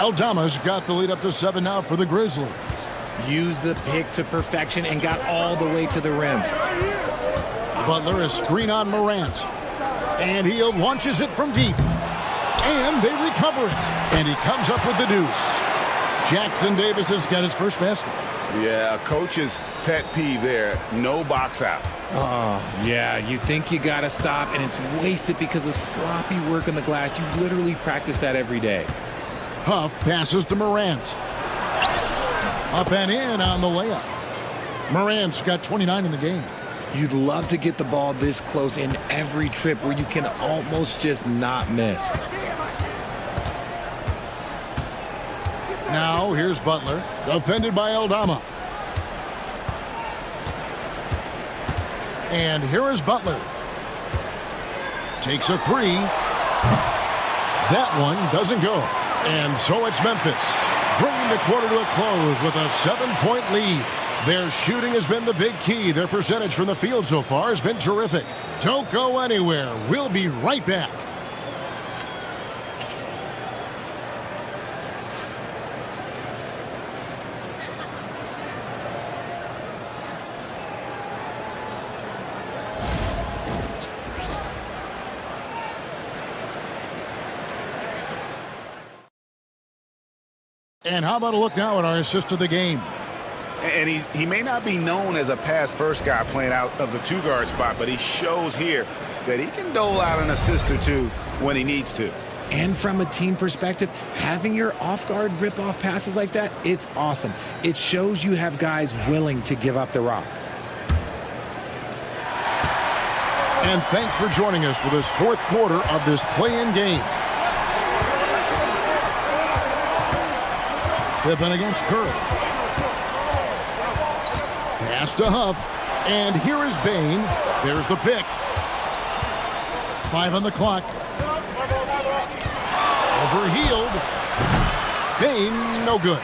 Aldama's got the lead up to 7 now for the Grizzlies. Used the pick to perfection and got all the way to the rim. Butler a screen on Morant. And he launches it from deep. And they recover it. And he comes up with the deuce. Jackson Davis has got his first basket. Yeah, coach's pet peeve there. No box out. Oh, yeah, you think you got to stop, and it's wasted because of sloppy work on the glass. You literally practice that every day. Huff passes to Morant. Up and in on the layup. Morant's got 29 in the game. You'd love to get the ball this close in every trip where you can almost just not miss. Now here's Butler, defended by Aldama. And here is Butler. Takes a 3. That one doesn't go. And so it's Memphis bringing the the quarter to a close with a 7-point lead. Their shooting has been the big key. Their percentage from the field so far has been terrific. Don't go anywhere. We'll be right back. And how about a look now at our assist of the game? And he may not be known as a pass-first guy playing out of the two-guard spot, but he shows here that he can dole out an assist or two when he needs to. And from a team perspective, having your off-guard rip-off passes like that, it's awesome. It shows you have guys willing to give up the rock. And thanks for joining us for this fourth quarter of this play-in game. Pippen against Curry. Pass to Huff. And here is Bane. There's the pick. 5 on the clock. Overhealed. Bane, no good.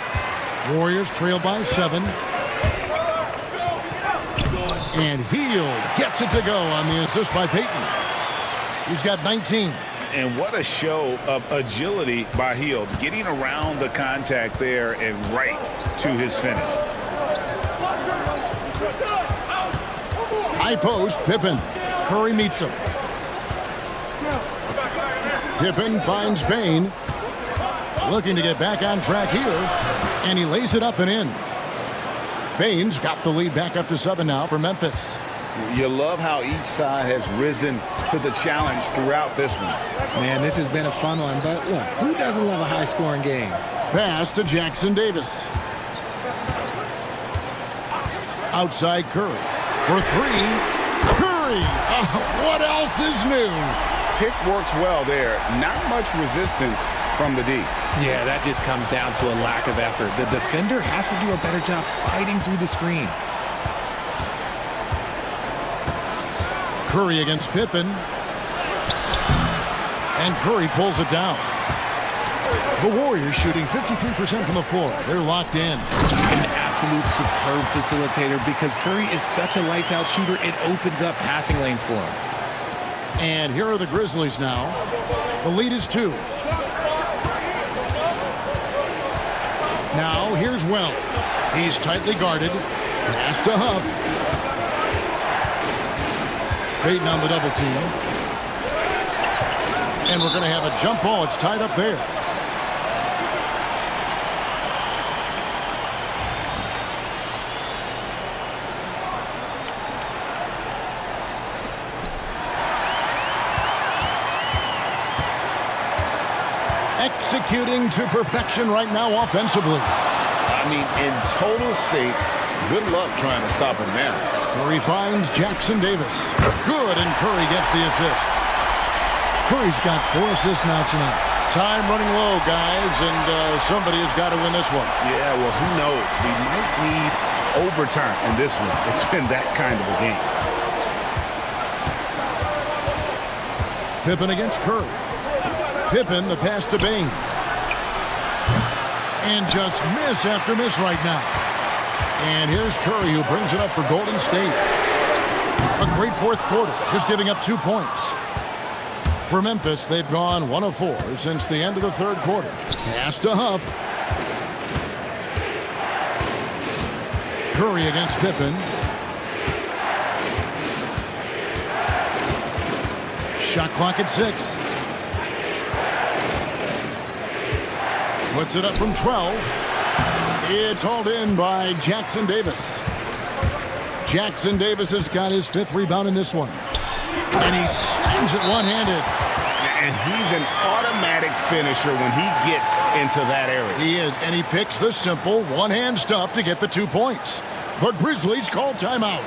Warriors trail by 7. And Hield gets it to go on the assist by Payton. He's got 19. And what a show of agility by Hield, getting around the contact there and right to his finish. High post, Pippen. Curry meets him. Pippen finds Bane. Looking to get back on track here. And he lays it up and in. Bane's got the lead back up to 7 now for Memphis. You love how each side has risen to the challenge throughout this one. Man, this has been a fun one, but look, who doesn't love a high-scoring game? Pass to Jackson Davis. Outside Curry. For 3. Curry! What else is new? Pick works well there. Not much resistance from the D. Yeah, that just comes down to a lack of effort. The defender has to do a better job fighting through the screen. Curry against Pippen. And Curry pulls it down. The Warriors shooting 53% from the floor. They're locked in. An absolute superb facilitator because Curry is such a lights-out shooter, it opens up passing lanes for him. And here are the Grizzlies now. The lead is 2. Now here's Wells. He's tightly guarded. Pass to Huff. Payton on the double team. And we're going to have a jump ball. It's tied up there. Executing to perfection right now offensively. I mean, in total shape. Good luck trying to stop him now. Curry finds Jackson Davis. Good, and Curry gets the assist. Curry's got 4 assists now tonight. Time running low, guys, and somebody has got to win this one. Yeah, well, who knows? We might need overtime in this one. It's been that kind of a game. Pippen against Curry. Pippen, the pass to Bane. And just miss after miss right now. And here's Curry, who brings it up for Golden State. A great fourth quarter, just giving up 2 points. For Memphis, they've gone 1 of 4 since the end of the third quarter. Pass to Huff. Curry against Pippen. Shot clock at 6. Puts it up from 12. It's hauled in by Jackson Davis. Jackson Davis has got his 5th rebound in this one. And he slams it one-handed. And he's an automatic finisher when he gets into that area. He is, and he picks the simple one-hand stuff to get the 2 points. The Grizzlies call timeout.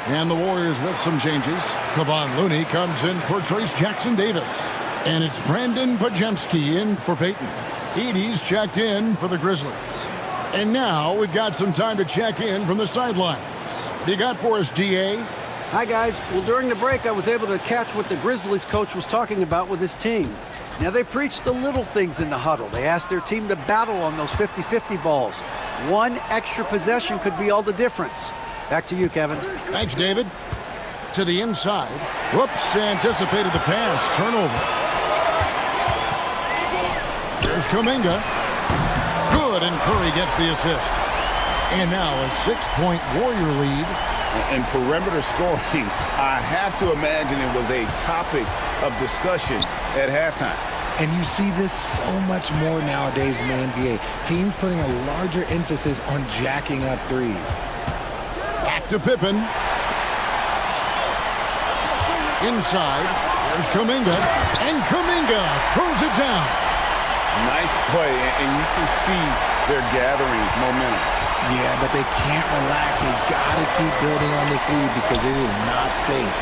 And the Warriors with some changes. Kevon Looney comes in for Trace Jackson-Davis. And it's Brandon Pajemski in for Peyton. Edey's checked in for the Grizzlies. And now we've got some time to check in from the sidelines. You got for us, DA? Hi, guys. Well, during the break, I was able to catch what the Grizzlies coach was talking about with his team. Now, they preached the little things in the huddle. They asked their team to battle on those 50-50 balls. One extra possession could be all the difference. Back to you, Kevin. Thanks, David. To the inside. Whoops, anticipated the pass. Turnover. Here's Kuminga. Good, and Curry gets the assist. And now a 6-point Warrior lead. And perimeter scoring, I have to imagine it was a topic of discussion at halftime. And you see this so much more nowadays in the NBA. Teams putting a larger emphasis on jacking up threes. Back to Pippen. Inside. There's Kuminga. And Kuminga throws it down. Nice play, and you can see they're gathering momentum. Yeah, but they can't relax. They've got to keep building on this lead because it is not safe.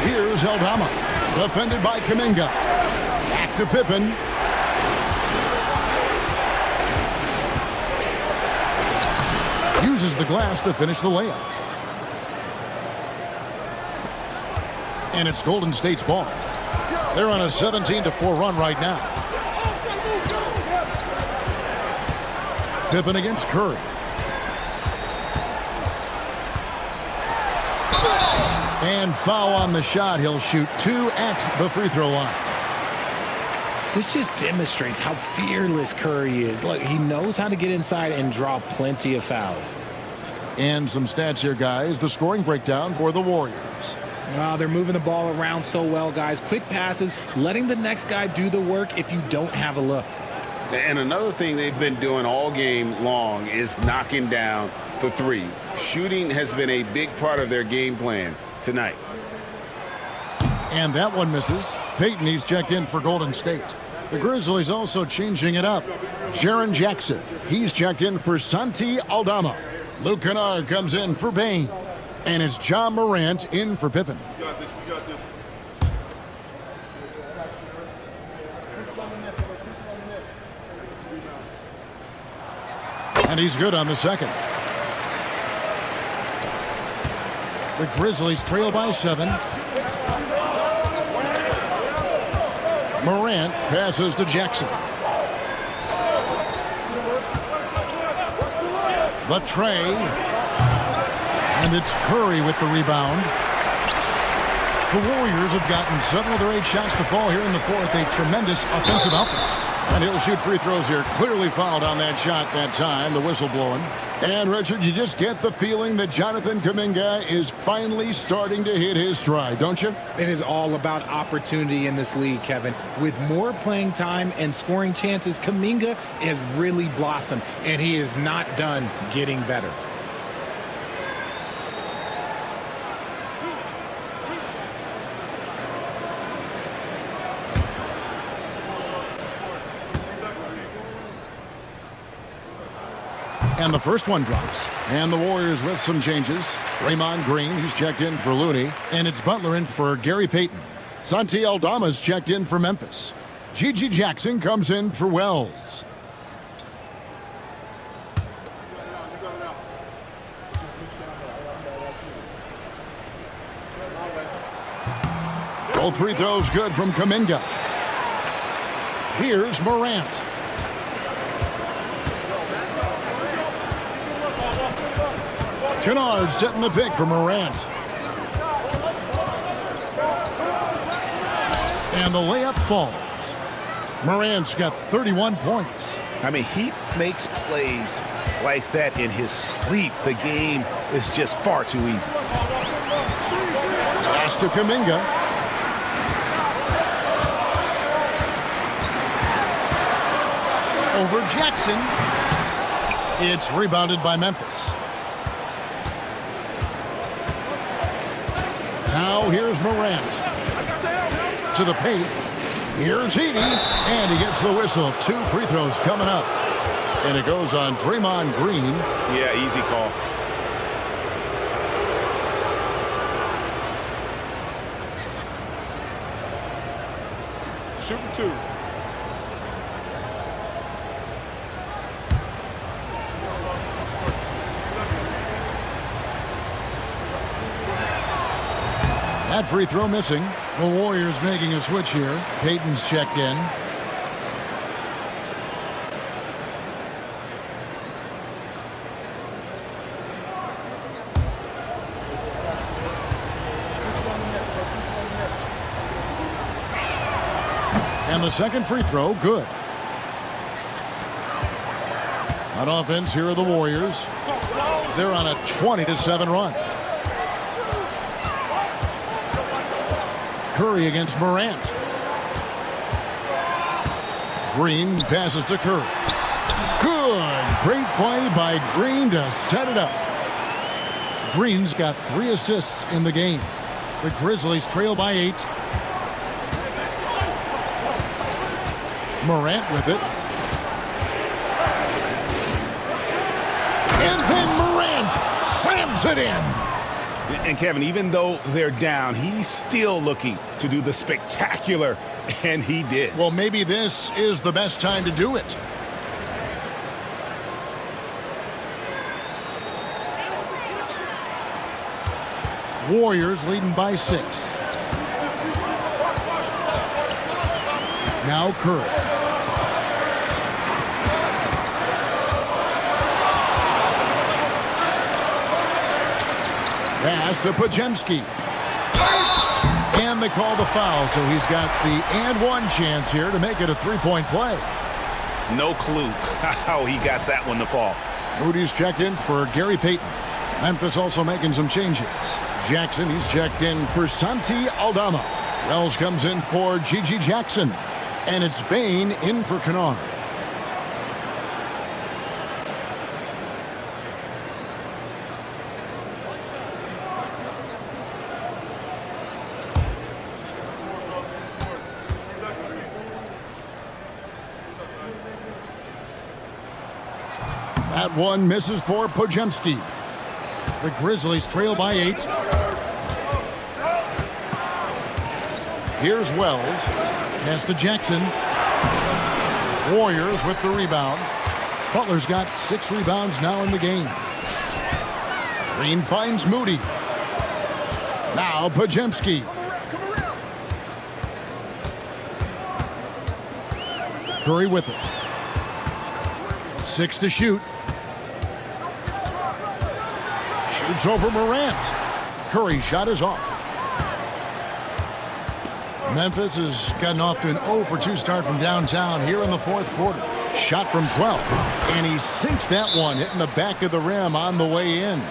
Here's Aldama. Defended by Kuminga. Back to Pippen. Uses the glass to finish the layup. And it's Golden State's ball. They're on a 17-4 run right now. Pippen against Curry. And foul on the shot. He'll shoot 2 at the free throw line. This just demonstrates how fearless Curry is. Look, he knows how to get inside and draw plenty of fouls. And some stats here, guys. The scoring breakdown for the Warriors. They're moving the ball around so well, guys. Quick passes, letting the next guy do the work if you don't have a look. And another thing they've been doing all game long is knocking down the three. Shooting has been a big part of their game plan tonight. And that one misses. Peyton, he's checked in for Golden State. The Grizzlies also changing it up. Jaren Jackson, he's checked in for Santi Aldama. Luke Kennard comes in for Bane. And it's John Morant in for Pippen. We got this. And he's good on the second. The Grizzlies trail by 7. Morant passes to Jackson. The tray. And it's Curry with the rebound. The Warriors have gotten 7 of their 8 shots to fall here in the fourth. A tremendous offensive outburst. And he'll shoot free throws here. Clearly fouled on that shot that time. The whistle blowing. And, Richard, you just get the feeling that Jonathan Kuminga is finally starting to hit his stride, don't you? It is all about opportunity in this league, Kevin. With more playing time and scoring chances, Kuminga has really blossomed, and he is not done getting better. And the first one drops. And the Warriors with some changes. Draymond Green, he's checked in for Looney. And it's Butler in for Gary Payton. Santi Aldama's checked in for Memphis. Gigi Jackson comes in for Wells. Both free throws good from Kuminga. Here's Morant. Kennard setting the pick for Morant. And the layup falls. Morant's got 31 points. I mean, he makes plays like that in his sleep. The game is just far too easy. Pass to Kuminga. Over Jackson. It's rebounded by Memphis. Now here's Morant. To the paint. Here's Edey. And he gets the whistle. 2 free throws coming up. And it goes on Draymond Green. Yeah, easy call. Shooting 2. That free throw missing. The Warriors making a switch here. Payton's checked in. And the second free throw, good. On offense, here are the Warriors. They're on a 20-7 run. Curry against Morant. Green passes to Curry. Good. Great play by Green to set it up. Green's got 3 assists in the game. The Grizzlies trail by 8. Morant with it. And then Morant slams it in. And Kevin, even though they're down, he's still looking to do the spectacular, and he did. Well, maybe this is the best time to do it. Warriors leading by 6. Now Curry. Pass to Pajemski. And they call the foul, so he's got the and one chance here to make it a 3-point play. No clue how he got that one to fall. Moody's checked in for Gary Payton. Memphis also making some changes. Jackson, he's checked in for Santi Aldama. Wells comes in for Gigi Jackson. And it's Bain in for Kennard. That one misses for Pojemski. The Grizzlies trail by 8. Here's Wells. Pass to Jackson. Warriors with the rebound. Butler's got 6 rebounds now in the game. Green finds Moody. Now Pojemski. Curry with it. 6 to shoot. Shoots over Morant. Curry's shot is off. Memphis has gotten off to an 0-for-2 start from downtown here in the 4th quarter. Shot from 12. And he sinks that one, hitting the back of the rim on the way in.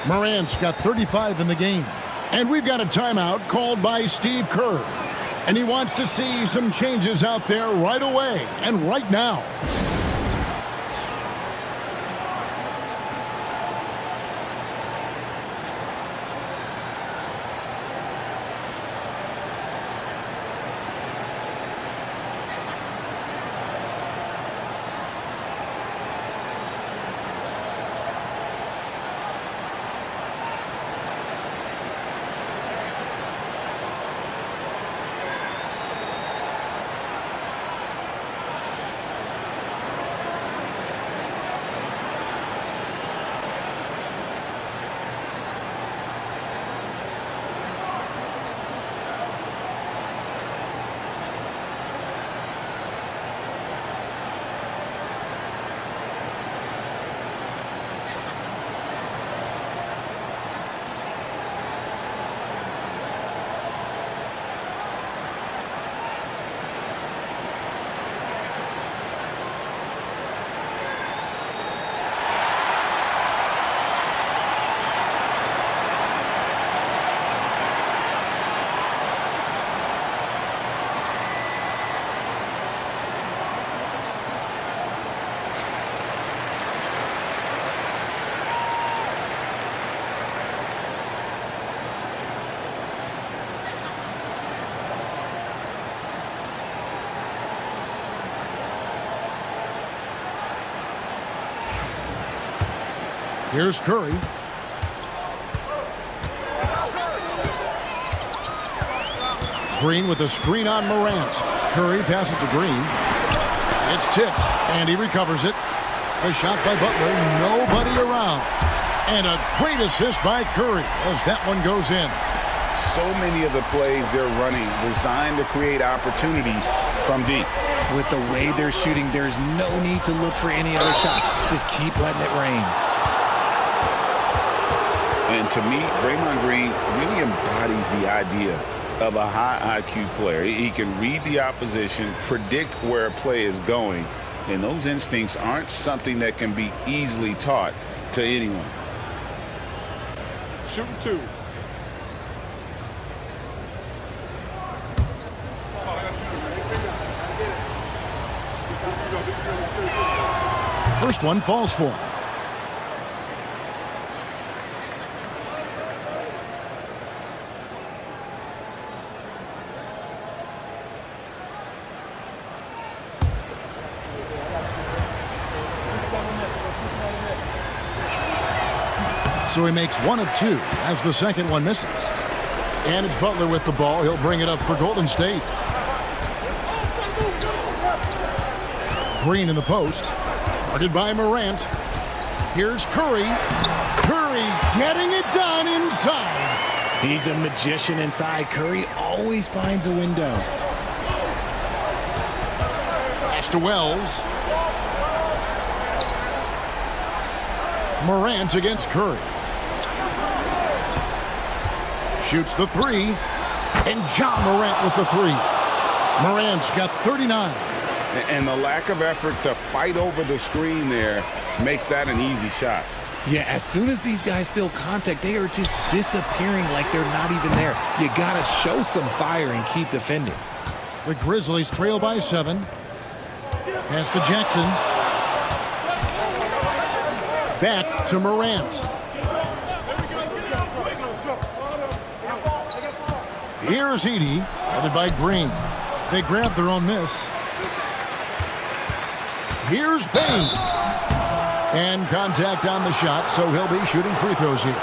Morant's got 35 in the game. And we've got a timeout called by Steve Kerr. And he wants to see some changes out there right away and right now. Here's Curry. Green with a screen on Morant. Curry passes to Green. It's tipped, and he recovers it. The shot by Butler, nobody around. And a great assist by Curry as that one goes in. So many of the plays they're running designed to create opportunities from deep. With the way they're shooting, there's no need to look for any other shot. Just keep letting it rain. And to me, Draymond Green really embodies the idea of a high IQ player. He can read the opposition, predict where a play is going, and those instincts aren't something that can be easily taught to anyone. Shooting 2. First one falls for him. So he makes 1 of 2 as the second one misses. And it's Butler with the ball. He'll bring it up for Golden State. Green in the post. Guarded by Morant. Here's Curry. Curry getting it done inside. He's a magician inside. Curry always finds a window. Pass to Wells. Morant against Curry. Shoots the 3. And John Morant with the 3. Morant's got 39. And the lack of effort to fight over the screen there makes that an easy shot. Yeah, as soon as these guys feel contact, they are just disappearing like they're not even there. You got to show some fire and keep defending. The Grizzlies trail by 7. Pass to Jackson. Back to Morant. Here's Edey, headed by Green. They grab their own miss. Here's Bain. And contact on the shot, so he'll be shooting free throws here.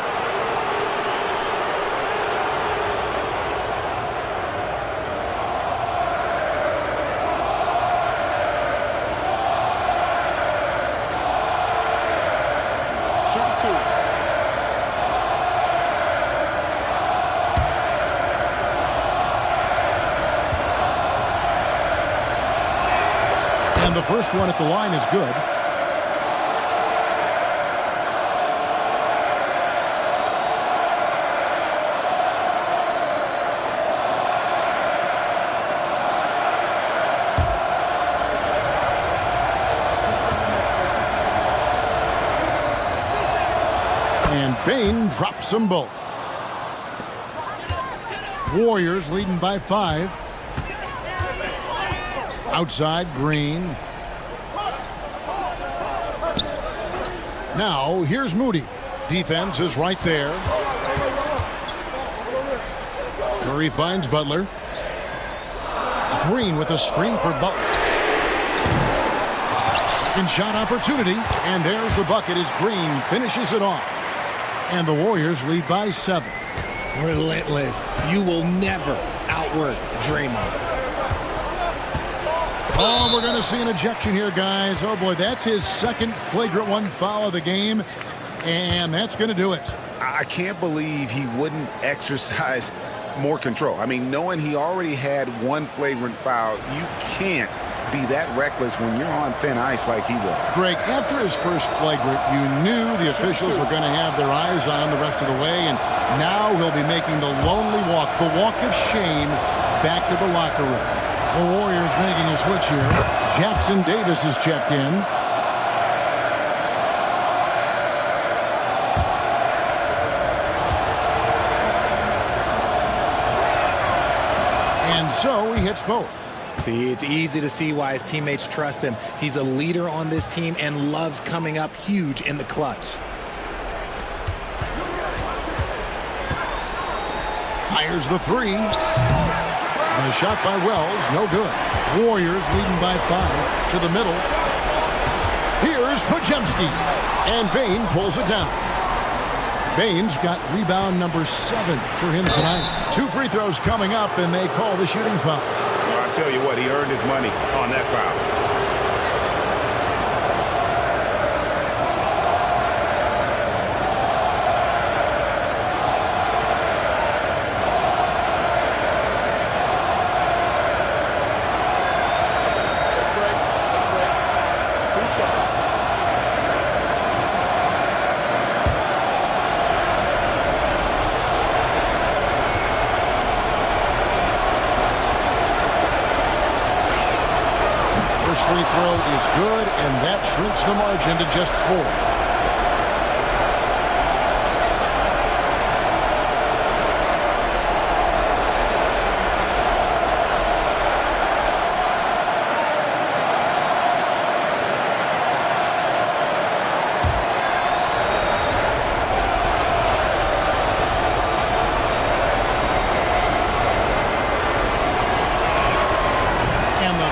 And the first one at the line is good. And Bain drops them both. Warriors leading by 5. Outside, Green. Now, here's Moody. Defense is right there. Curry finds Butler. Green with a screen for Butler. Second shot opportunity, and there's the bucket as Green finishes it off. And the Warriors lead by 7. Relentless. You will never outwork Draymond. Oh, we're going to see an ejection here, guys. Oh, boy, that's his second flagrant one foul of the game, and that's going to do it. I can't believe he wouldn't exercise more control. I mean, knowing he already had one flagrant foul, you can't be that reckless when you're on thin ice like he was. Greg, after his first flagrant, you knew the officials were going to have their eyes on him the rest of the way, and now he'll be making the lonely walk, the walk of shame, back to the locker room. The Warriors making a switch here. Jackson Davis is checked in. And so he hits both. See, it's easy to see why his teammates trust him. He's a leader on this team and loves coming up huge in the clutch. Fires the 3. A shot by Wells, no good. Warriors leading by 5 to the middle. Here's Pajemski. And Bain pulls it down. Bain's got rebound number 7 for him tonight. 2 free throws coming up, and they call the shooting foul. Well, I tell you what, he earned his money on that foul. Free throw is good, and that shrinks the margin to just 4.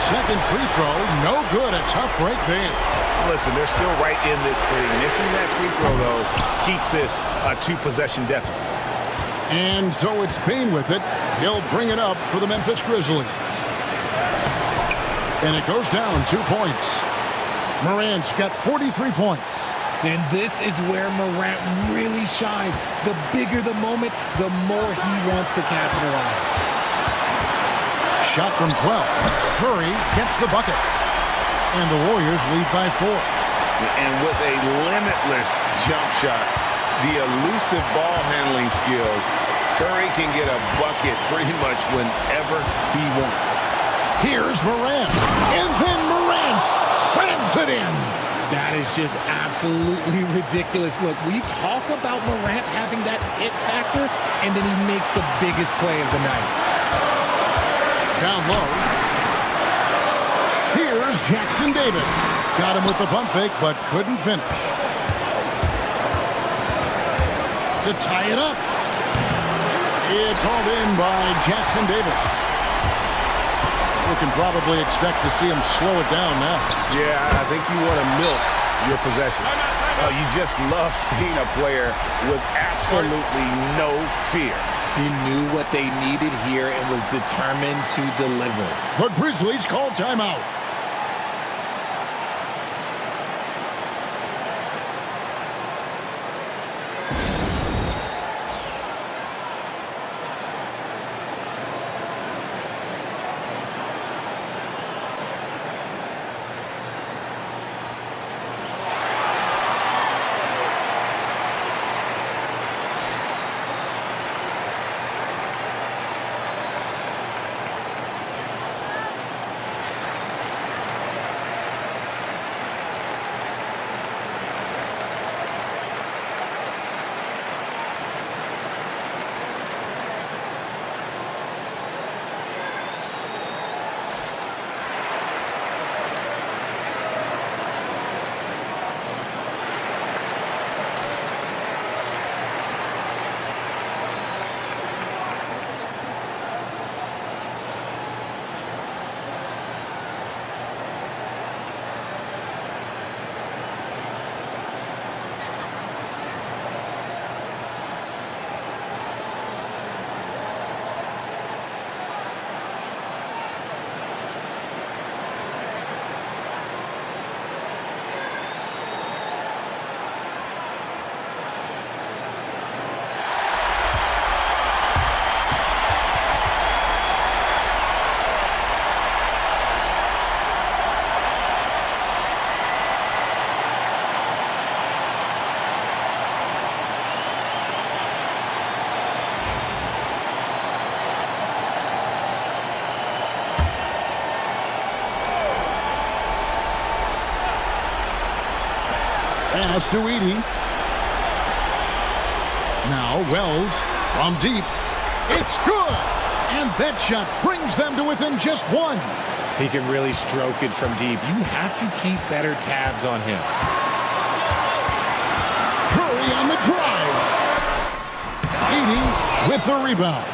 Second free throw, no good. A tough break there. Listen, they're still right in this thing. Missing that free throw, though, keeps this a 2-possession deficit. And so it's Bain with it. He'll bring it up for the Memphis Grizzlies. And it goes down 2 points. Morant's got 43 points. And this is where Morant really shines. The bigger the moment, the more he wants to capitalize. Shot from 12. Curry gets the bucket. And the Warriors lead by 4. And with a limitless jump shot, the elusive ball handling skills, Curry can get a bucket pretty much whenever he wants. Here's Morant. And then Morant slams it in. That is just absolutely ridiculous. Look, we talk about Morant having that it factor, and then he makes the biggest play of the night. Down low. Here's Jackson Davis. Got him with the pump fake, but couldn't finish. To tie it up. It's hauled in by Jackson Davis. We can probably expect to see him slow it down now. Yeah, I think you want to milk your possession. You just love seeing a player with absolutely no fear. He knew what they needed here and was determined to deliver. The Grizzlies call timeout. Pass to Edey. Now Wells from deep. It's good! And that shot brings them to within just 1. He can really stroke it from deep. You have to keep better tabs on him. Curry on the drive. Edey with the rebound.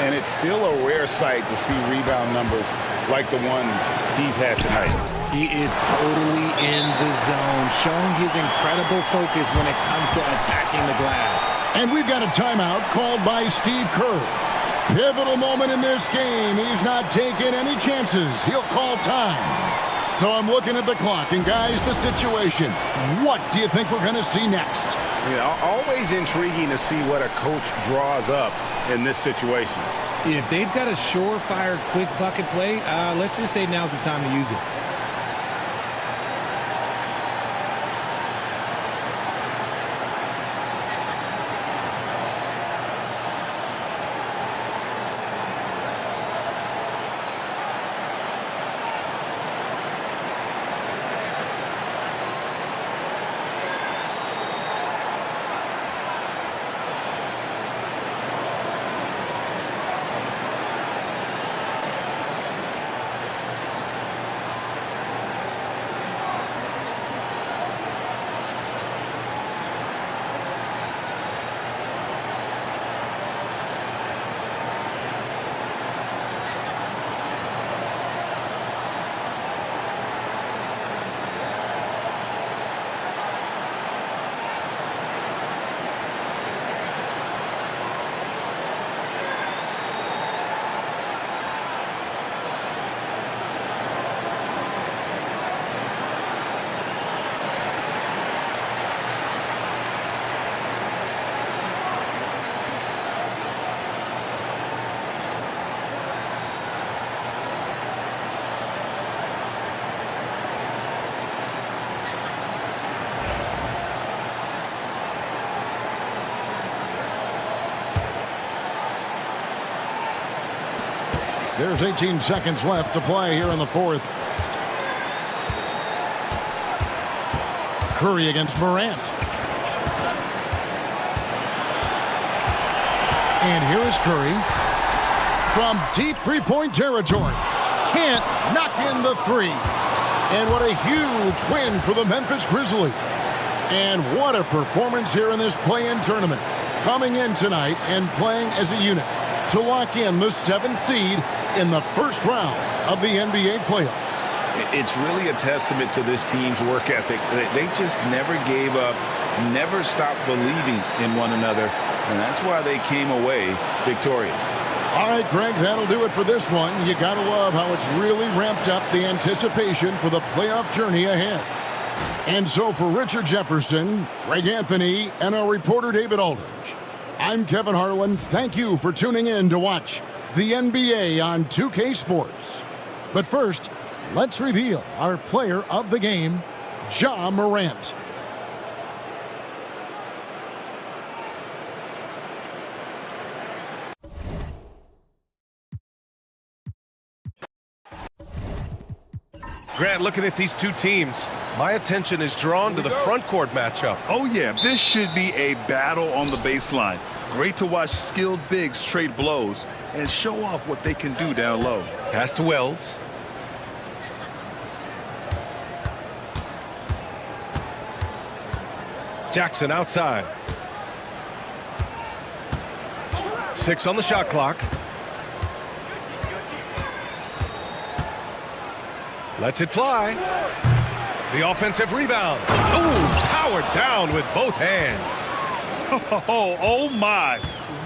And it's still a rare sight to see rebound numbers like the ones he's had tonight. He is totally in the zone, showing his incredible focus when it comes to attacking the glass. And we've got a timeout called by Steve Kerr. Pivotal moment in this game. He's not taking any chances. He'll call time. So I'm looking at the clock, and guys, the situation. What do you think we're going to see next? Yeah, always intriguing to see what a coach draws up in this situation. If they've got a surefire, quick bucket play, let's just say now's the time to use it. There's 18 seconds left to play here in the fourth. Curry against Morant. And here is Curry from deep three-point territory. Can't knock in the three. And what a huge win for the Memphis Grizzlies. And what a performance here in this play-in tournament. Coming in tonight and playing as a unit to lock in the 7th seed in the first round of the NBA playoffs. It's really a testament to this team's work ethic. They just never gave up, never stopped believing in one another, and that's why they came away victorious. All right, Greg, that'll do it for this one. You got to love how it's really ramped up the anticipation for the playoff journey ahead. And so for Richard Jefferson, Greg Anthony, and our reporter David Aldridge, I'm Kevin Harlan. Thank you for tuning in to watch the NBA on 2K Sports. But first, let's reveal our player of the game, Ja Morant. Grant, looking at these two teams, my attention is drawn to the front court matchup. Oh, yeah, this should be a battle on the baseline. Great to watch skilled bigs trade blows and show off what they can do down low. Pass to Wells. Jackson outside. 6 on the shot clock. Lets it fly. The offensive rebound. Oh, powered down with both hands. Oh my,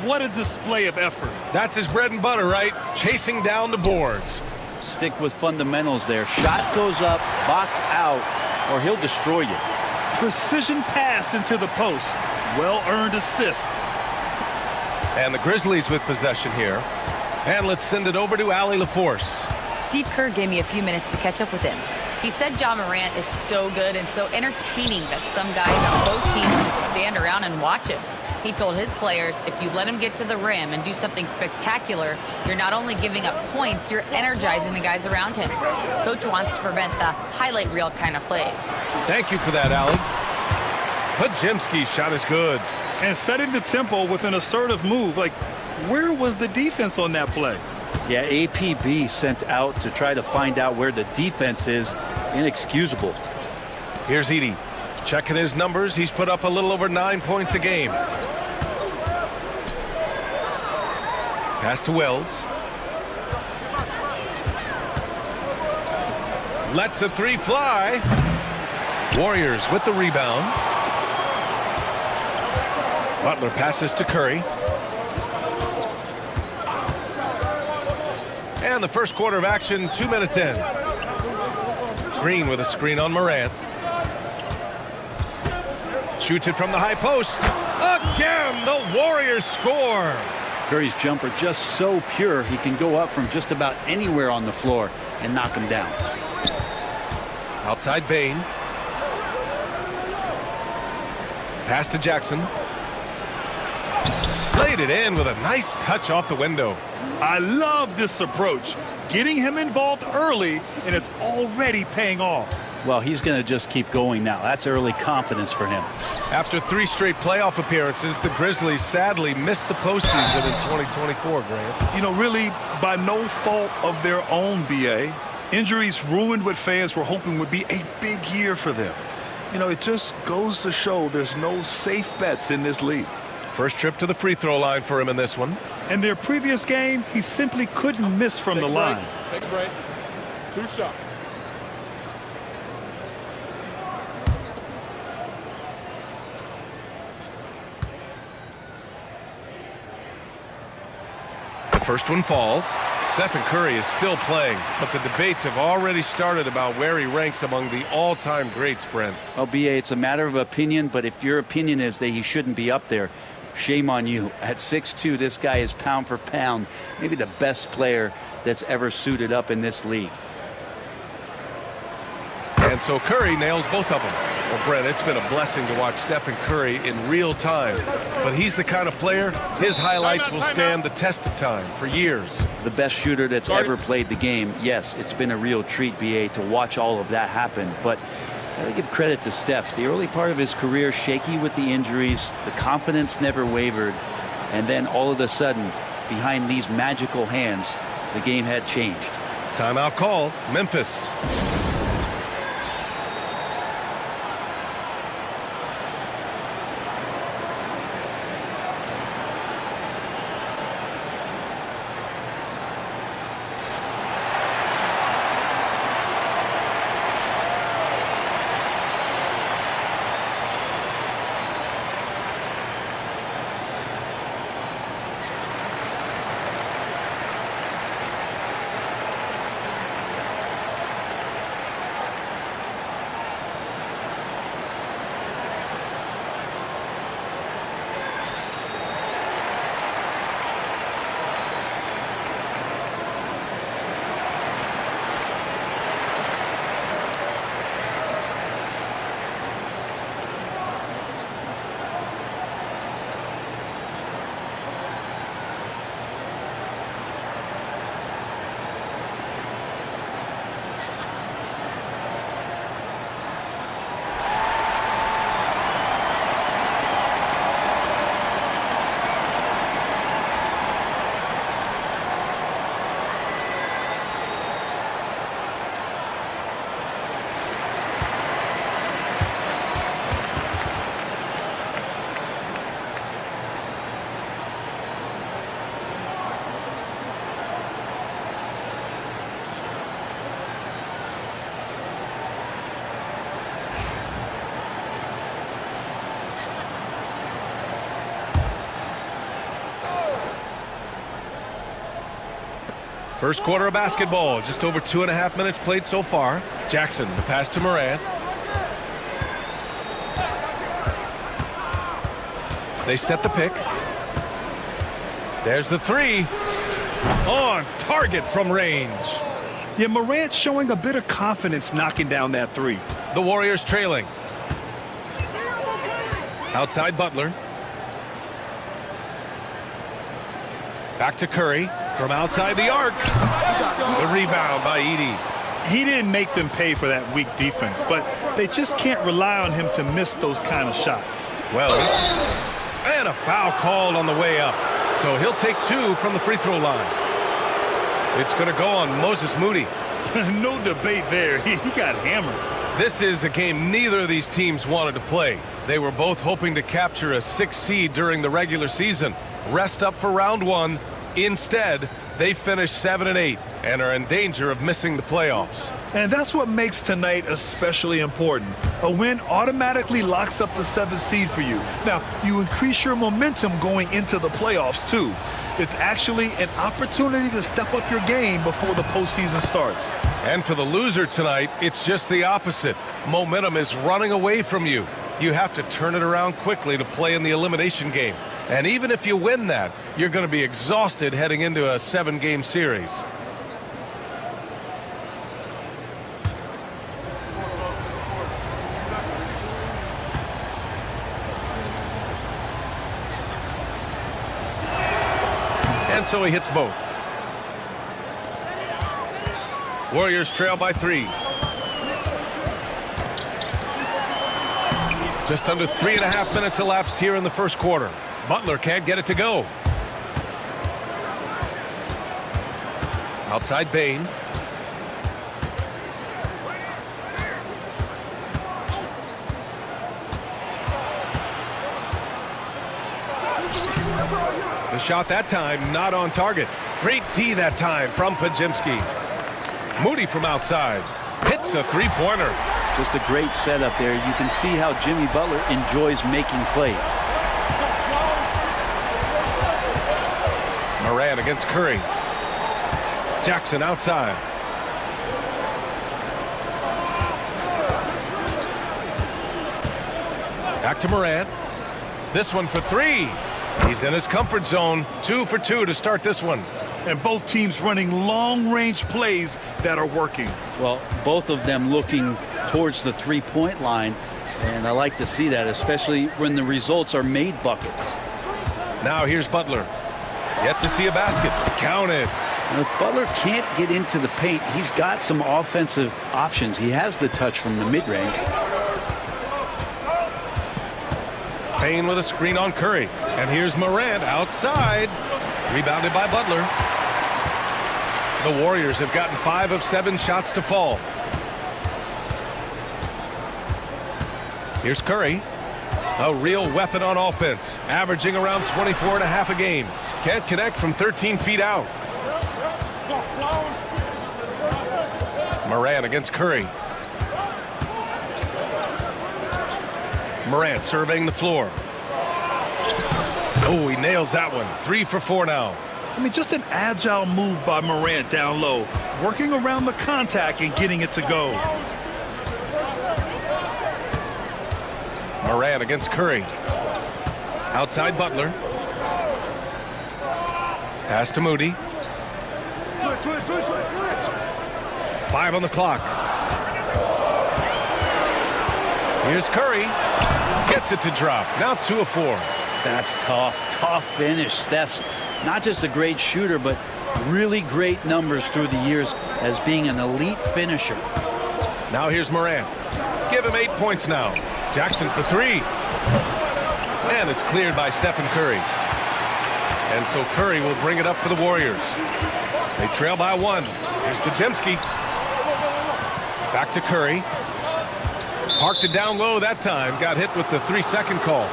what a display of effort. That's his bread and butter, right? Chasing down the boards. Stick with fundamentals there. Shot goes up, box out, or he'll destroy you. Precision pass into the post. Well-earned assist. And the Grizzlies with possession here. And let's send it over to Allie LaForce. Steve Kerr gave me a few minutes to catch up with him. He said Ja Morant is so good and so entertaining that some guys on both teams just stand around and watch him. He told his players, if you let him get to the rim and do something spectacular, you're not only giving up points, you're energizing the guys around him. Coach wants to prevent the highlight reel kind of plays. Thank you for that, Allie. Podziemski's shot is good. And setting the tempo with an assertive move. Like, where was the defense on that play? Yeah, APB sent out to try to find out where the defense is. Inexcusable. Here's Edey. Checking his numbers, he's put up a little over 9 points a game. Pass to Wells. Lets the three fly. Warriors with the rebound. Butler passes to Curry. And the first quarter of action, 2 minutes in. Green with a screen on Morant. Shoots it from the high post. Again, the Warriors score. Curry's jumper just so pure, he can go up from just about anywhere on the floor and knock him down. Outside Bane. Pass to Jackson. Laid it in with a nice touch off the window. I love this approach. Getting him involved early, and it's already paying off. Well, he's going to just keep going now. That's early confidence for him. After 3 straight playoff appearances, the Grizzlies sadly missed the postseason in 2024, Grant. You know, really by no fault of their own, BA. Injuries ruined what fans were hoping would be a big year for them. You know, it just goes to show there's no safe bets in this league. First trip to the free throw line for him in this one. In their previous game, he simply couldn't miss from the line. Take a break. 2 shots. The first one falls. Stephen Curry is still playing, but the debates have already started about where he ranks among the all-time greats, Brent. Well, BA, it's a matter of opinion, but if your opinion is that he shouldn't be up there, shame on you. At 6'2", this guy is pound for pound, maybe the best player that's ever suited up in this league. And so Curry nails both of them. Well, Brent, it's been a blessing to watch Stephen Curry in real time. But he's the kind of player, his highlights will stand the test of time for years. The best shooter that's ever played the game. Yes, it's been a real treat, BA, to watch all of that happen. But gotta give credit to Steph. The early part of his career, shaky with the injuries, the confidence never wavered. And then all of a sudden, behind these magical hands, the game had changed. Timeout called. Memphis. First quarter of basketball, just over 2.5 minutes played so far. Jackson, the pass to Morant. They set the pick. There's the three. On target from range. Yeah, Morant showing a bit of confidence knocking down that three. The Warriors trailing. Outside Butler. Back to Curry. From outside the arc. The rebound by Edey. He didn't make them pay for that weak defense, but they just can't rely on him to miss those kind of shots. Well, and a foul called on the way up. So he'll take 2 from the free throw line. It's going to go on Moses Moody. No debate there. He got hammered. This is a game neither of these teams wanted to play. They were both hoping to capture a 6th seed during the regular season. Rest up for round 1. Instead, They finished 7-8 and are in danger of missing the playoffs. And that's what makes tonight especially important. A win automatically locks up the 7th seed for you. Now, you increase your momentum going into the playoffs, too. It's actually an opportunity to step up your game before the postseason starts. And for the loser tonight, it's just the opposite. Momentum is running away from you. You have to turn it around quickly to play in the elimination game. And even if you win that, you're going to be exhausted heading into a 7-game series. And so he hits both. Warriors trail by 3. Just under 3.5 minutes elapsed here in the first quarter. Butler can't get it to go. Outside Bane. The shot that time not on target. Great D that time from Podziemski. Moody from outside. Hits the three-pointer. Just a great setup there. You can see how Jimmy Butler enjoys making plays. Morant against Curry. Jackson outside. Back to Morant. This one for 3. He's in his comfort zone. 2 for 2 to start this one. And both teams running long-range plays that are working. Well, both of them looking towards the three-point line, and I like to see that, especially when the results are made buckets. Now here's Butler. Yet to see a basket. Counted. And if Butler can't get into the paint, he's got some offensive options. He has the touch from the mid-range. Payne with a screen on Curry. And here's Morant outside. Rebounded by Butler. The Warriors have gotten 5 of 7 shots to fall. Here's Curry. A real weapon on offense. Averaging around 24.5 a game. Can't connect from 13 feet out. Morant against Curry. Morant surveying the floor. Oh, he nails that one. 3 for 4 now. I mean, just an agile move by Morant down low, working around the contact and getting it to go. Morant against Curry. Outside Butler. Pass to Moody. 5 on the clock. Here's Curry. Gets it to drop. Now 2 of 4. That's tough. Tough finish. Steph's not just a great shooter, but really great numbers through the years as being an elite finisher. Now here's Morant. Give him 8 points now. Jackson for 3. And it's cleared by Stephen Curry. And so Curry will bring it up for the Warriors. They trail by 1. Here's Podziemski. Back to Curry. Parked it down low that time. Got hit with the 3-second call.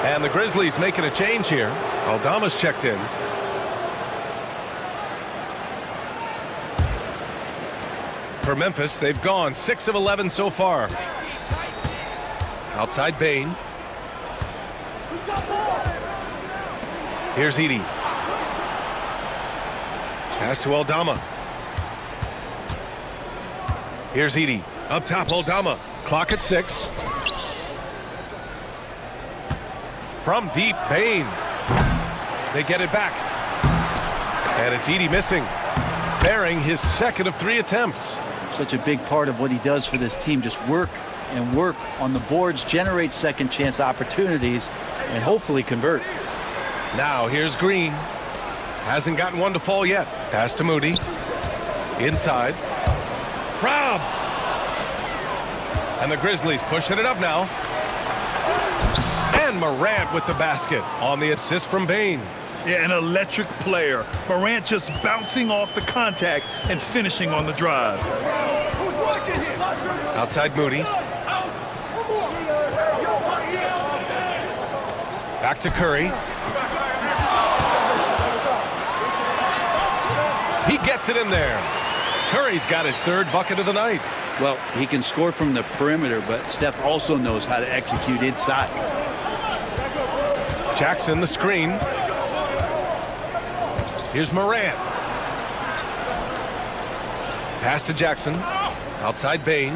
And the Grizzlies making a change here. Aldama's checked in. For Memphis, they've gone 6 of 11 so far. Outside Bane. Here's Edey. Pass to Aldama. Here's Edey. Up top, Aldama. Clock at 6. From deep, Bane. They get it back. And it's Edey missing. Bearing his second of 3 attempts. Such a big part of what he does for this team. Just work and work on the boards, generate second chance opportunities, and hopefully convert. Now here's Green. Hasn't gotten one to fall yet. Pass to Moody. Inside. Robbed. And the Grizzlies pushing it up now. And Morant with the basket on the assist from Bane. Yeah, an electric player. Morant just bouncing off the contact and finishing on the drive. Outside Moody. Back to Curry. He gets it in there. Curry's got his third bucket of the night. Well, he can score from the perimeter, but Steph also knows how to execute inside. Jackson, the screen. Here's Morant. Pass to Jackson. Outside Bain.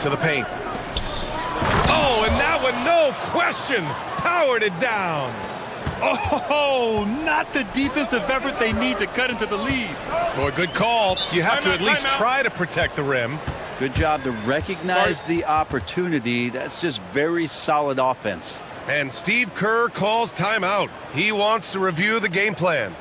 To the paint. Oh, and that one, no question, powered it down. Oh, not the defensive effort they need to cut into the lead. Boy, good call. You have to at least try to protect the rim. Good job to recognize the opportunity. That's just very solid offense. And Steve Kerr calls timeout. He wants to review the game plan.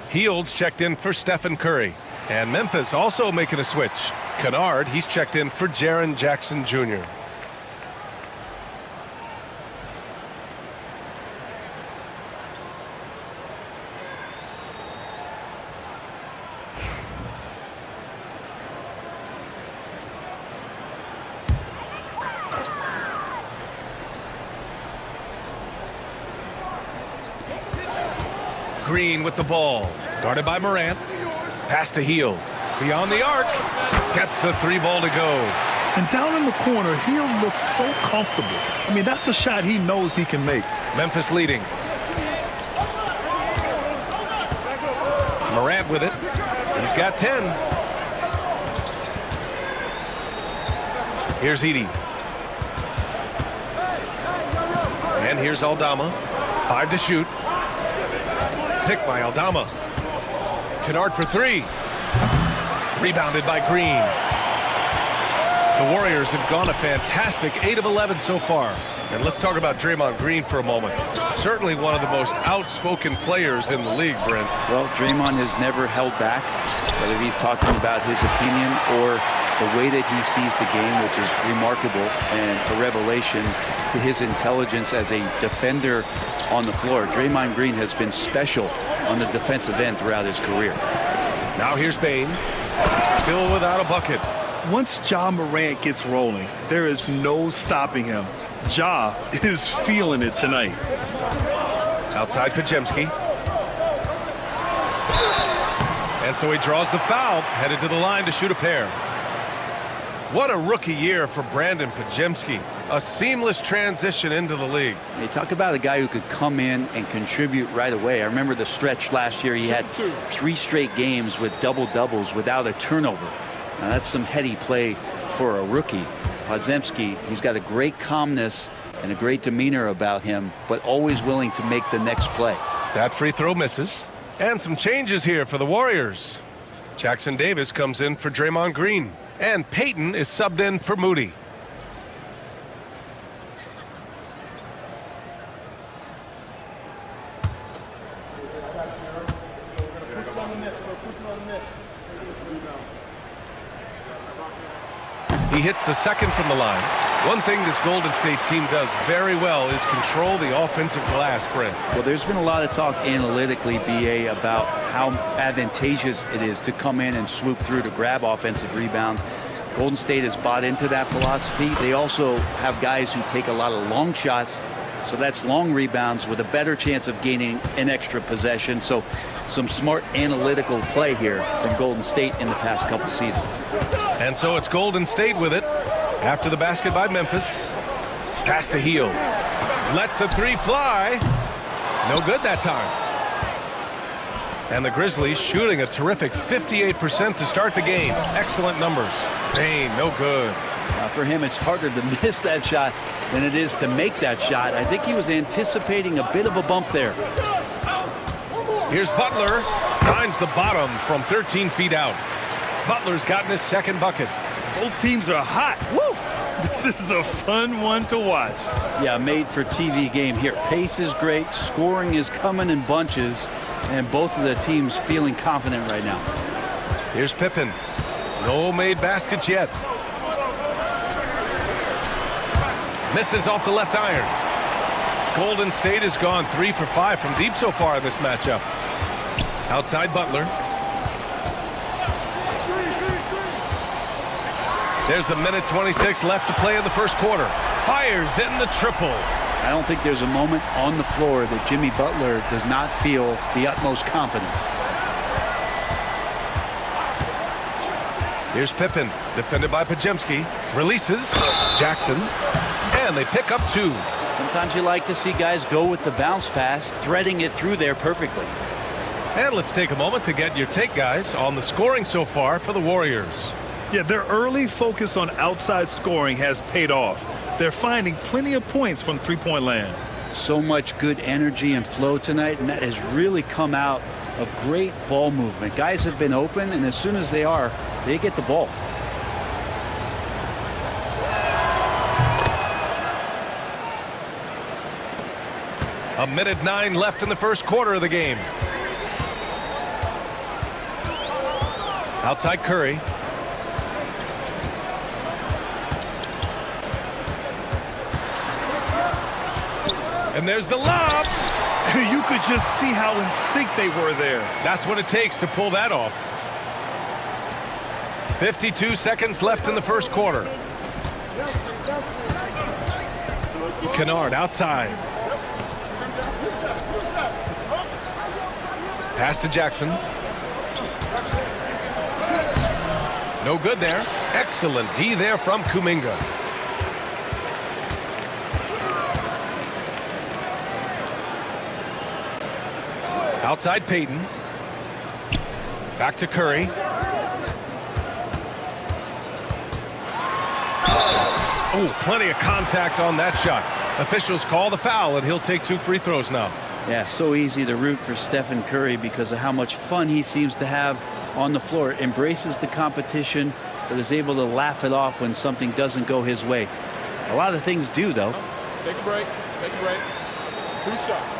Heald's checked in for Stephen Curry. And Memphis also making a switch. Kennard, he's checked in for Jaren Jackson Jr. Green with the ball. Guarded by Morant. Pass to Hield. Beyond the arc. Gets the three ball to go. And down in the corner, Hield looks so comfortable. I mean, that's a shot he knows he can make. Memphis leading. Morant with it. He's got 10. Here's Edey. And here's Aldama. 5 to shoot. Picked by Aldama. Kennard for 3. Rebounded by Green. The Warriors have gone a fantastic 8 of 11 so far. And let's talk about Draymond Green for a moment. Certainly one of the most outspoken players in the league, Brent. Well, Draymond has never held back, whether he's talking about his opinion or the way that he sees the game, which is remarkable and a revelation to his intelligence as a defender on the floor. Draymond Green has been special on the defensive end throughout his career. Now here's Bain, still without a bucket. Once Ja Morant gets rolling, there is no stopping him. Ja is feeling it tonight. Outside Podziemski. And so he draws the foul, headed to the line to shoot a pair. What a rookie year for Brandon Podziemski. A seamless transition into the league. You talk about a guy who could come in and contribute right away. I remember the stretch last year. He had 3 straight games with double-doubles without a turnover. Now, that's some heady play for a rookie. Podziemski, he's got a great calmness and a great demeanor about him, but always willing to make the next play. That free throw misses. And some changes here for the Warriors. Jackson Davis comes in for Draymond Green. And Payton is subbed in for Moody. He hits the second from the line. One thing this Golden State team does very well is control the offensive glass, Brent. Well, there's been a lot of talk analytically, BA, about how advantageous it is to come in and swoop through to grab offensive rebounds. Golden State has bought into that philosophy. They also have guys who take a lot of long shots, so that's long rebounds with a better chance of gaining an extra possession. So some smart analytical play here from Golden State in the past couple seasons. And so it's Golden State with it after the basket by Memphis. Pass to Heel. Lets the three fly. No good that time. And the Grizzlies shooting a terrific 58% to start the game. Excellent numbers. Bain, no good. For him, it's harder to miss that shot than it is to make that shot. I think he was anticipating a bit of a bump there. Here's Butler. Finds the bottom from 13 feet out. Butler's gotten his second bucket. Both teams are hot. Woo! This is a fun one to watch. Yeah, made for TV game here. Pace is great. Scoring is coming in bunches. And both of the teams feeling confident right now. Here's Pippen. No made baskets yet. Misses off the left iron. Golden State has gone 3 for 5 from deep so far in this matchup. Outside Butler. There's a minute 26 left to play in the first quarter. Fires in the triple. I don't think there's a moment on the floor that Jimmy Butler does not feel the utmost confidence. Here's Pippen, defended by Pajemski. Releases Jackson, and they pick up 2. Sometimes you like to see guys go with the bounce pass, threading it through there perfectly. And let's take a moment to get your take, guys, on the scoring so far for the Warriors. Yeah, their early focus on outside scoring has paid off. They're finding plenty of points from three-point land. So much good energy and flow tonight, and that has really come out of great ball movement. Guys have been open, and as soon as they are, they get the ball. A minute 9 left in the first quarter of the game. Outside Curry. And there's the lob. You could just see how in sync they were there. That's what it takes to pull that off. 52 seconds left in the first quarter. Kennard outside. Pass to Jackson. No good there. Excellent D there from Kuminga. Outside Payton. Back to Curry. Oh, plenty of contact on that shot. Officials call the foul, and he'll take 2 free throws now. Yeah, so easy to root for Stephen Curry because of how much fun he seems to have on the floor. Embraces the competition, but is able to laugh it off when something doesn't go his way. A lot of things do, though. Take a break. Take a break. 2 shots.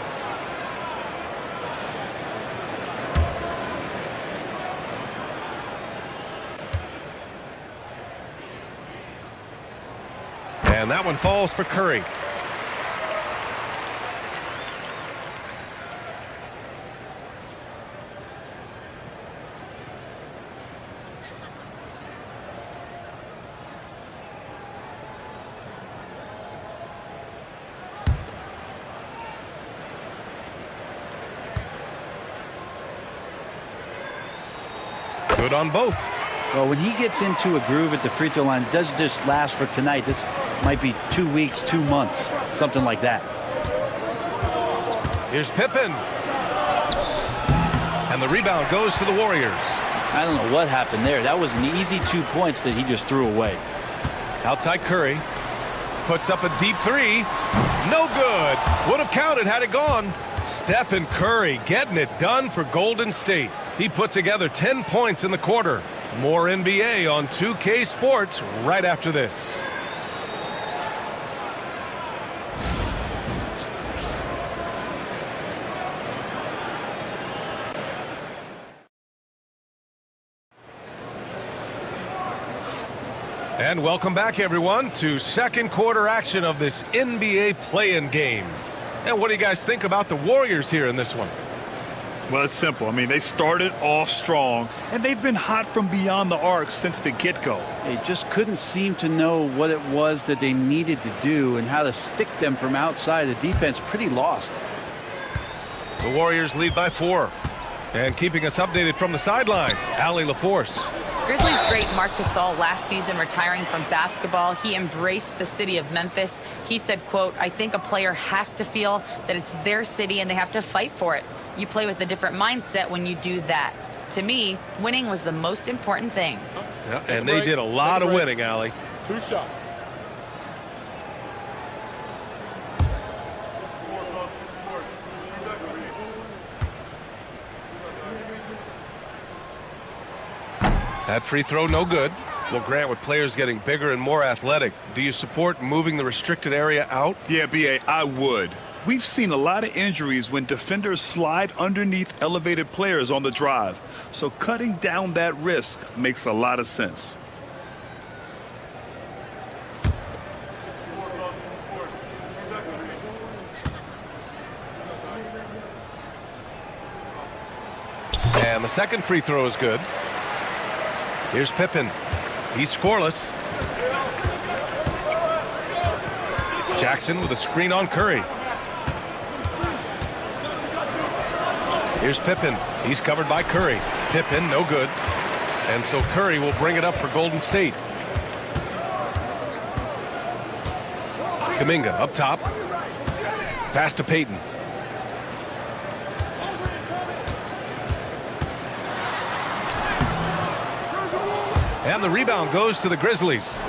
And that one falls for Curry. Good on both. Well, when he gets into a groove at the free throw line, it doesn't just last for tonight. This might be 2 weeks, 2 months, something like that. Here's Pippen. And the rebound goes to the Warriors. I don't know what happened there. That was an easy 2 points that he just threw away. Outside Curry. Puts up a deep 3. No good. Would have counted had it gone. Stephen Curry getting it done for Golden State. He put together 10 points in the quarter. More NBA on 2K Sports right after this. And welcome back, everyone, to second quarter action of this NBA play-in game. And what do you guys think about the Warriors here in this one? Well, it's simple. I mean, they started off strong, and they've been hot from beyond the arc since the get-go. They just couldn't seem to know what it was that they needed to do and how to stick them from outside. The defense pretty lost. The Warriors lead by 4. And keeping us updated from the sideline, Allie LaForce. Grizzlies great Marc Gasol last season retiring from basketball. He embraced the city of Memphis. He said, quote, "I think a player has to feel that it's their city and they have to fight for it. You play with a different mindset when you do that. To me, winning was the most important thing." Yeah, and they did a lot of winning, Allie. 2 shots. That free throw, no good. Well, Grant, with players getting bigger and more athletic, do you support moving the restricted area out? Yeah, B.A., I would. We've seen a lot of injuries when defenders slide underneath elevated players on the drive. So cutting down that risk makes a lot of sense. And the second free throw is good. Here's Pippen. He's scoreless. Jackson with a screen on Curry. Here's Pippen. He's covered by Curry. Pippen, no good. And so Curry will bring it up for Golden State. Kuminga up top. Pass to Payton. And the rebound goes to the Grizzlies.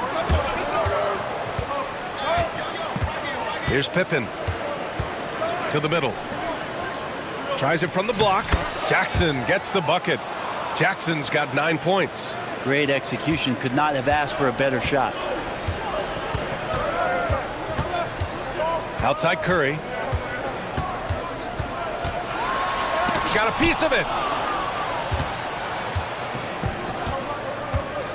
Here's Pippen to the middle. Tries it from the block. Jackson gets the bucket. Jackson's got 9 points. Great execution. Could not have asked for a better shot. Outside Curry. Got a piece of it.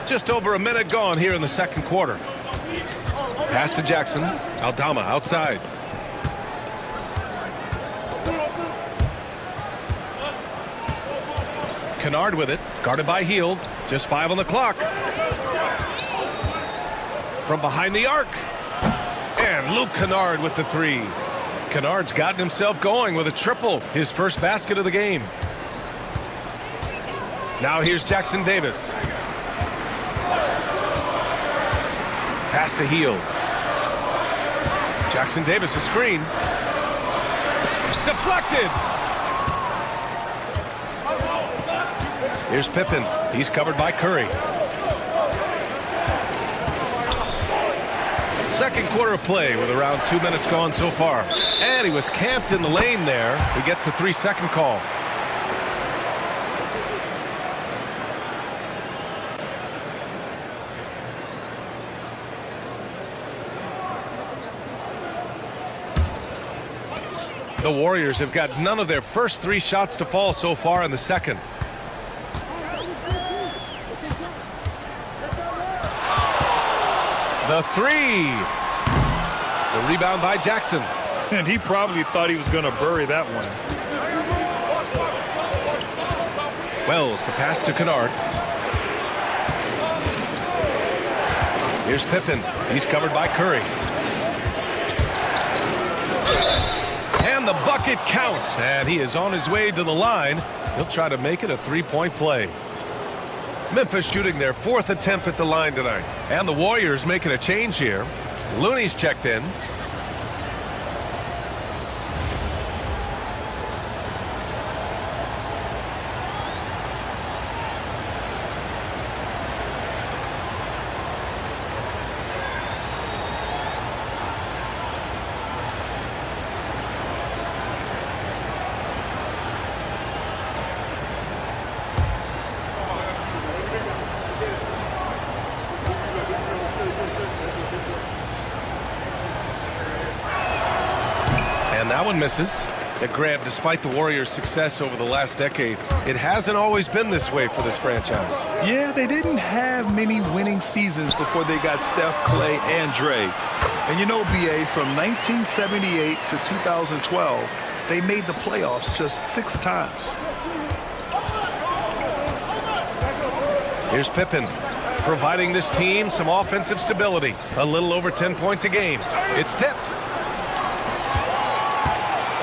Just over a minute gone here in the second quarter. Pass to Jackson. Aldama outside. Kennard with it. Guarded by Hield. Just 5 on the clock. From behind the arc. And Luke Kennard with the 3. Kennard's gotten himself going with a triple. His first basket of the game. Now here's Jackson Davis. Pass to Hield. Jackson Davis a screen. Deflected. Here's Pippen. He's covered by Curry. Second quarter of play with around 2 minutes gone so far. And he was camped in the lane there. He gets a 3-second call. The Warriors have got none of their first 3 shots to fall so far in the second. The 3. The rebound by Jackson. And he probably thought he was going to bury that one. Wells, the pass to Kennard. Here's Pippen. He's covered by Curry. And the bucket counts, and he is on his way to the line. He'll try to make it a 3-point play. Memphis shooting their 4th attempt at the line tonight. And the Warriors making a change here. Looney's checked in. That one misses. Grant, despite the Warriors' success over the last decade, it hasn't always been this way for this franchise. Yeah, they didn't have many winning seasons before they got Steph, Clay, and Dre. And you know, B.A., from 1978 to 2012, they made the playoffs just 6 times. Here's Pippen, providing this team some offensive stability. A little over 10 points a game. It's tipped.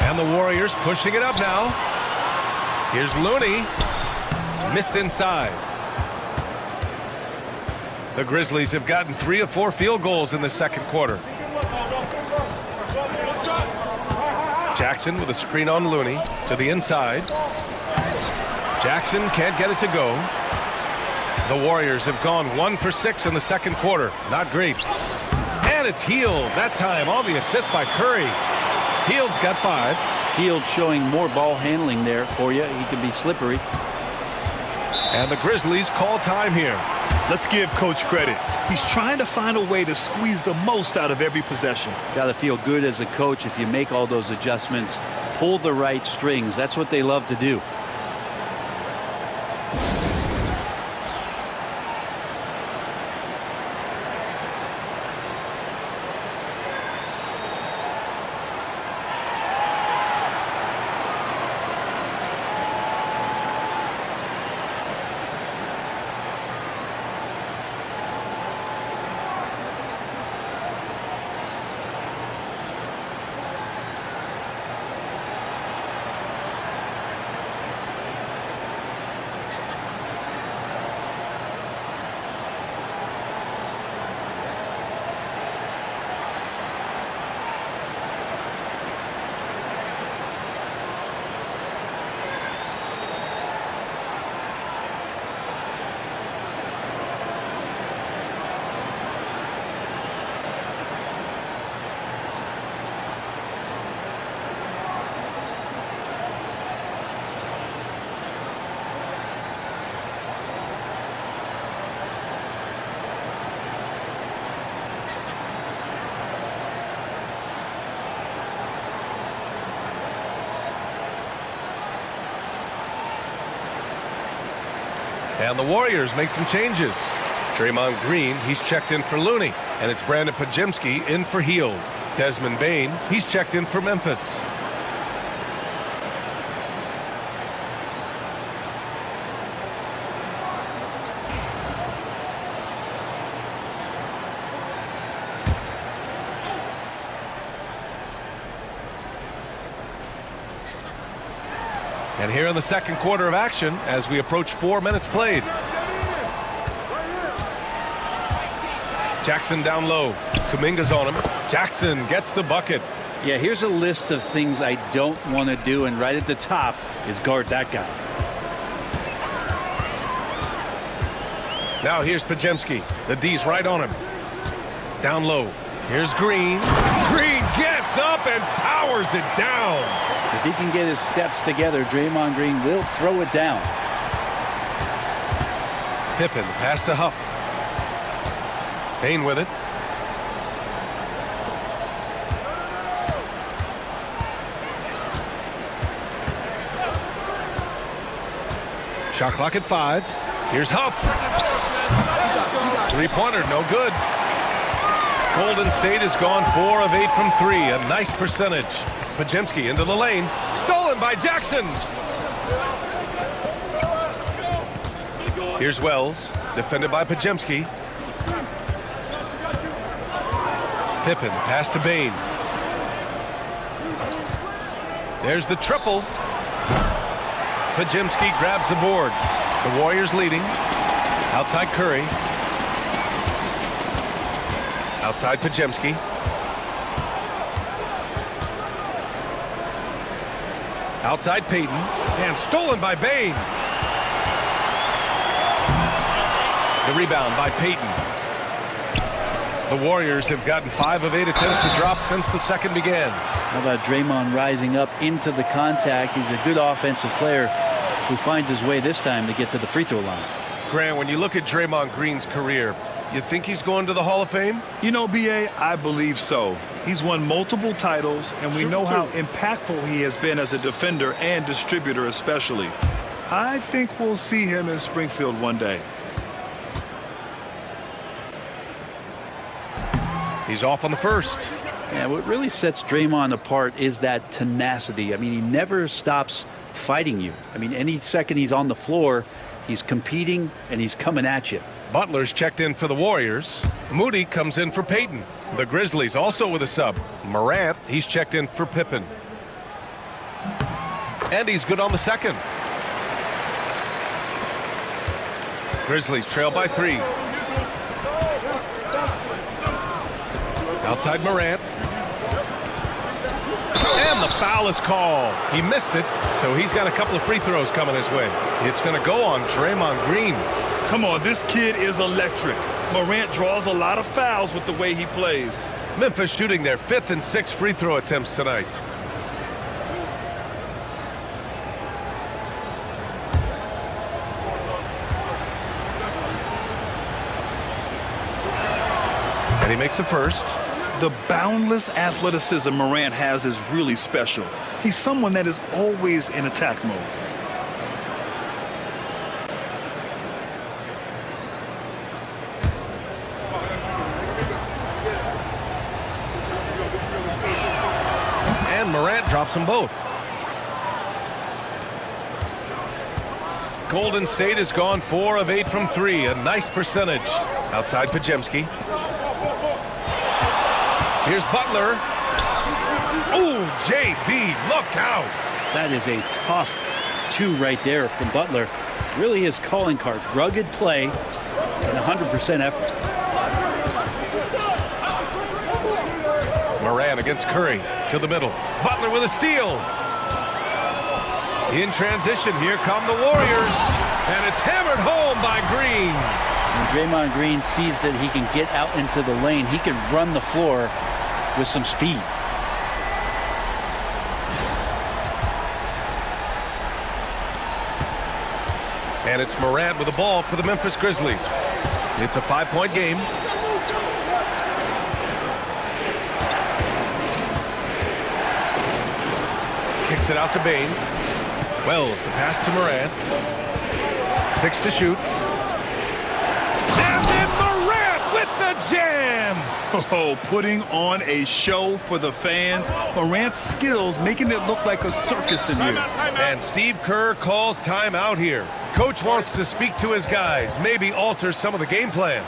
And the Warriors pushing it up now. Here's Looney. Missed inside. The Grizzlies have gotten 3 of 4 field goals in the second quarter. Jackson with a screen on Looney to the inside. Jackson can't get it to go. The Warriors have gone 1 for 6 in the second quarter. Not great. And it's Hield that time on the assist by Curry. Hield's got 5. Hield showing more ball handling there for you. He can be slippery. And the Grizzlies call time here. Let's give Coach credit. He's trying to find a way to squeeze the most out of every possession. Got to feel good as a coach if you make all those adjustments. Pull the right strings. That's what they love to do. And the Warriors make some changes. Draymond Green, he's checked in for Looney. And it's Brandon Podziemski in for Hield. Desmond Bane, he's checked in for Memphis. And here in the second quarter of action as we approach 4 minutes played. Jackson down low. Kuminga's on him. Jackson gets the bucket. Yeah, here's a list of things I don't want to do, and right at the top is guard that guy. Now here's Podziemski. The D's right on him. Down low. Here's Green. Green gets up and powers it down. If he can get his steps together, Draymond Green will throw it down. Pippen, pass to Huff. Bane with it. Shot clock at 5. Here's Huff. Three-pointer, no good. Golden State has gone 4 of 8 from 3. A nice percentage. Podziemski into the lane. Stolen by Jackson. Here's Wells. Defended by Podziemski. Pippen, pass to Bane. There's the triple. Podziemski grabs the board. The Warriors leading. Outside Curry. Outside Podziemski. Outside Payton. And stolen by Bane. The rebound by Payton. The Warriors have gotten 5 of 8 attempts to drop since the second began. How about Draymond rising up into the contact? He's a good offensive player who finds his way this time to get to the free throw line. Grant, when you look at Draymond Green's career, you think he's going to the Hall of Fame? You know, B.A., I believe so. He's won multiple titles, and we know how impactful he has been as a defender and distributor especially. I think we'll see him in Springfield one day. He's off on the first. Yeah, what really sets Draymond apart is that tenacity. I mean, he never stops fighting you. I mean, any second he's on the floor, he's competing and he's coming at you. Butler's checked in for the Warriors. Moody comes in for Peyton. The Grizzlies also with a sub. Morant, he's checked in for Pippen. And he's good on the second. Grizzlies trail by 3. Outside Morant. And the foul is called. He missed it, so he's got a couple of free throws coming his way. It's going to go on Draymond Green. Come on, this kid is electric. Morant draws a lot of fouls with the way he plays. Memphis shooting their 5th and 6th free throw attempts tonight. And he makes the first. The boundless athleticism Morant has is really special. He's someone that is always in attack mode. And Morant drops them both. Golden State has gone 4 of 8 from 3. A nice percentage. Outside Pajemski. Here's Butler. Oh, JB, look out. That is a tough 2 right there from Butler. Really his calling card. Rugged play and 100% effort. Morant against Curry to the middle. Butler with a steal. In transition, here come the Warriors. And it's hammered home by Green. When Draymond Green sees that he can get out into the lane, he can run the floor with some speed. And it's Morant with the ball for the Memphis Grizzlies. It's a 5-point game. Kicks it out to Bain. Wells, the pass to Morant. 6 to shoot. And then Morant with the jam! Oh, putting on a show for the fans. Morant's skills making it look like a circus in here. And Steve Kerr calls timeout here. Coach wants to speak to his guys, maybe alter some of the game plan.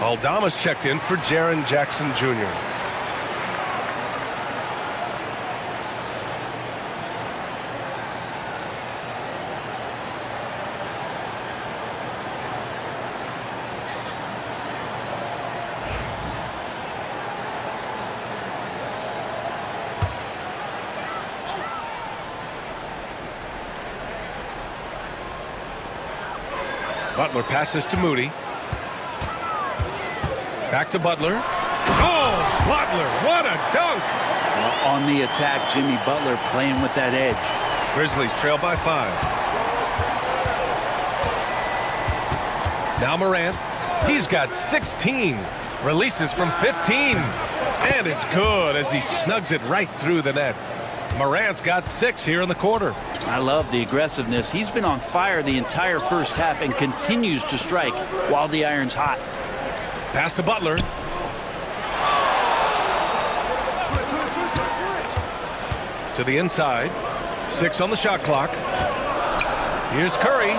Aldama's checked in for Jaren Jackson Jr. Butler passes to Moody. Back to Butler. Oh, Butler, what a dunk! Well, on the attack, Jimmy Butler playing with that edge. Grizzlies trail by 5. Now Morant. He's got 16. Releases from 15. And it's good as he snugs it right through the net. Morant's got 6 here in the quarter. I love the aggressiveness. He's been on fire the entire first half and continues to strike while the iron's hot. Pass to Butler. To the inside. 6 on the shot clock. Here's Curry.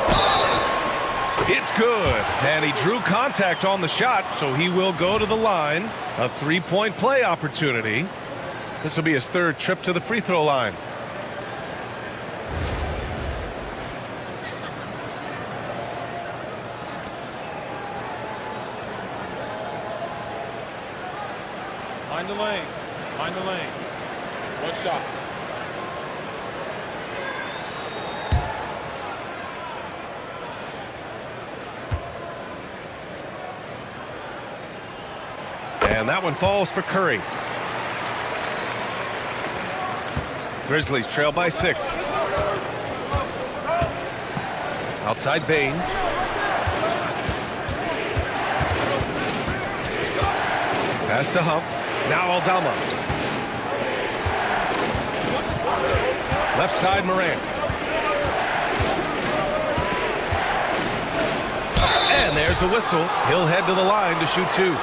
It's good. And he drew contact on the shot, so he will go to the line. A 3-point play opportunity. This will be his 3rd trip to the free throw line. Mind the lanes. Mind the lanes. One shot. And that one falls for Curry. Grizzlies trail by 6. Outside Bane. Pass to Huff. Now Aldama. Left side Morant. And there's a whistle. He'll head to the line to shoot 2.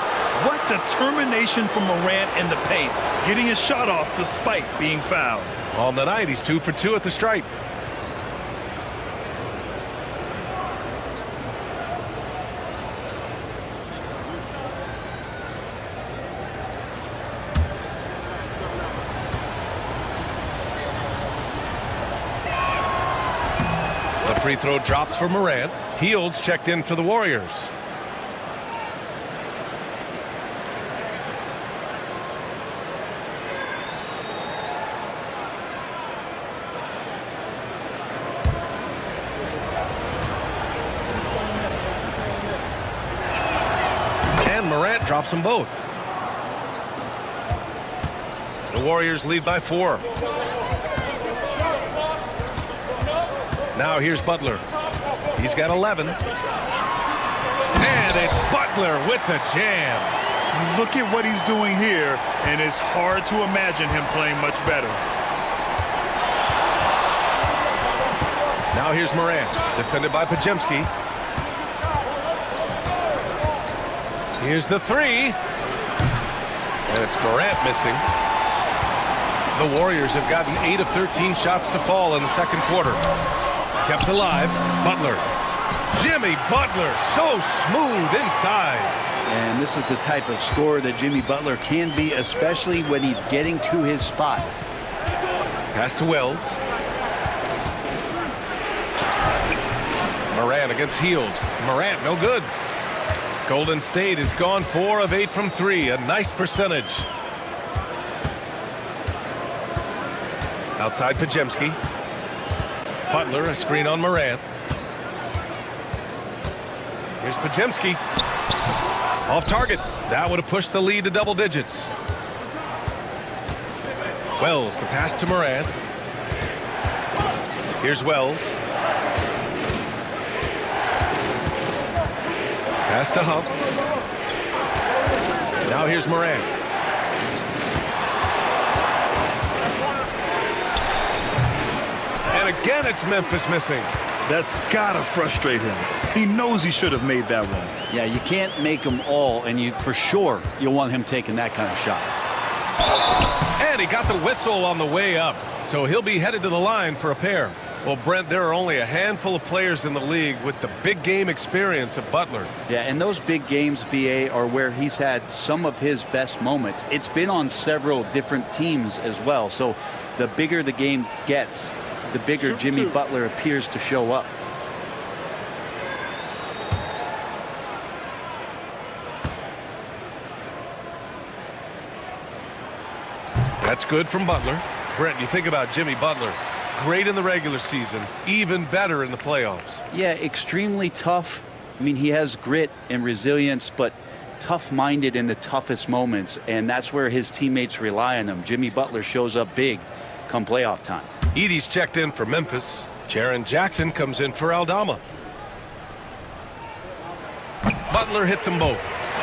What determination from Morant in the paint, getting his shot off despite being fouled. On the night, he's 2 for 2 at the stripe. The free throw drops for Morant. Heald's checked in for the Warriors. Morant drops them both. The Warriors lead by 4. Now here's Butler. He's got 11. And it's Butler with the jam. Look at what he's doing here, and it's hard to imagine him playing much better. Now here's Morant, defended by Pajemski. Here's the 3. And it's Morant missing. The Warriors have gotten 8 of 13 shots to fall in the second quarter. Kept alive. Butler. Jimmy Butler, so smooth inside. And this is the type of scorer that Jimmy Butler can be, especially when he's getting to his spots. Pass to Wells. Morant against Hield. Morant, no good. Golden State has gone 4 of 8 from 3. A nice percentage. Outside Pajemski. Butler, a screen on Morant. Here's Pajemski. Off target. That would have pushed the lead to double digits. Wells, the pass to Morant. Here's Wells. Pass to Huff. Now here's Morant. And again, it's Memphis missing. That's gotta frustrate him. He knows he should have made that one. Yeah, you can't make them all, and for sure you'll want him taking that kind of shot. And he got the whistle on the way up, so he'll be headed to the line for a pair. Well, Brent, there are only a handful of players in the league with the big game experience of Butler. Yeah, and those big games, BA, are where he's had some of his best moments. It's been on several different teams as well. So the bigger the game gets, the bigger Jimmy Butler appears to show up. That's good from Butler. Brent, you think about Jimmy Butler. Great in the regular season, even better in the playoffs. Yeah, extremely tough. I mean, he has grit and resilience, but tough-minded in the toughest moments, and that's where his teammates rely on him. Jimmy Butler shows up big come playoff time. Edey's checked in for Memphis. Jaren Jackson comes in for Aldama. Butler hits them both.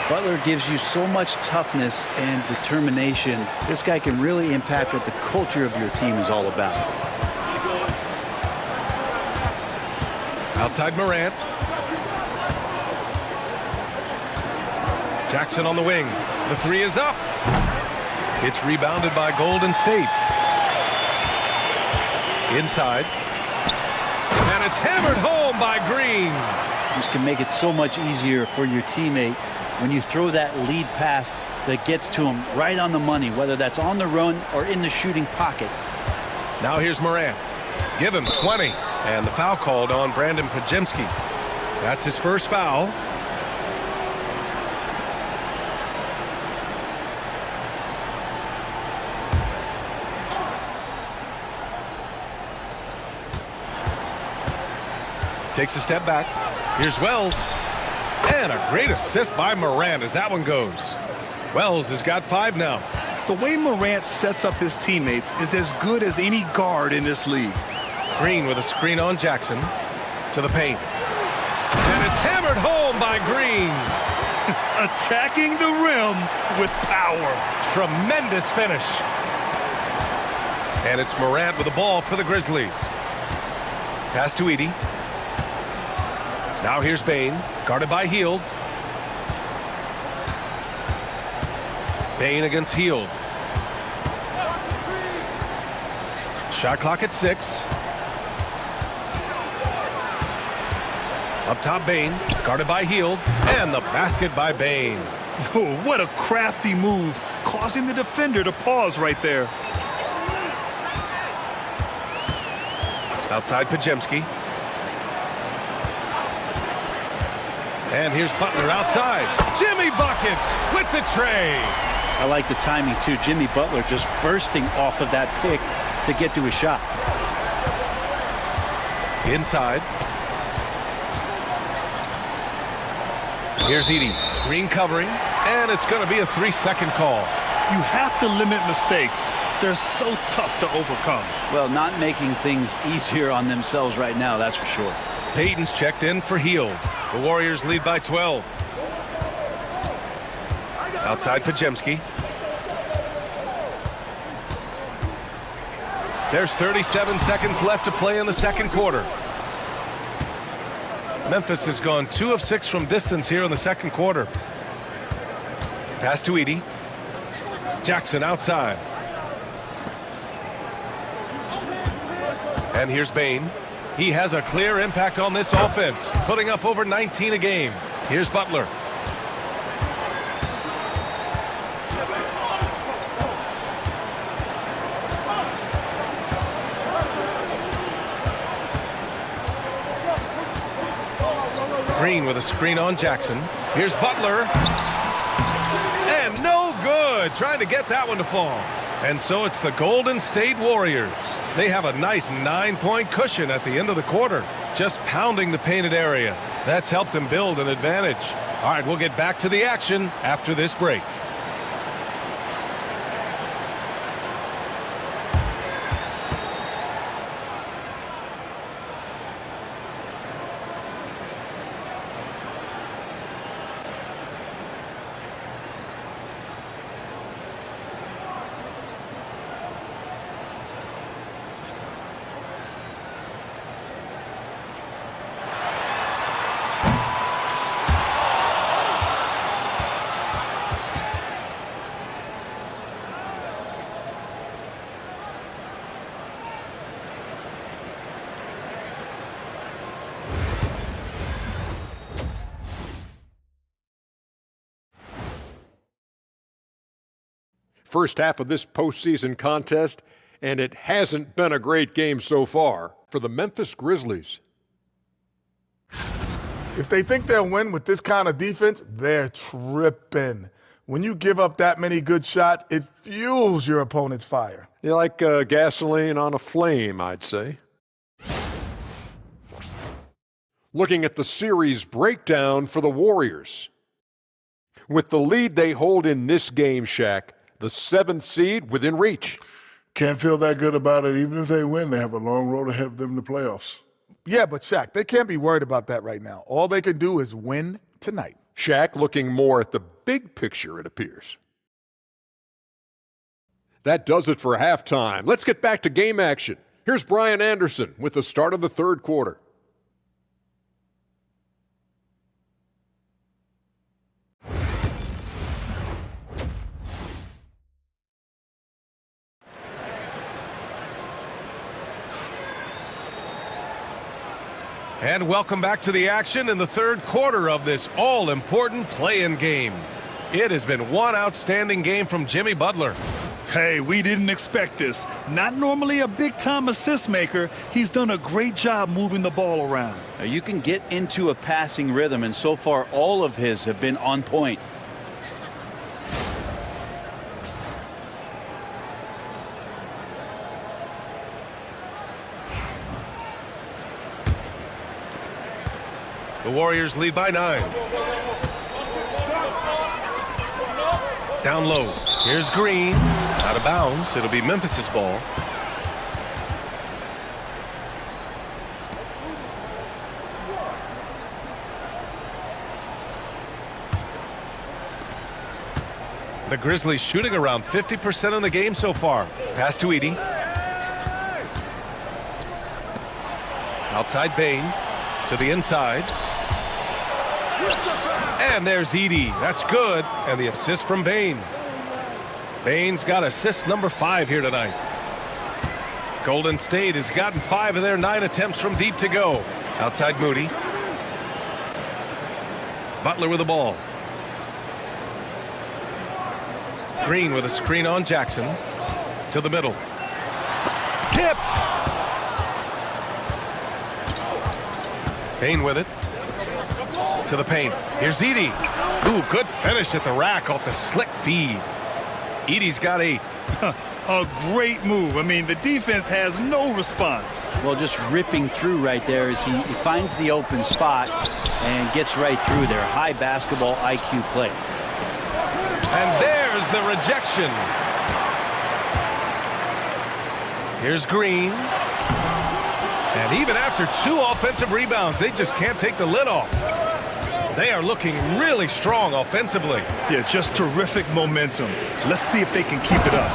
Butler gives you so much toughness and determination. This guy can really impact what the culture of your team is all about. Outside Morant. Jackson on the wing. The three is up. It's rebounded by Golden State. Inside. And it's hammered home by Green. This can make it so much easier for your teammate when you throw that lead pass that gets to him right on the money, whether that's on the run or in the shooting pocket. Now here's Morant. Give him 20. And the foul called on Brandon Pajemski. That's his first foul. Takes a step back. Here's Wells. And a great assist by Morant as that one goes. Wells has got 5 now. The way Morant sets up his teammates is as good as any guard in this league. Green with a screen on Jackson. To the paint. And it's hammered home by Green. Attacking the rim with power. Tremendous finish. And it's Morant with the ball for the Grizzlies. Pass to Edey. Now here's Bane, guarded by Hield. Bane against Hield. Shot clock at 6. Up top, Bane, guarded by Hield, and the basket by Bane. Oh, what a crafty move, causing the defender to pause right there. Outside Pajemski. And here's Butler outside. Jimmy buckets with the tray. I like the timing, too. Jimmy Butler just bursting off of that pick to get to a shot. Inside. Here's Edey. Green covering. And it's going to be a 3-second call. You have to limit mistakes. They're so tough to overcome. Well, not making things easier on themselves right now, that's for sure. Payton's checked in for Hield. The Warriors lead by 12. Outside Pajemski. There's 37 seconds left to play in the second quarter. Memphis has gone 2 of 6 from distance here in the second quarter. Pass to Edey. Jackson outside. And here's Bane. He has a clear impact on this offense, putting up over 19 a game. Here's Butler. Green with a screen on Jackson. Here's Butler. And no good. Trying to get that one to fall. And so it's the Golden State Warriors. They have a nice 9-point cushion at the end of the quarter, just pounding the painted area. That's helped them build an advantage. All right, we'll get back to the action after this break. First half of this postseason contest, and it hasn't been a great game so far for the Memphis Grizzlies. If they think they'll win with this kind of defense, they're tripping. When you give up that many good shots, it fuels your opponent's fire. You're like gasoline on a flame, I'd say. Looking at the series breakdown for the Warriors. With the lead they hold in this game, Shaq, the 7th seed within reach. Can't feel that good about it. Even if they win, they have a long road ahead of them in the playoffs. Yeah, but Shaq, they can't be worried about that right now. All they can do is win tonight. Shaq looking more at the big picture, it appears. That does it for halftime. Let's get back to game action. Here's Brian Anderson with the start of the third quarter. And welcome back to the action in the third quarter of this all-important play-in game. It has been one outstanding game from Jimmy Butler. Hey, we didn't expect this. Not normally a big-time assist maker. He's done a great job moving the ball around. You can get into a passing rhythm, and so far all of his have been on point. The Warriors lead by 9. Down low. Here's Green. Out of bounds. It'll be Memphis's ball. The Grizzlies shooting around 50% in the game so far. Pass to Edey. Outside Bane. To the inside. And there's Edey. That's good. And the assist from Bane. Bane's got assist number 5 here tonight. Golden State has gotten 5 of their 9 attempts from deep to go. Outside Moody. Butler with the ball. Green with a screen on Jackson. To the middle. Tipped. Bane with it. To the paint. Here's Edey. Ooh, good finish at the rack off the slick feed. Edey's got a great move. I mean, the defense has no response. Well, just ripping through right there as he finds the open spot and gets right through there. High basketball IQ play. And there's the rejection. Here's Green. And even after 2 offensive rebounds, they just can't take the lid off. They are looking really strong offensively. Yeah, just terrific momentum. Let's see if they can keep it up.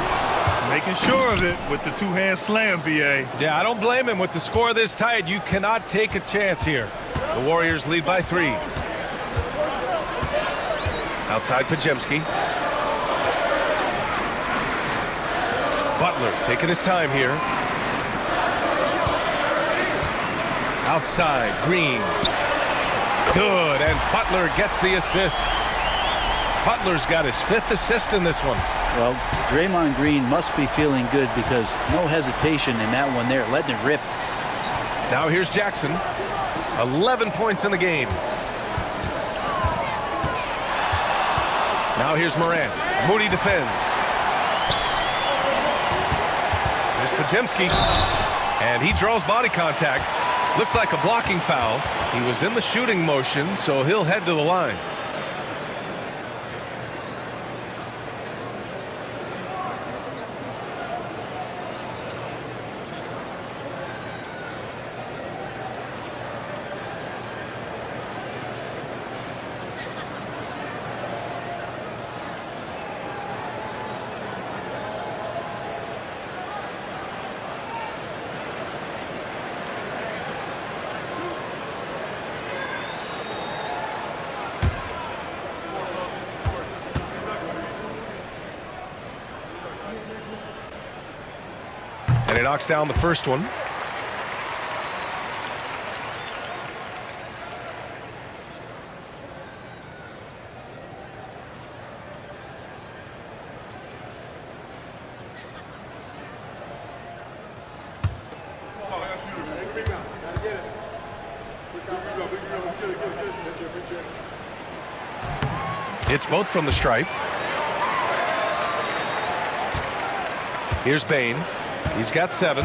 Making sure of it with the 2-hand slam, B.A. Yeah, I don't blame him. With the score this tight, you cannot take a chance here. The Warriors lead by 3. Outside Pajemski. Butler taking his time here. Outside, Green. Good, and Butler gets the assist. Butler's got his 5th assist in this one. Well, Draymond Green must be feeling good because no hesitation in that one there, letting it rip. Now here's Jackson. 11 points in the game. Now here's Morant. Moody defends. There's Pajemski. And he draws body contact. Looks like a blocking foul. He was in the shooting motion, so he'll head to the line. And he knocks down the first one. It's both from the stripe. Here's Bane. He's got 7.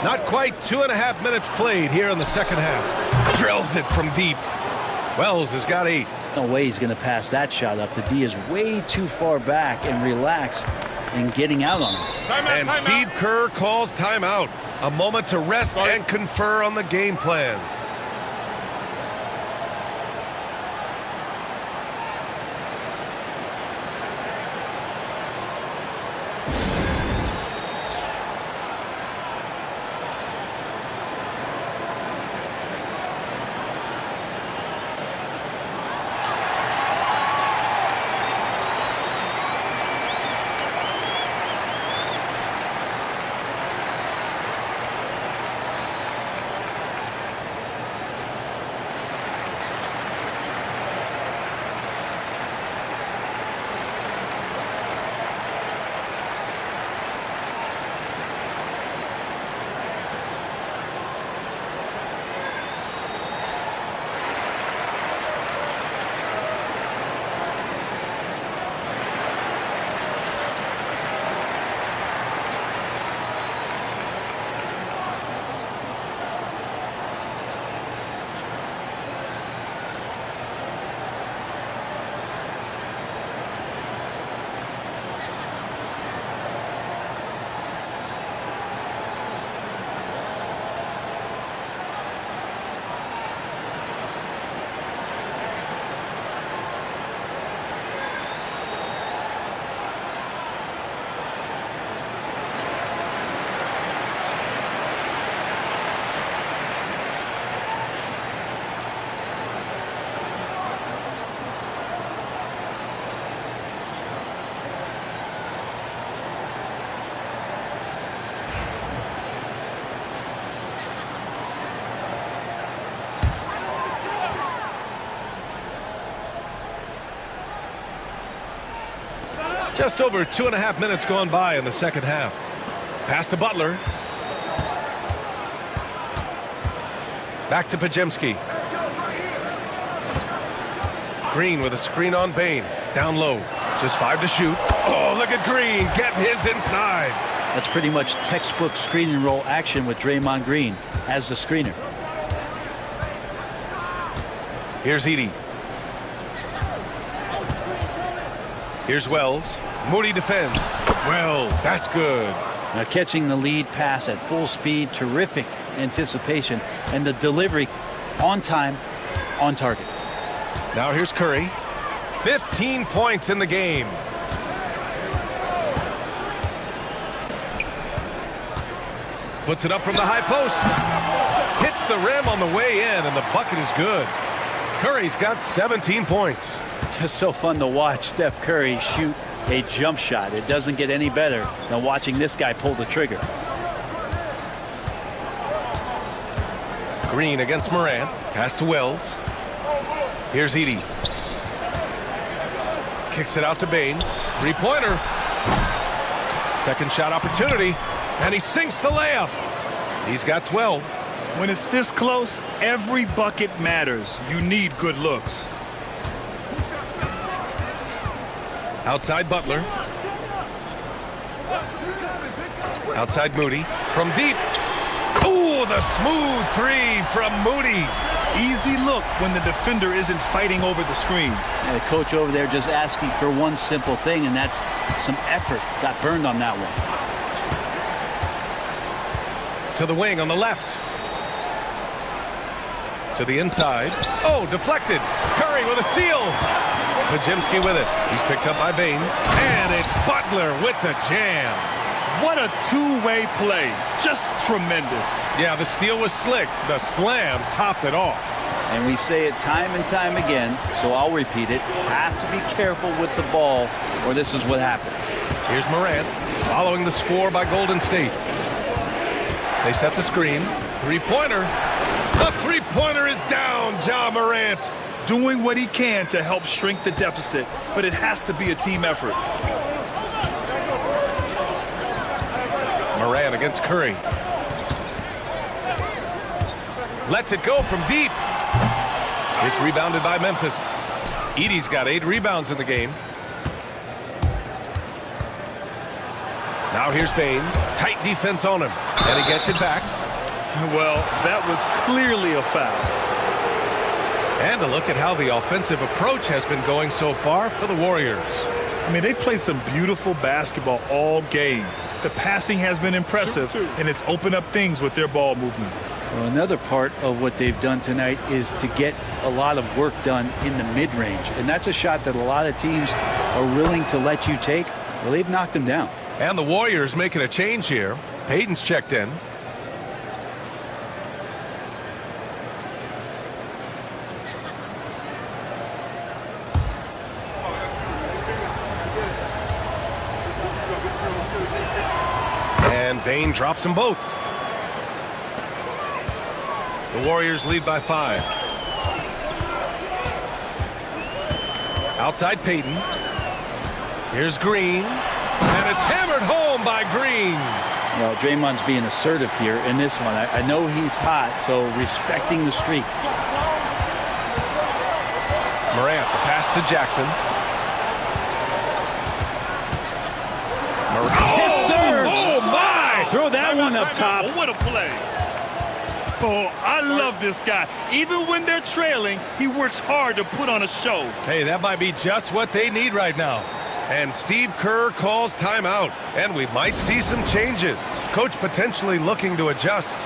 Not quite 2.5 minutes played here in the second half. Drills it from deep. Wells has got 8. No way he's going to pass that shot up. The D is way too far back and relaxed and getting out on him. And Steve Kerr calls timeout. A moment to rest and confer on the game plan. Just over 2.5 minutes gone by in the second half. Pass to Butler. Back to Pajemski. Green with a screen on Bain. Down low. Just 5 to shoot. Oh, look at Green getting his inside. That's pretty much textbook screen and roll action with Draymond Green as the screener. Here's Edey. Here's Wells. Moody defends. Wells, that's good. Now catching the lead pass at full speed, terrific anticipation, and the delivery on time, on target. Now here's Curry. 15 points in the game. Puts it up from the high post. Hits the rim on the way in, and the bucket is good. Curry's got 17 points. Just so fun to watch Steph Curry shoot a jump shot. It doesn't get any better than watching this guy pull the trigger. Green against Morant. Pass to Wells. Here's Edey. Kicks it out to Bain. Three-pointer. Second shot opportunity. And he sinks the layup. He's got 12. When it's this close, every bucket matters. You need good looks. Outside Butler. Outside Moody. From deep. Ooh, the smooth three from Moody. Easy look when the defender isn't fighting over the screen. And the coach over there just asking for one simple thing, and that's some effort. Got burned on that one. To the wing on the left. To the inside. Oh, deflected. Curry with a steal. Pajemski with it. He's picked up by Bain. And it's Butler with the jam. What a two-way play. Just tremendous. Yeah, the steal was slick. The slam topped it off. And we say it time and time again, so I'll repeat it. Have to be careful with the ball, or this is what happens. Here's Morant following the score by Golden State. They set the screen. Three-pointer. The three-pointer is down, Ja Morant. Doing what he can to help shrink the deficit, but it has to be a team effort. Morant against Curry. Lets it go from deep. It's rebounded by Memphis. Edey's got 8 rebounds in the game. Now here's Bain. Tight defense on him. And he gets it back. Well, that was clearly a foul. And a look at how the offensive approach has been going so far for the Warriors. I mean, they've played some beautiful basketball all game. The passing has been impressive, and it's opened up things with their ball movement. Well, another part of what they've done tonight is to get a lot of work done in the mid-range. And that's a shot that a lot of teams are willing to let you take. Well, they've knocked them down. And the Warriors making a change here. Payton's checked in. And Bain drops them both. The Warriors lead by 5. Outside Payton. Here's Green. And it's hammered home by Green. Well, Draymond's being assertive here in this one. I know he's hot, so respecting the streak. Morant, the pass to Jackson. Yes, sir! Oh, my! Throw that one up top. Oh, what a play. Oh, I love this guy. Even when they're trailing, he works hard to put on a show. Hey, that might be just what they need right now. And Steve Kerr calls timeout. And we might see some changes. Coach potentially looking to adjust.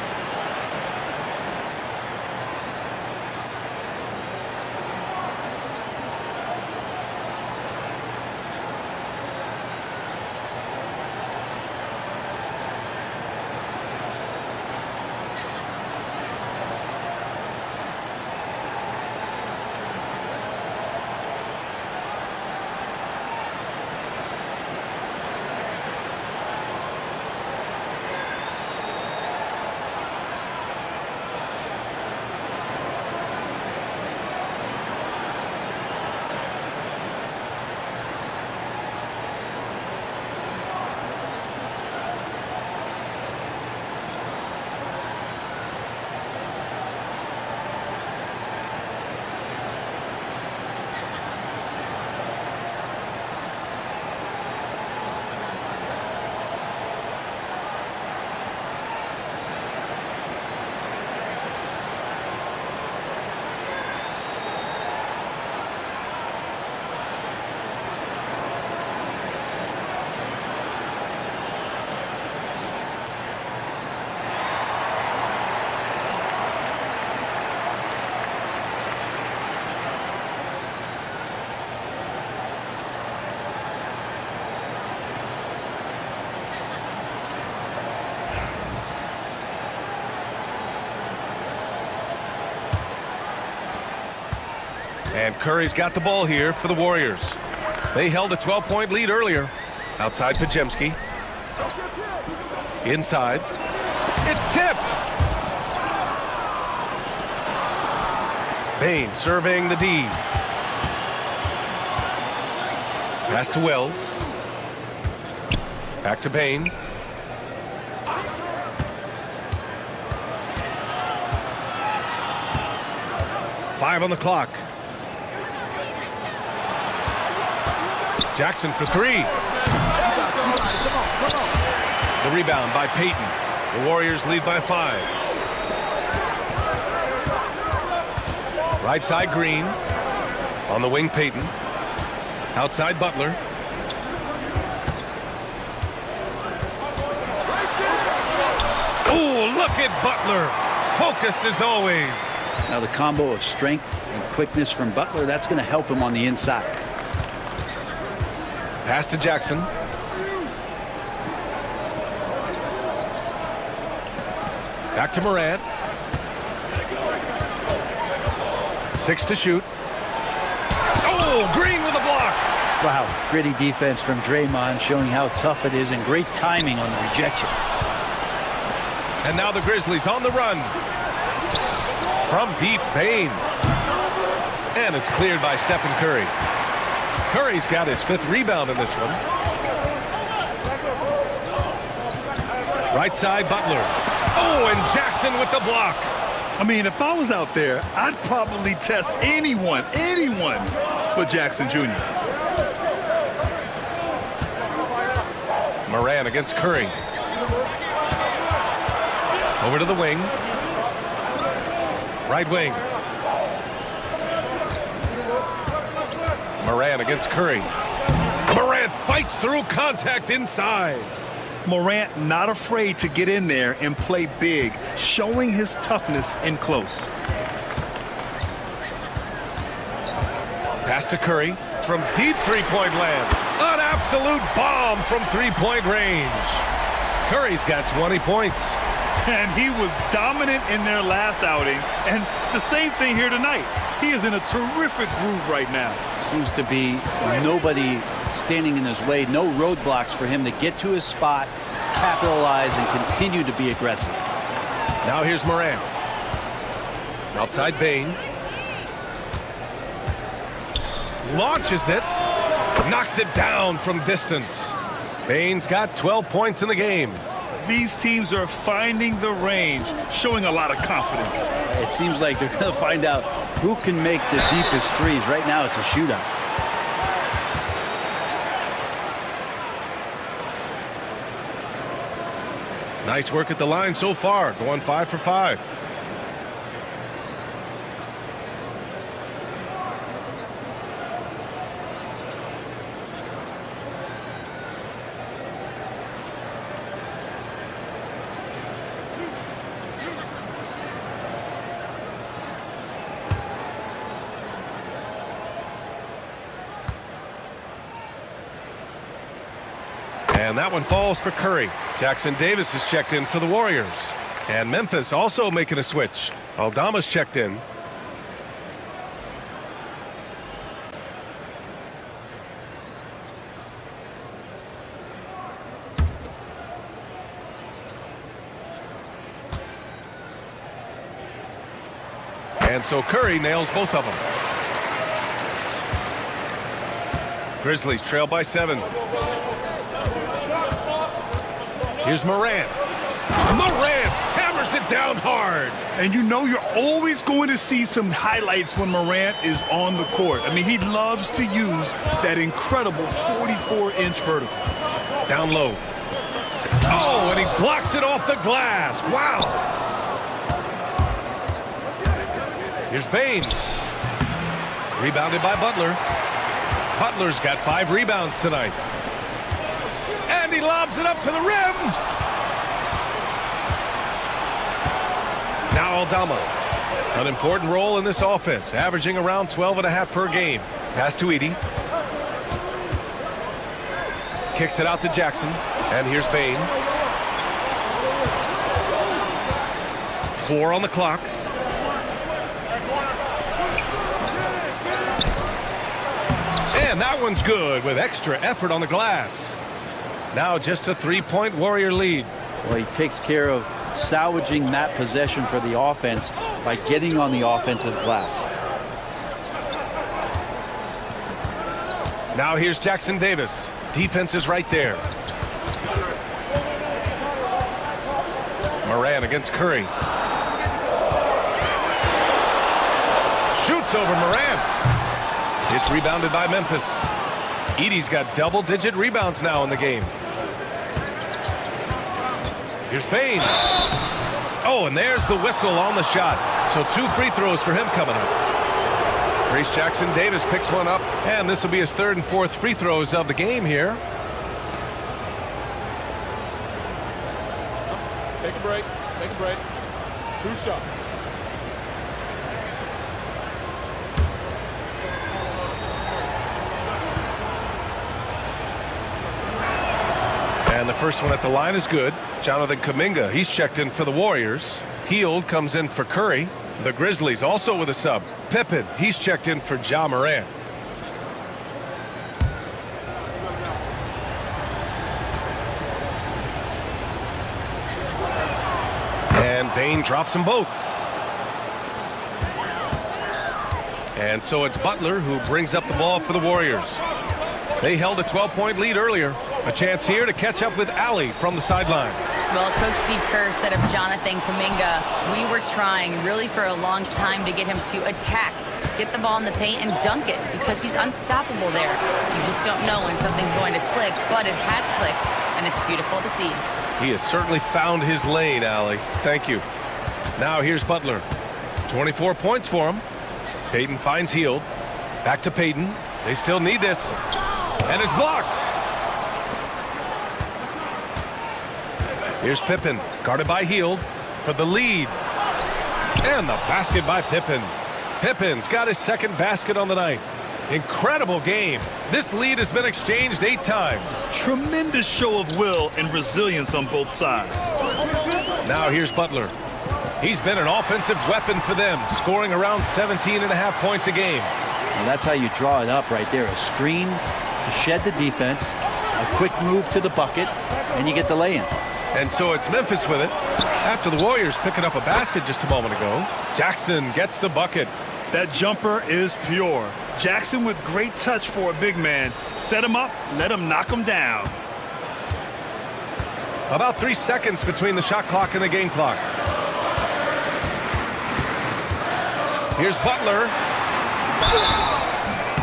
And Curry's got the ball here for the Warriors. They held a 12-point lead earlier. Outside Pajemski. Inside. It's tipped. Bane serving the D. Pass to Wells. Back to Bane. Five on the clock. Jackson for three. The rebound by Payton. The Warriors lead by 5. Right side Green. On the wing Payton. Outside Butler. Oh, look at Butler. Focused as always. Now the combo of strength and quickness from Butler, that's going to help him on the inside. Pass to Jackson. Back to Morant. 6 to shoot. Oh, Green with a block. Wow, gritty defense from Draymond, showing how tough it is, and great timing on the rejection. And now the Grizzlies on the run. From deep, Bane. And it's cleared by Stephen Curry. Curry's got his 5th rebound in this one. Right side, Butler. Oh, and Jackson with the block. I mean, if I was out there, I'd probably test anyone but Jackson Jr. Morant against Curry. Over to the wing. Right wing. Morant against Curry. Morant fights through contact inside. Morant not afraid to get in there and play big, showing his toughness in close. Pass to Curry from deep three-point land. An absolute bomb from three-point range. Curry's got 20 points. And he was dominant in their last outing. And the same thing here tonight. He is in a terrific groove right now. Seems to be nobody standing in his way. No roadblocks for him to get to his spot, capitalize, and continue to be aggressive. Now here's Morant. Outside Bane. Launches it. Knocks it down from distance. Bane's got 12 points in the game. These teams are finding the range, showing a lot of confidence. It seems like they're going to find out who can make the deepest threes. Right now, it's a shootout. Nice work at the line so far, going 5 for 5. And that one falls for Curry. Jackson Davis is checked in for the Warriors. And Memphis also making a switch. Aldama's checked in. And so Curry nails both of them. Grizzlies trail by 7. Here's Morant. Morant hammers it down hard. And you know you're always going to see some highlights when Morant is on the court. I mean, he loves to use that incredible 44-inch vertical. Down low. Oh, and he blocks it off the glass. Wow. Here's Bane. Rebounded by Butler. Butler's got 5 rebounds tonight. And he lobs it up to the rim. Now Aldama. An important role in this offense, averaging around 12.5 per game. Pass to Edey. Kicks it out to Jackson. And here's Bane. 4 on the clock. And that one's good with extra effort on the glass. Now just a three-point Warrior lead. Well, he takes care of salvaging that possession for the offense by getting on the offensive glass. Now here's Jackson Davis. Defense is right there. Morant against Curry. Shoots over Morant. It's rebounded by Memphis. Edey's got double-digit rebounds now in the game. Here's Bain. Oh, and there's the whistle on the shot. So 2 free throws for him coming up. Trace Jackson Davis picks one up, and this will be his 3rd and 4th free throws of the game here. Take a break. Take a break. 2 shots. And the first one at the line is good. Jonathan Kuminga, he's checked in for the Warriors. Hield comes in for Curry. The Grizzlies also with a sub. Pippen, he's checked in for Ja Morant. And Bain drops them both. And so it's Butler who brings up the ball for the Warriors. They held a 12-point lead earlier. A chance here to catch up with Allie from the sideline. Well, Coach Steve Kerr said of Jonathan Kuminga, we were trying really for a long time to get him to attack, get the ball in the paint and dunk it because he's unstoppable there. You just don't know when something's going to click, but it has clicked, and it's beautiful to see. He has certainly found his lane, Allie. Thank you. Now here's Butler. 24 points for him. Payton finds Hield. Back to Payton. They still need this. And it's blocked. Here's Pippen, guarded by Hield for the lead. And the basket by Pippen. Pippen's got his 2nd basket on the night. Incredible game. This lead has been exchanged 8 times. Tremendous show of will and resilience on both sides. Now here's Butler. He's been an offensive weapon for them, scoring around 17.5 points a game. And that's how you draw it up right there. A screen to shed the defense, a quick move to the bucket, and you get the lay-in. And so it's Memphis with it. After the Warriors picking up a basket just a moment ago, Jackson gets the bucket. That jumper is pure. Jackson with great touch for a big man. Set him up, let him knock him down. About 3 seconds between the shot clock and the game clock. Here's Butler.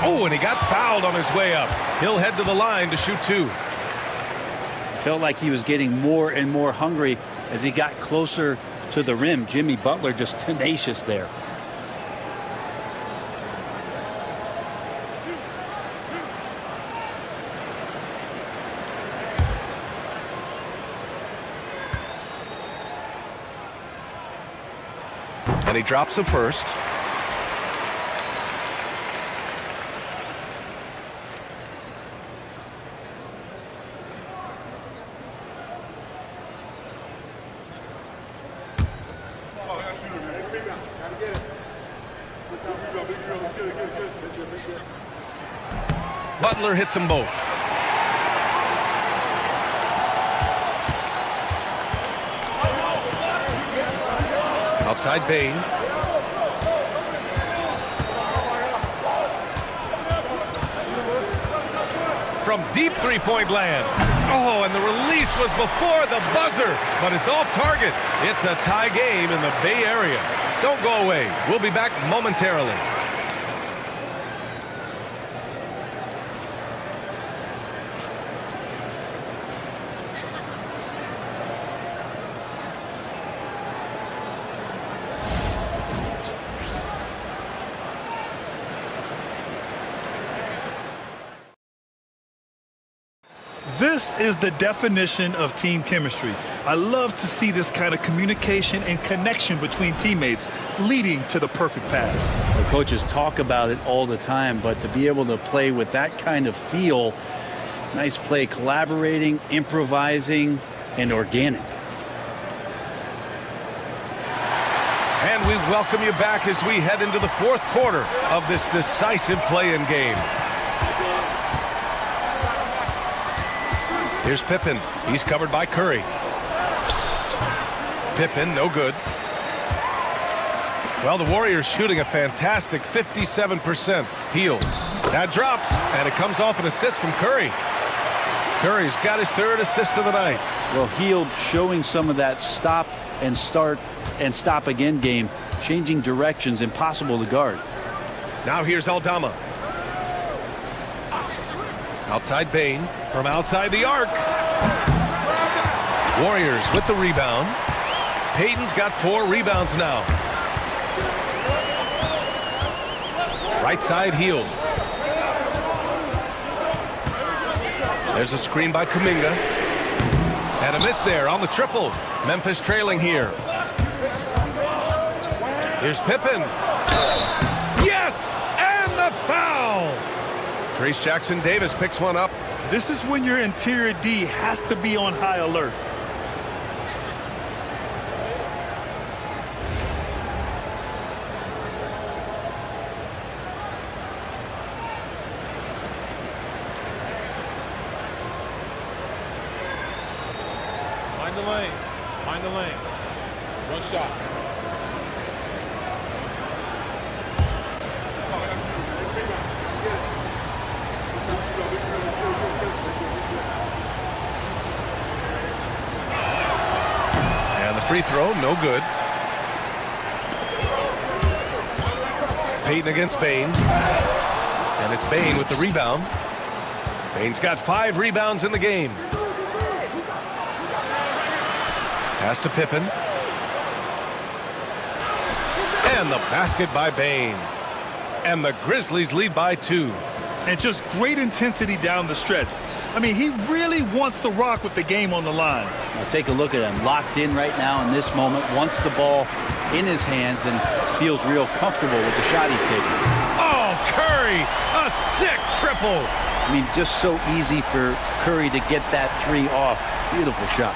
Oh, and he got fouled on his way up. He'll head to the line to shoot 2. Felt like he was getting more and more hungry as he got closer to the rim. Jimmy Butler just tenacious there. And he drops the first. Butler hits them both. Outside Bain. From deep three-point land. Oh, and the release was before the buzzer, but it's off target. It's a tie game in the Bay Area. Don't go away. We'll be back momentarily. This is the definition of team chemistry. I love to see this kind of communication and connection between teammates leading to the perfect pass. The coaches talk about it all the time, but to be able to play with that kind of feel, nice play, collaborating, improvising, and organic. And we welcome you back as we head into the 4th quarter of this decisive play-in game. Here's Pippen. He's covered by Curry. Pippen, no good. Well, the Warriors shooting a fantastic 57%. Hield. That drops, and it comes off an assist from Curry. Curry's got his third assist of the night. Well, Hield showing some of that stop and start and stop again game, changing directions, impossible to guard. Now here's Aldama. Outside Bain from outside the arc. Warriors with the rebound. Payton's got 4 rebounds now. Right side Hield. There's a screen by Kuminga. And a miss there on the triple. Memphis trailing here. Here's Pippen. Yes! And the foul! Trace Jackson-Davis picks one up. This is when your interior D has to be on high alert. Mind the lanes. Mind the lanes. One shot. And the free throw, no good. Payton against Bain. And it's Bain with the rebound. Bain's got 5 rebounds in the game. Pass to Pippen. And the basket by Bain. And the Grizzlies lead by 2. And just great intensity down the stretch. I mean, he really wants to rock with the game on the line. Now take a look at him, locked in right now in this moment, wants the ball in his hands and feels real comfortable with the shot he's taking. Oh, Curry, a sick triple. I mean, just so easy for Curry to get that 3 off. Beautiful shot.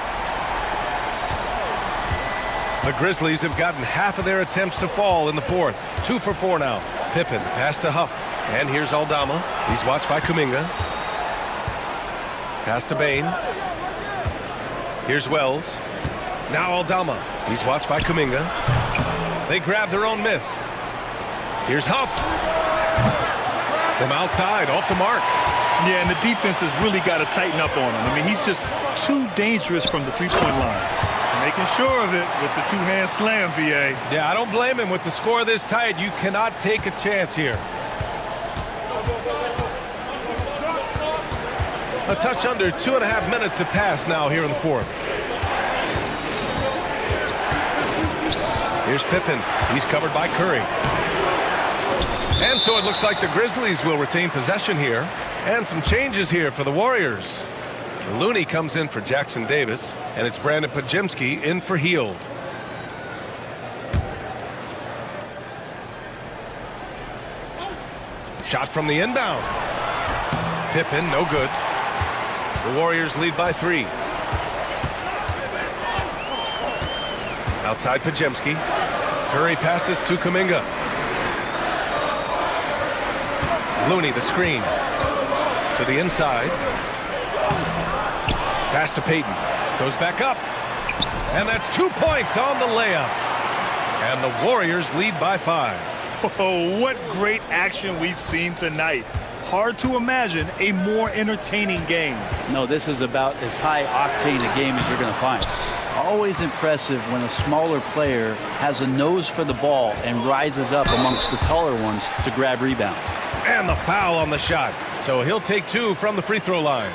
The Grizzlies have gotten half of their attempts to fall in the fourth. 2 for 4 now. Pippen, pass to Huff. And here's Aldama. He's watched by Kuminga. Pass to Bain. Here's Wells. Now Aldama. He's watched by Kuminga. They grab their own miss. Here's Huff. From outside, off the mark. Yeah, and the defense has really got to tighten up on him. I mean, he's just too dangerous from the three-point line. Making sure of it with the 2-hand slam, BA. Yeah, I don't blame him. With the score this tight, you cannot take a chance here. A touch under 2.5 minutes have passed now here in the fourth. Here's Pippen. He's covered by Curry. And so it looks like the Grizzlies will retain possession here. And some changes here for the Warriors. Looney comes in for Jackson-Davis, and it's Brandon Podziemski in for Hield. Shot from the inbound. Pippen, no good. The Warriors lead by 3. Outside Podziemski. Curry passes to Kuminga. Looney, the screen. To the inside. Pass to Payton. Goes back up. And that's 2 points on the layup. And the Warriors lead by 5. Oh, what great action we've seen tonight. Hard to imagine a more entertaining game. No, this is about as high octane a game as you're going to find. Always impressive when a smaller player has a nose for the ball and rises up amongst the taller ones to grab rebounds. And the foul on the shot. So he'll take 2 from the free throw line.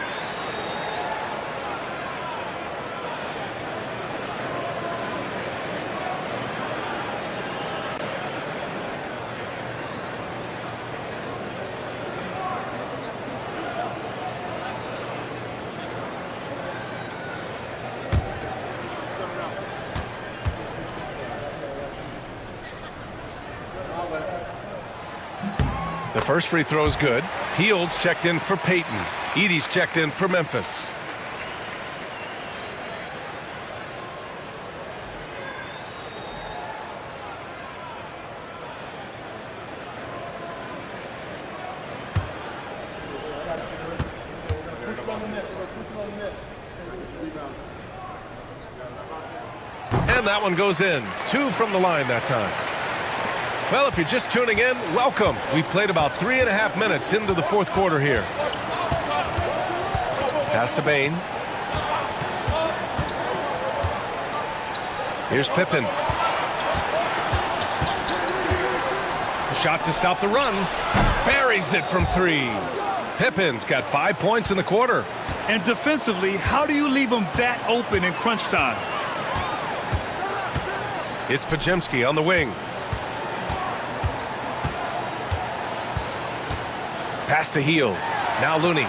The first free throw is good. Hield's checked in for Payton. Edey's checked in for Memphis. And that one goes in. 2 from the line that time. Well, if you're just tuning in, welcome. We played about 3.5 minutes into the fourth quarter here. Pass to Bain. Here's Pippen. Shot to stop the run. Buries it from 3. Pippen's got 5 points in the quarter. And defensively, how do you leave them that open in crunch time? It's Podziemski on the wing. Pass to Hield. Now Looney.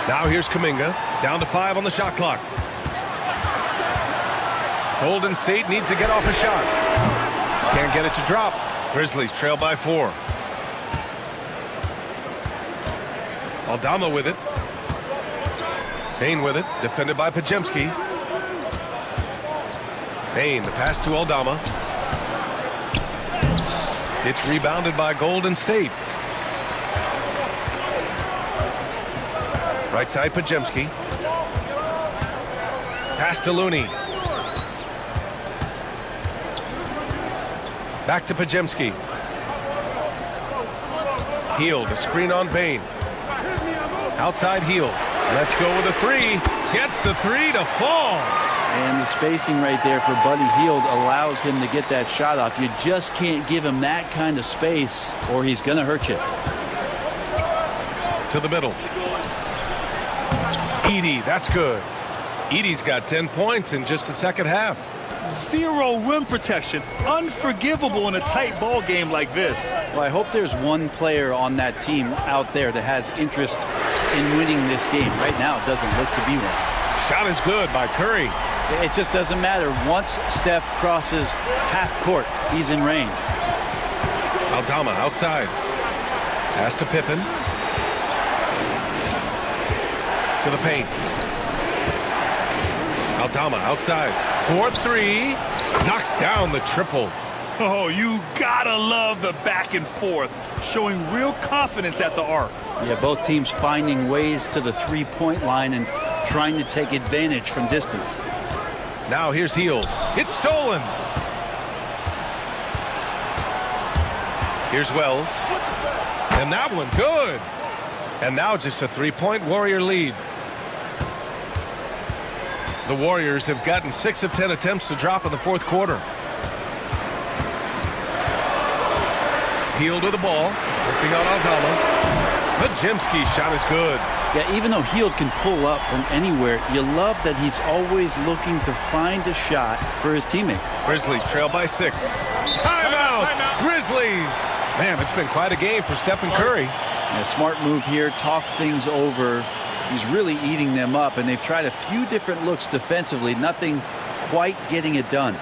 Now here's Kuminga. Down to 5 on the shot clock. Golden State needs to get off a shot. Can't get it to drop. Grizzlies trail by 4. Aldama with it. Bain with it. Defended by Podziemski. Bain, the pass to Aldama. It's rebounded by Golden State. Right side, Podziemski. Pass to Looney. Back to Podziemski. Hield, a screen on Bain. Outside Hield. Let's go with a 3. Gets the 3 to fall. And the spacing right there for Buddy Hield allows him to get that shot off. You just can't give him that kind of space or he's going to hurt you. To the middle. Edey, that's good. Edey's got 10 points in just the second half. 0 rim protection. Unforgivable in a tight ball game like this. Well, I hope there's one player on that team out there that has interest in winning this game. Right now, it doesn't look to be one. Shot is good by Curry. It just doesn't matter. Once Steph crosses half court, he's in range. Aldama outside. Pass to Pippen. To the paint. Aldama outside. 4-3. Knocks down the triple. Oh, you gotta love the back and forth. Showing real confidence at the arc. Yeah, both teams finding ways to the three-point line and trying to take advantage from distance. Now here's Hield. It's stolen. Here's Wells. And that one good. And now just a 3-point Warrior lead. The Warriors have gotten 6 of 10 attempts to drop in the fourth quarter. Hield with the ball. Working on Aldama. Podziemski's shot is good. Yeah, even though Hield can pull up from anywhere, you love that he's always looking to find a shot for his teammate. Grizzlies trail by 6. Timeout! Grizzlies! Man, it's been quite a game for Stephen Curry. Yeah, smart move here. Talk things over. He's really eating them up, and they've tried a few different looks defensively. Nothing quite getting it done.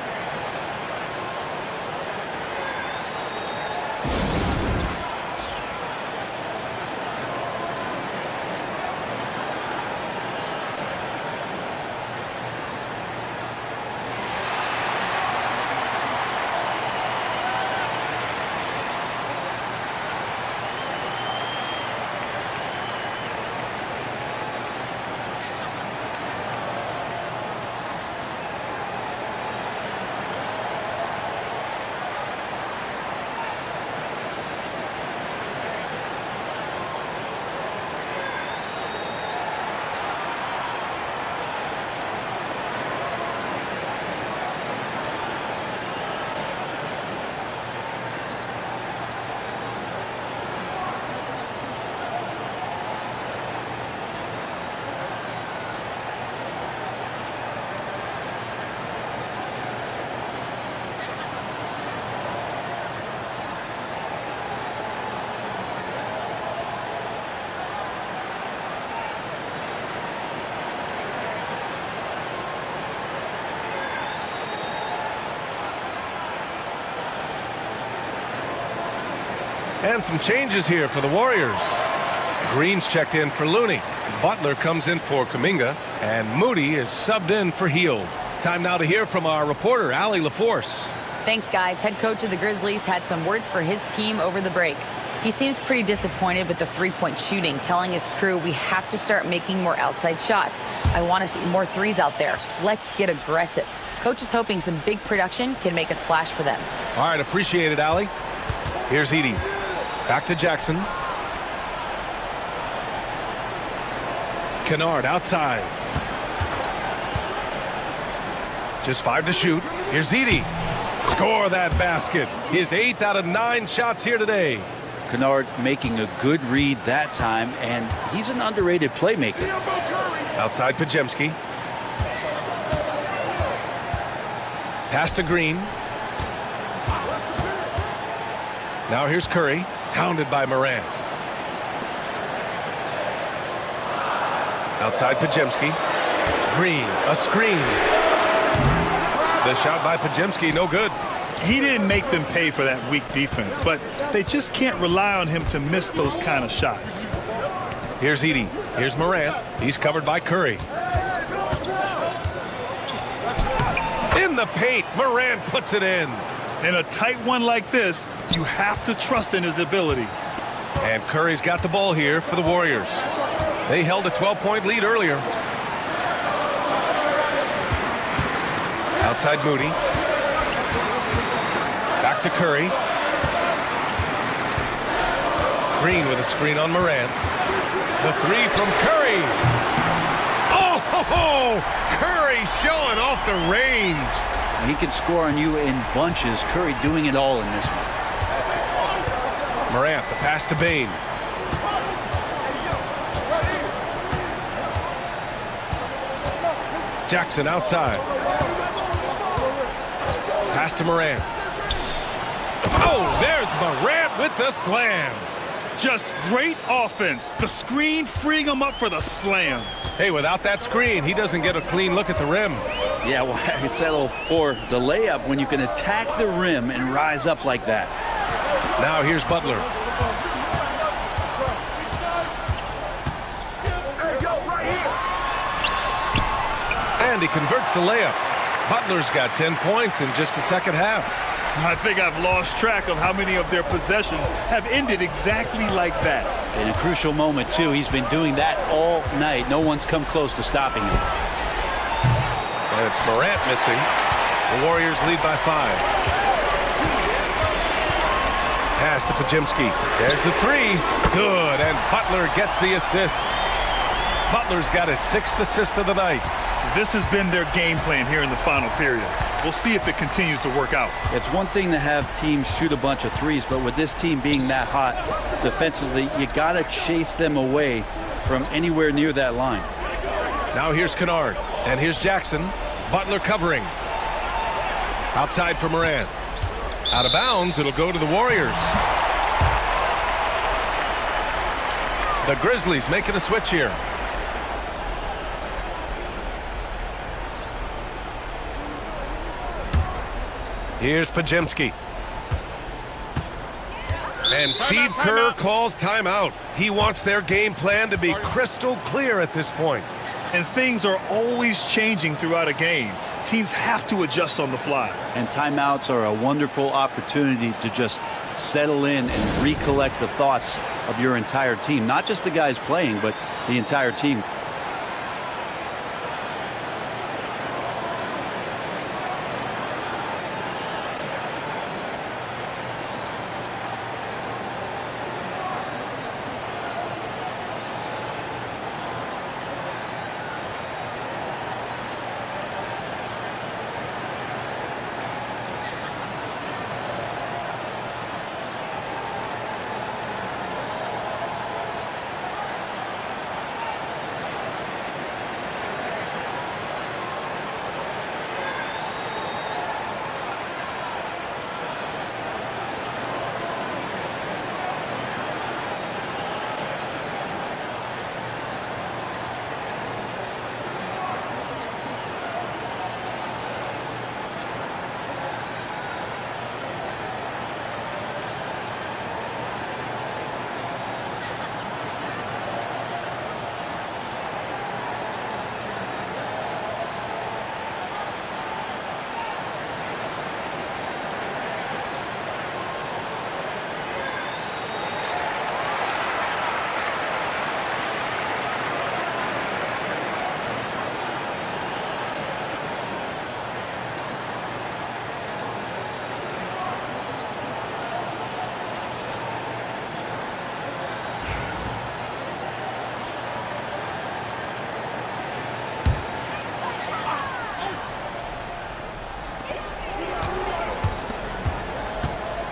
And some changes here for the Warriors. Green's checked in for Looney. Butler comes in for Kuminga. And Moody is subbed in for Hield. Time now to hear from our reporter, Allie LaForce. Thanks, guys. Head coach of the Grizzlies had some words for his team over the break. He seems pretty disappointed with the three-point shooting, telling his crew, we have to start making more outside shots. I want to see more threes out there. Let's get aggressive. Coach is hoping some big production can make a splash for them. All right, appreciate it, Allie. Here's Edie. Back to Jackson. Kennard outside. Just 5 to shoot. Here's Edie. Score that basket. His 8th out of 9 shots here today. Kennard making a good read that time, and he's an underrated playmaker. Outside Pajemski. Pass to Green. Now here's Curry, hounded by Morant. Outside Pajemski. Green, a screen. The shot by Pajemski, no good. He didn't make them pay for that weak defense, but they just can't rely on him to miss those kind of shots. Here's Edie. Here's Morant. He's covered by Curry. In the paint, Morant puts it in. In a tight one like this, you have to trust in his ability. And Curry's got the ball here for the Warriors. They held a 12-point lead earlier. Outside Moody. Back to Curry. Green with a screen on Morant. The three from Curry. Oh, ho, ho! Curry showing off the range. He can score on you in bunches. Curry doing it all in this one. Morant, the pass to Bane. Jackson outside. Pass to Morant. Oh, there's Morant with the slam. Just great offense. The screen freeing him up for the slam. Hey, without that screen, he doesn't get a clean look at the rim. Yeah, why settle for the layup when you can attack the rim and rise up like that? Now here's Butler. And he converts the layup. Butler's got 10 points in just the second half. I think I've lost track of how many of their possessions have ended exactly like that. In a crucial moment, too. He's been doing that all night. No one's come close to stopping him. And it's Morant missing. The Warriors lead by 5. Pass to Pajemski. There's the three. Good, and Butler gets the assist. Butler's got his 6th assist of the night. This has been their game plan here in the final period. We'll see if it continues to work out. It's one thing to have teams shoot a bunch of threes, but with this team being that hot defensively, you got to chase them away from anywhere near that line. Now here's Kennard, and here's Jackson. Butler covering. Outside for Morant. Out of bounds, it'll go to the Warriors. The Grizzlies making a switch here. Here's Pajemski. And Steve Kerr calls timeout. He wants their game plan to be crystal clear at this point. And things are always changing throughout a game. Teams have to adjust on the fly. And timeouts are a wonderful opportunity to just settle in and recollect the thoughts of your entire team. Not just the guys playing, but the entire team.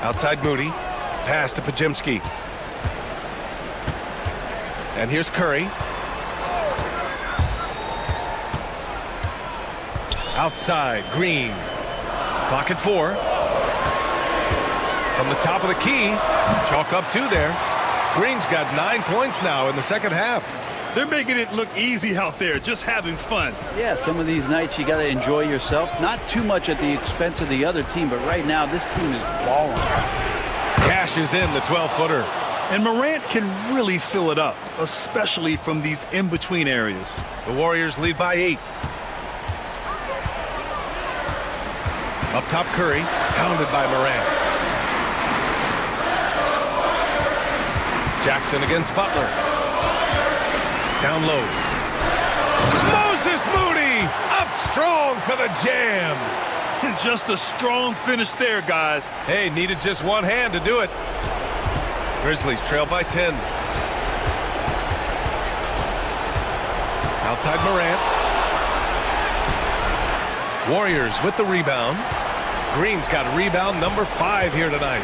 Outside Moody. Pass to Pajemski. And here's Curry. Outside, Green. Clock at 4. From the top of the key. Chalk up 2 there. Green's got 9 points now in the second half. They're making it look easy out there, just having fun. Yeah, some of these nights you got to enjoy yourself. Not too much at the expense of the other team, but right now this team is balling. Cashes in the 12-footer. And Morant can really fill it up, especially from these in-between areas. The Warriors lead by 8. Up top, Curry, pounded by Morant. Jackson against Butler. Down low. Moses Moody up strong for the jam. Just a strong finish there, guys. Hey, needed just one hand to do it. Grizzlies trail by 10. Outside Morant. Warriors with the rebound. Green's got rebound number 5 here tonight.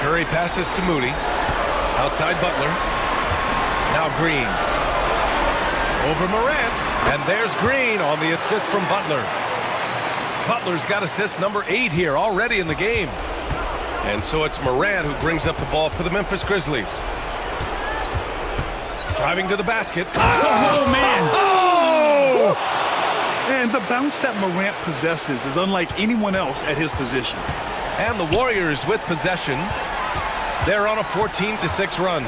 Curry passes to Moody. Outside Butler. Now Green. Over Morant. And there's Green on the assist from Butler. Butler's got assist number 8 here already in the game. And so it's Morant who brings up the ball for the Memphis Grizzlies. Driving to the basket. Oh, man. Oh! And the bounce that Morant possesses is unlike anyone else at his position. And the Warriors with possession. They're on a 14-6 run.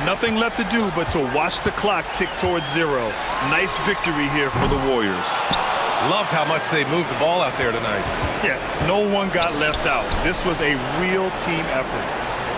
Nothing left to do but to watch the clock tick towards 0. Nice victory here for the Warriors. Loved how much they moved the ball out there tonight. Yeah, no one got left out. This was a real team effort.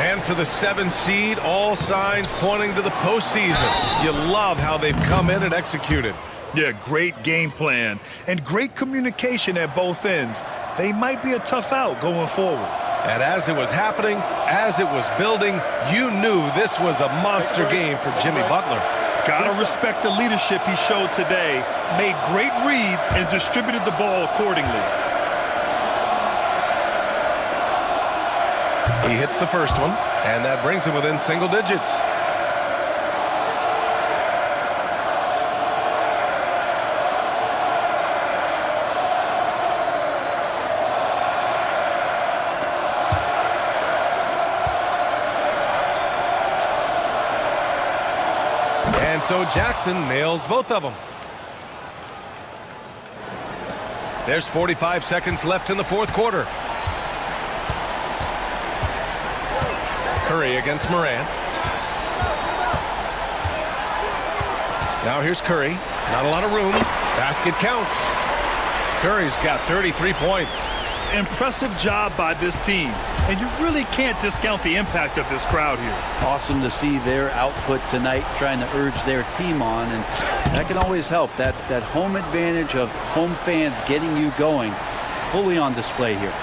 And for the 7 seed, all signs pointing to the postseason. You love how they've come in and executed. Yeah, great game plan and great communication at both ends. They might be a tough out going forward. And as it was happening, as it was building, you knew this was a monster game for Jimmy Butler. Gotta respect the leadership he showed today. Made great reads and distributed the ball accordingly. He hits the first one, and that brings him within single digits. And so Jackson nails both of them. There's 45 seconds left in the fourth quarter. Curry against Morant. Now here's Curry. Not a lot of room. Basket counts. Curry's got 33 points. Impressive job by this team. And you really can't discount the impact of this crowd here. Awesome to see their output tonight, trying to urge their team on, and that can always help. That home advantage of home fans getting you going, fully on display here.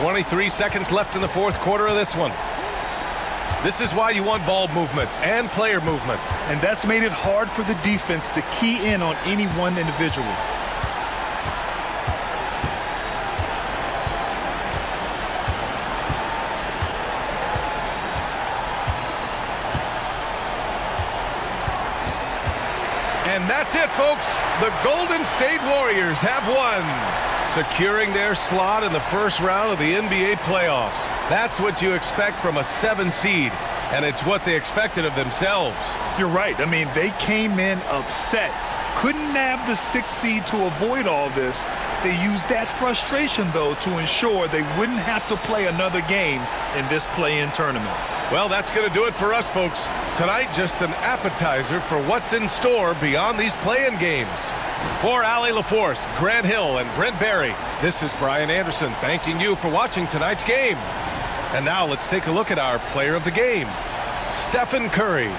23 seconds left in the fourth quarter of this one. This is why you want ball movement and player movement. And that's made it hard for the defense to key in on any one individual. And that's it, folks. The Golden State Warriors have won, securing their slot in the first round of the NBA playoffs. That's what you expect from a 7 seed, and it's what they expected of themselves. You're right. I mean, they came in upset. Couldn't nab the 6th seed to avoid all this. They used that frustration, though, to ensure they wouldn't have to play another game in this play-in tournament. Well, that's going to do it for us, folks. Tonight, just an appetizer for what's in store beyond these play-in games. For Allie LaForce, Grant Hill, and Brent Barry, this is Brian Anderson thanking you for watching tonight's game. And now let's take a look at our player of the game, Stephen Curry.